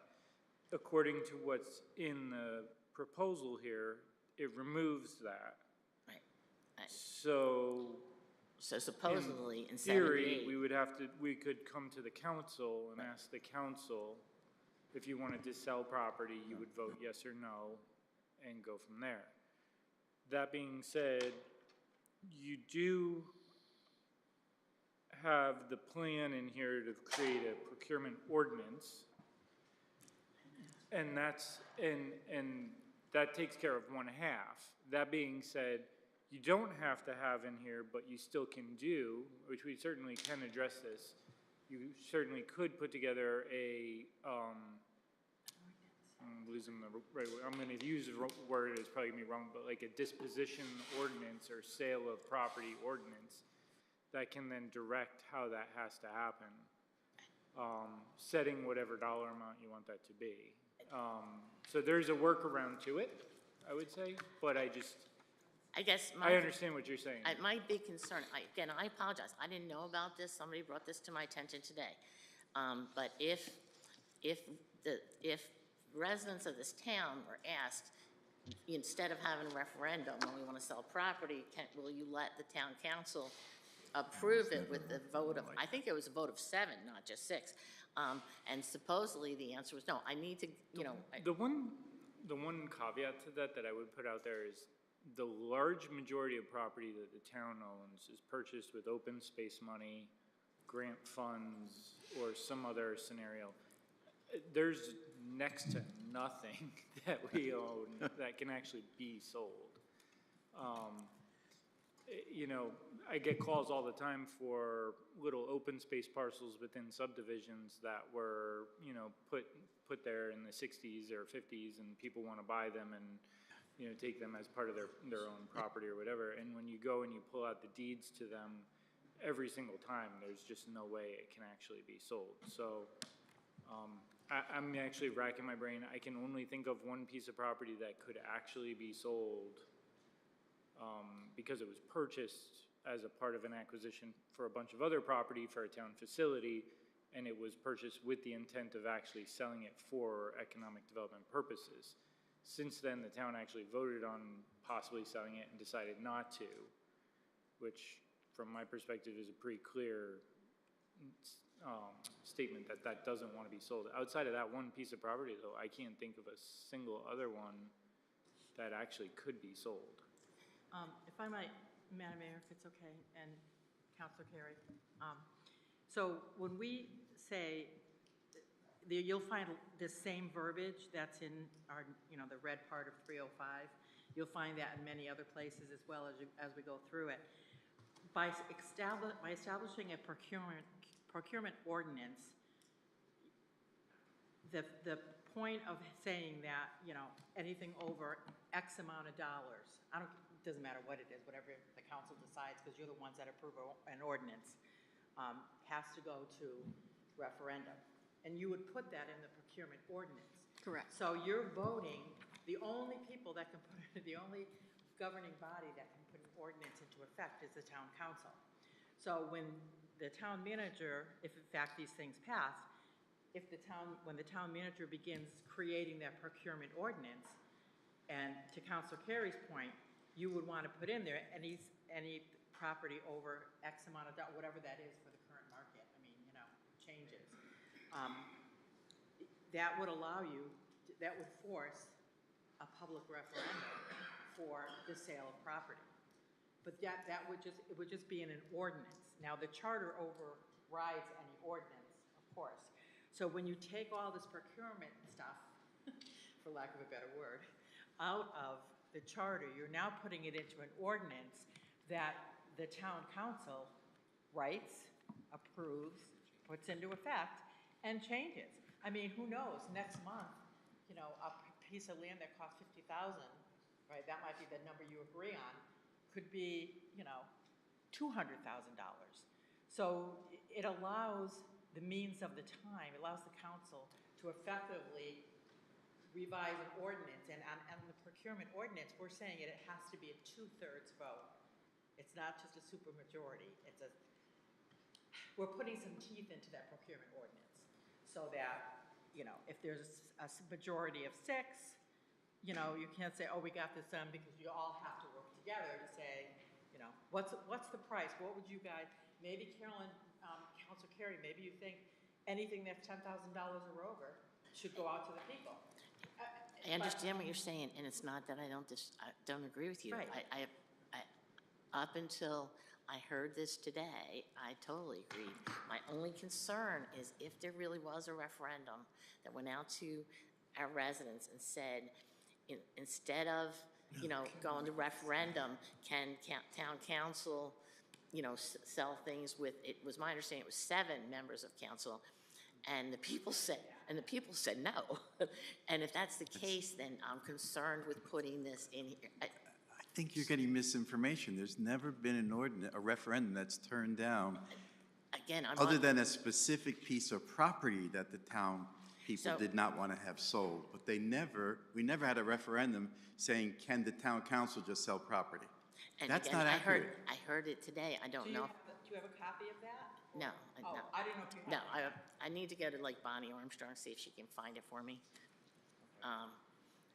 According to what's in the proposal here, it removes that. Right. So. So supposedly in theory, 78. we could come to the council and ask the council, if you wanted to sell property, you would vote yes or no and go from there. That being said, you do have the plan in here to create a procurement ordinance. And that takes care of one half. That being said, you don't have to have in here, but you still can do, which we certainly can address this. You certainly could put together I'm losing the right word. I'm going to use a word, it's probably going to be wrong, but like a disposition ordinance or sale of property ordinance that can then direct how that has to happen, setting whatever dollar amount you want that to be. So there's a workaround to it, I would say, but I guess I understand what you're saying. My big concern, again, I apologize, I didn't know about this, somebody brought this to my attention today. But if residents of this town were asked, instead of having a referendum when we want to sell property, will you let the town council approve it with the vote of, I think it was a vote of 7, not just 6. And supposedly the answer was no. I need to, The one caveat to that I would put out there is the large majority of property that the town owns is purchased with open space money, grant funds, or some other scenario. There's next to nothing that we own that can actually be sold. I get calls all the time for little open space parcels within subdivisions that were, you know, put there in the 60s or 50s, and people want to buy them and, you know, take them as part of their own property or whatever. And when you go and you pull out the deeds to them, every single time, there's just no way it can actually be sold. So I'm actually racking my brain. I can only think of one piece of property that could actually be sold because it was purchased as a part of an acquisition for a bunch of other property for a town facility, and it was purchased with the intent of actually selling it for economic development purposes. Since then, the town actually voted on possibly selling it and decided not to, which from my perspective is a pretty clear statement that that doesn't want to be sold. Outside of that one piece of property, though, I can't think of a single other one that actually could be sold. If I might, Madam Mayor, if it's okay, and Councilor Carey. So when we say, you'll find the same verbiage that's in our, you know, the red part of 305. You'll find that in many other places as well as we go through it. By establishing a procurement ordinance, the point of saying that, you know, anything over X amount of dollars, it doesn't matter what it is, whatever the council decides, because you're the ones that approve an ordinance, has to go to referendum. And you would put that in the procurement ordinance. Correct. So you're voting, the only people that can the only governing body that can put an ordinance into effect is the town council. So when the town manager, if in fact these things pass, when the town manager begins creating that procurement ordinance, and to Councilor Carey's point, you would want to put in there any property over X amount of dollars, whatever that is for the current market. I mean, you know, changes. That would allow you, that would force a public referendum for the sale of property. But that would just be in an ordinance. Now, the charter overrides any ordinance, of course. So when you take all this procurement stuff, for lack of a better word, out of the charter, you're now putting it into an ordinance that the town council writes, approves, puts into effect, and changes. I mean, who knows, next month, you know, a piece of land that costs $50,000, right, that might be the number you agree on, could be, you know, $200,000. So it allows the means of the time, it allows the council to effectively revise an ordinance. And on the procurement ordinance, we're saying it has to be a 2/3 vote. It's not just a supermajority. We're putting some teeth into that procurement ordinance so that, you know, if there's a majority of 6, you know, you can't say, oh, we got this done, because you all have to work together to say, you know, what's the price? What would you guys, maybe Carolyn, Councilor Carey, maybe you think anything that's $10,000 or over should go out to the people. I understand what you're saying, and it's not that I don't agree with you. Right. I up until I heard this today, I totally agreed. My only concern is if there really was a referendum that went out to our residents and said, instead of, you know, going to referendum, can town council, you know, sell things with, it was my understanding it was 7 members of council, and the people said no. And if that's the case, then I'm concerned with putting this in here. I think you're getting misinformation. There's never been a referendum that's turned down, Again, other than a specific piece of property that the town people did not want to have sold. But we never had a referendum saying, can the town council just sell property? And That's again, not accurate. I heard it today. I don't know. Do you have a copy of that? No, Oh, no. I didn't know if you No, had. I need to go to like Bonnie Armstrong, see if she can find it for me.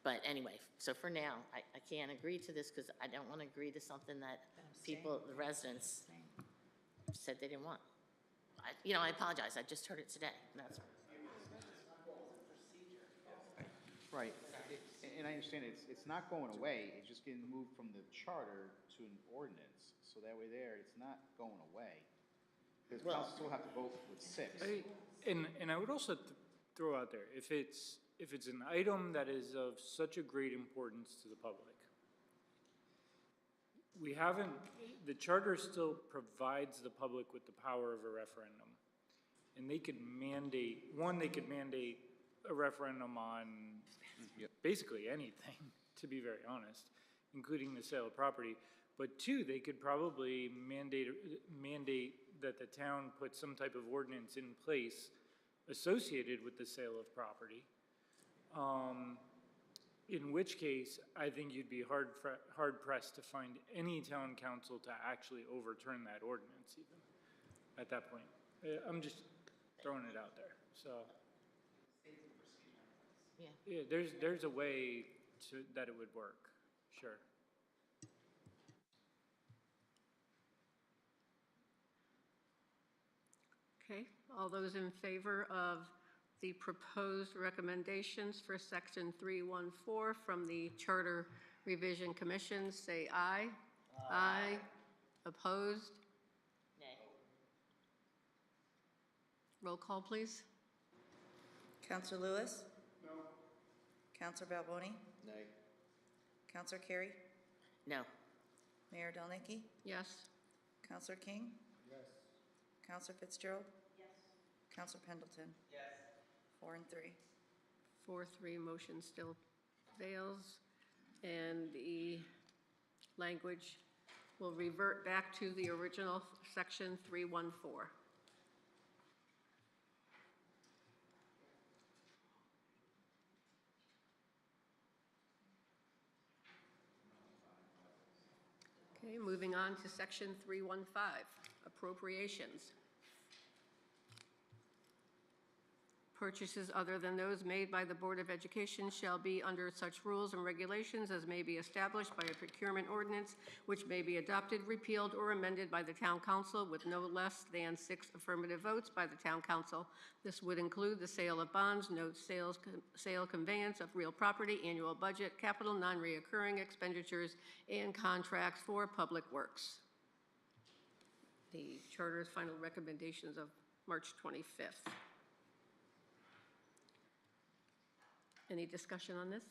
But anyway, so for now, I can't agree to this because I don't want to agree to something that people, the residents, said they didn't want. You know, I apologize. I just heard it today. That's Right, and I understand it's not going away, it's just getting moved from the charter to an ordinance. So that way there, it's not going away. Because council still have to vote with 6. And I would also throw out there, if it's an item that is of such a great importance to the public, we haven't, the charter still provides the public with the power of a referendum. And they could mandate, one, they could mandate a referendum on basically anything, to be very honest, including the sale of property. But two, they could probably mandate that the town put some type of ordinance in place associated with the sale of property. In which case, I think you'd be hard pressed to find any town council to actually overturn that ordinance even at that point. I'm just throwing it out there, so. Yeah, there's a way that it would work, sure. Okay, all those in favor of the proposed recommendations for Section 314 from the Charter Revision Commission, say aye. Aye. Opposed? Nay. Roll call, please. Counselor Lewis? No. Counselor Balboni? Nay. Counselor Carey? No. Mayor Delnicki? Yes. Counselor King? Yes. Counselor Fitzgerald? Yes. Counselor Pendleton? Yes. 4 and 3. 4-3, motion still fails. And the language will revert back to the original Section 314. Okay, moving on to Section 315, appropriations. Purchases other than those made by the Board of Education shall be under such rules and regulations as may be established by a procurement ordinance, which may be adopted, repealed, or amended by the Town Council with no less than 6 affirmative votes by the Town Council. This would include the sale of bonds, notes, sale, conveyance of real property, annual budget, capital non-reoccurring expenditures, and contracts for public works. The Charter's final recommendations of March 25th. Any discussion on this?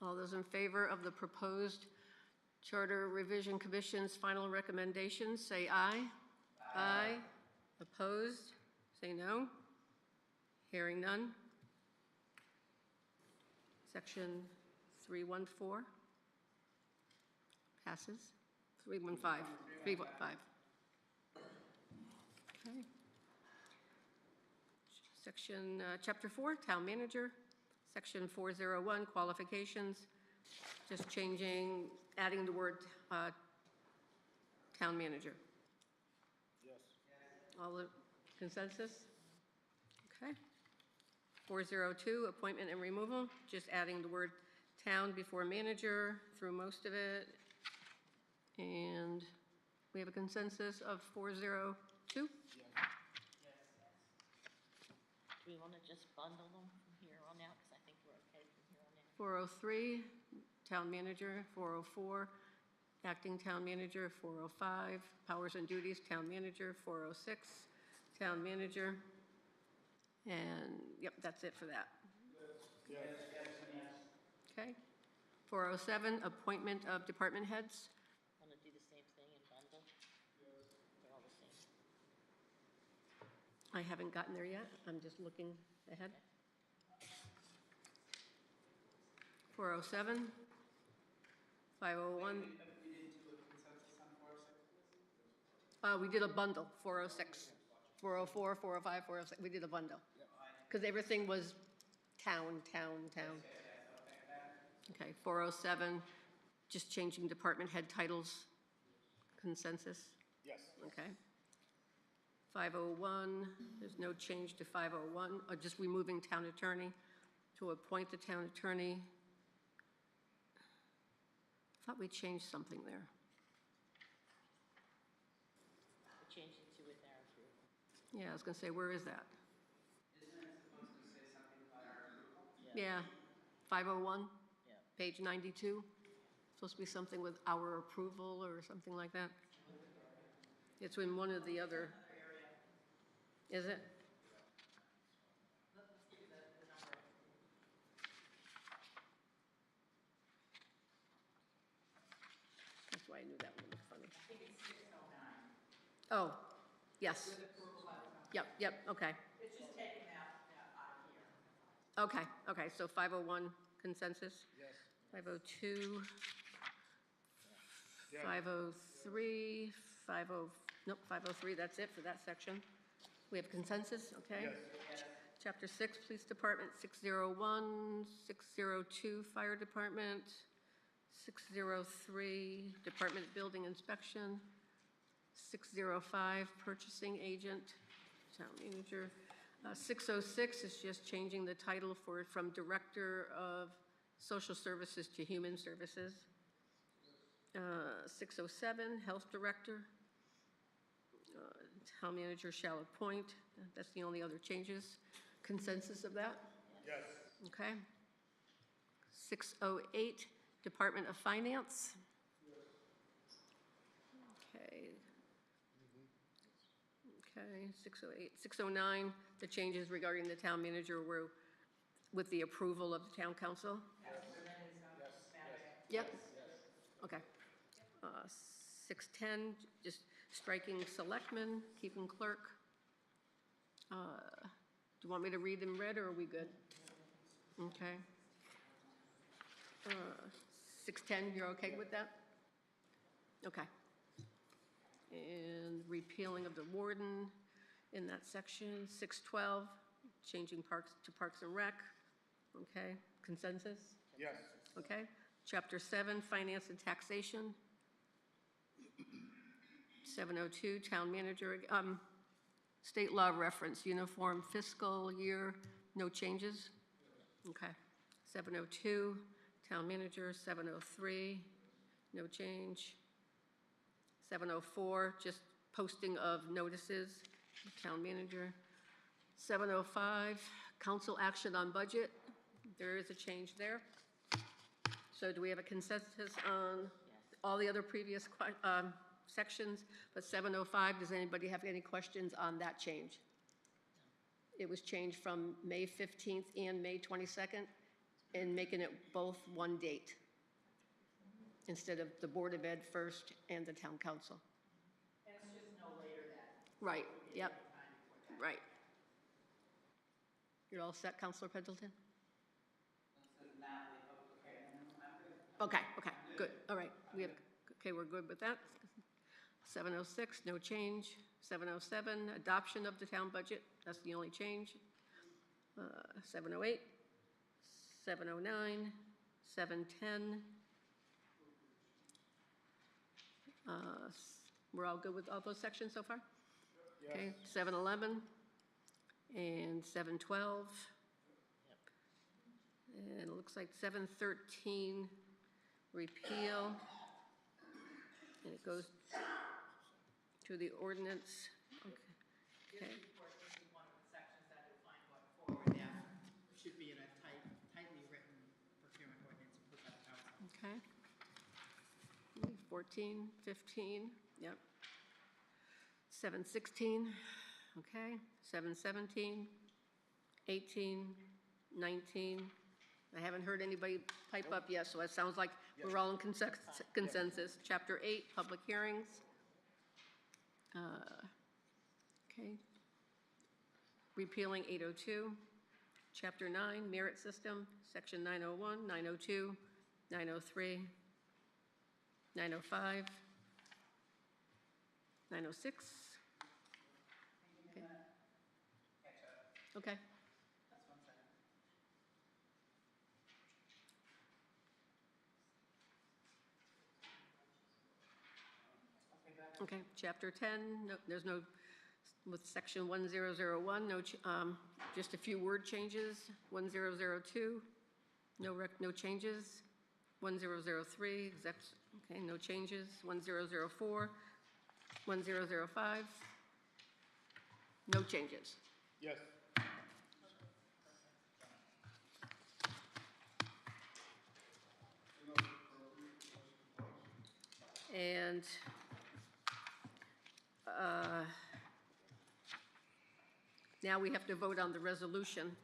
All those in favor of the proposed Charter Revision Commission's final recommendations, say aye. Aye. Opposed? Say no. Hearing none. Section 314 passes. 315. 315. Okay. Section, Chapter 4, Town Manager. Section 401, Qualifications. Just changing, adding the word Town Manager. Yes. All the consensus? Okay. 402, Appointment and Removal. Just adding the word Town before Manager through most of it. And we have a consensus of 402? Do we want to just bundle them from here on out? Because I think we're okay from here on out. 403, Town Manager. 404, Acting Town Manager. 405, Powers and Duties, Town Manager. 406, Town Manager. And, yep, that's it for that. Yes. Okay. 407, Appointment of Department Heads. Want to do the same thing and bundle? They're all the same. I haven't gotten there yet. I'm just looking ahead. 407, 501. We did a bundle, 406, 404, 405, 406. We did a bundle. Because everything was town. Okay, 407, just changing department head titles. Consensus? Yes. Okay. 501, there's no change to 501, just removing town attorney to appoint the town attorney. I thought we changed something there. We changed it to with our approval. Yeah, I was gonna say, where is that? Isn't it supposed to say something by our approval? Yeah, 501, Yeah. page 92. Supposed to be something with our approval or something like that. It's in one of the other. Is it? Oh, yes. Yep, yep, okay. It's just taking that out of here. Okay, so 501 consensus? Yes. 502, 503, 503, that's it for that section. We have consensus, okay? Yes. Chapter 6, Police Department, 601, 602, Fire Department, 603, Department Building Inspection, 605, Purchasing Agent, Town Manager. 606 is just changing the title from Director of Social Services to Human Services. 607, Health Director. Town Manager shall appoint. That's the only other changes. Consensus of that? Yes. Okay. 608, Department of Finance. Okay. Okay, 608. 609, the changes regarding the town manager were with the approval of the town council? Yep. Okay. 610, just striking selectmen, keeping clerk. Do you want me to read them red, or are we good? Okay. 610, you're okay with that? Okay. And repealing of the warden in that section. 612, changing parks to Parks and Rec. Okay, consensus? Yes. Okay. Chapter 7, Finance and Taxation. 702, Town Manager, state law reference, uniform fiscal year, no changes? Okay. 702, Town Manager. 703, no change. 704, just posting of notices, Town Manager. 705, Council action on budget. There is a change there. So do we have a consensus on all the other previous sections? But 705, does anybody have any questions on that change? It was changed from May 15th and May 22nd, and making it both one date, instead of the Board of Ed first and the Town Council. And it's just no later than. Right, yep, right. You're all set, Counselor Pendleton? Okay, good, all right. We're good with that. 706, no change. 707, adoption of the town budget, that's the only change. 708, 709, 710. We're all good with all those sections so far? Yes. Okay, 711 and 712. And it looks like 713, repeal. And it goes to the ordinance. Okay. This is one of the sections that you'll find going forward that should be in a tightly written procurement ordinance put by the council. Okay. 14, 15, yep. 716, okay. 717, 18, 19. I haven't heard anybody pipe up yet, so it sounds like we're all in consensus. Chapter 8, public hearings. Okay. Repealing 802. Chapter 9, merit system, section 901, 902, 903, 905, 906. Okay. Okay. Okay, chapter 10, no, there's no, with section 1001, no, just a few word changes. 1002, no changes. 1003, okay, no changes. 1004, 1005, no changes. Yes. And now we have to vote on the resolution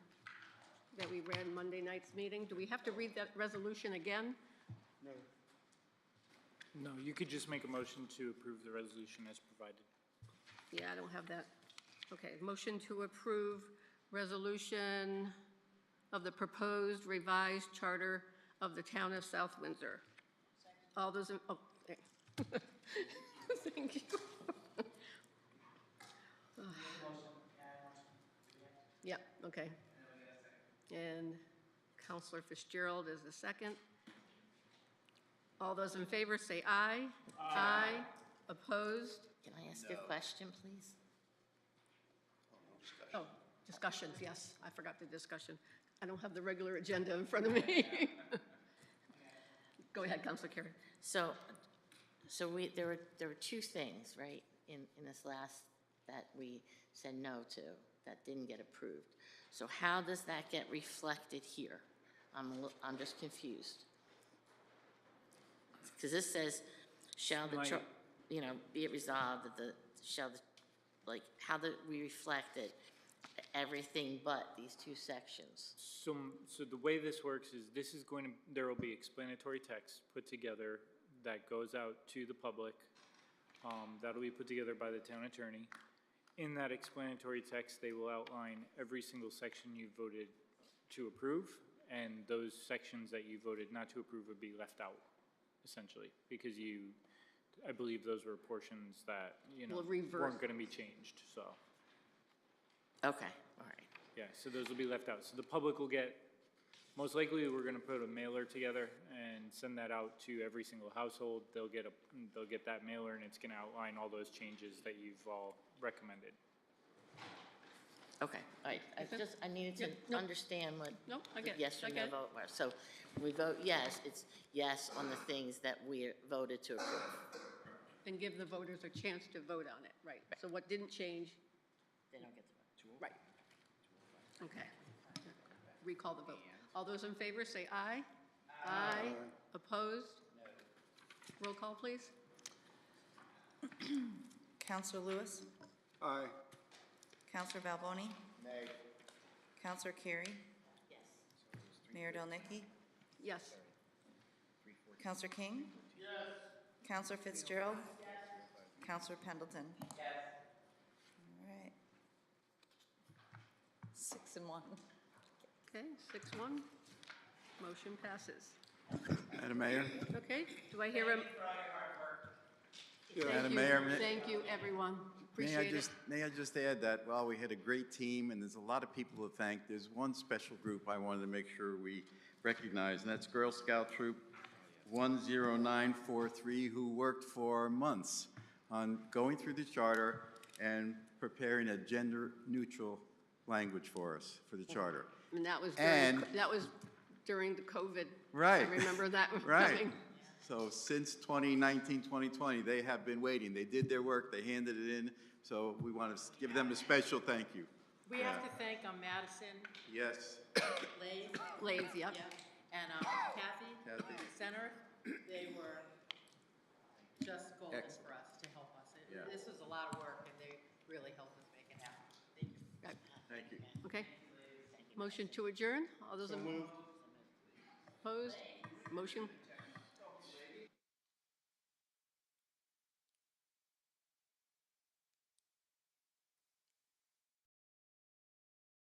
that we read in Monday night's meeting. Do we have to read that resolution again? No. No, you could just make a motion to approve the resolution as provided. Yeah, I don't have that. Okay, motion to approve resolution of the proposed revised charter of the town of South Windsor. All those in, oh, okay. Thank you. Yeah, okay. And Counselor Fitzgerald is the second. All those in favor say aye. Aye. Opposed? Can I ask a question, please? Oh, discussions, yes. I forgot the discussion. I don't have the regular agenda in front of me. Go ahead, Counselor Carey. So there were two things, right, in this last, that we said no to, that didn't get approved. So how does that get reflected here? I'm just confused. Because this says, shall the, be it resolved that like, how do we reflect it? Everything but these two sections. So the way this works is there will be explanatory text put together that goes out to the public. That'll be put together by the town attorney. In that explanatory text, they will outline every single section you voted to approve, and those sections that you voted not to approve would be left out, essentially, because I believe those were portions that, weren't gonna be changed, so. Okay, all right. Yeah, so those will be left out. So the public will get, most likely, we're gonna put a mailer together and send that out to every single household. They'll get that mailer, and it's gonna outline all those changes that you've all recommended. Okay, all right. I needed to understand what I get it. yes or I no get it. vote was. So we vote yes, it's yes on the things that we voted to approve. And give the voters a chance to vote on it, right. So what didn't change, They don't get to vote. right. Okay. Recall the vote. All those in favor say aye. Aye. Opposed? Roll call, please. Counselor Lewis? Aye. Counselor Balboni? Nay. Counselor Carey? Yes. Mayor Delnicki? Yes. Counselor King? Yes. Counselor Fitzgerald? Yes. Counselor Pendleton? Yes. All right. 6 and 1. Okay, 6-1. Motion passes. Madam Mayor? Okay, do I hear him? Madam Mayor, Thank you, everyone. May Appreciate it. I just add that, well, we had a great team, and there's a lot of people to thank. There's one special group I wanted to make sure we recognize, and that's Girl Scout Troop 10943, who worked for months on going through the charter and preparing a gender-neutral language for us, for the charter. And that was during the COVID. Right. I remember that Right. coming. So since 2019, 2020, they have been waiting. They did their work, they handed it in, so we want to give them a special thank you. We have to thank Madison, Yes. Lathe, yep. and Kathy. Kathy. Center. They were just golden Excellent. for us, to help us. Yeah. This was a lot of work, and they really helped us make it happen. Thank you. Thank you. Okay. Motion to adjourn. All those opposed? Motion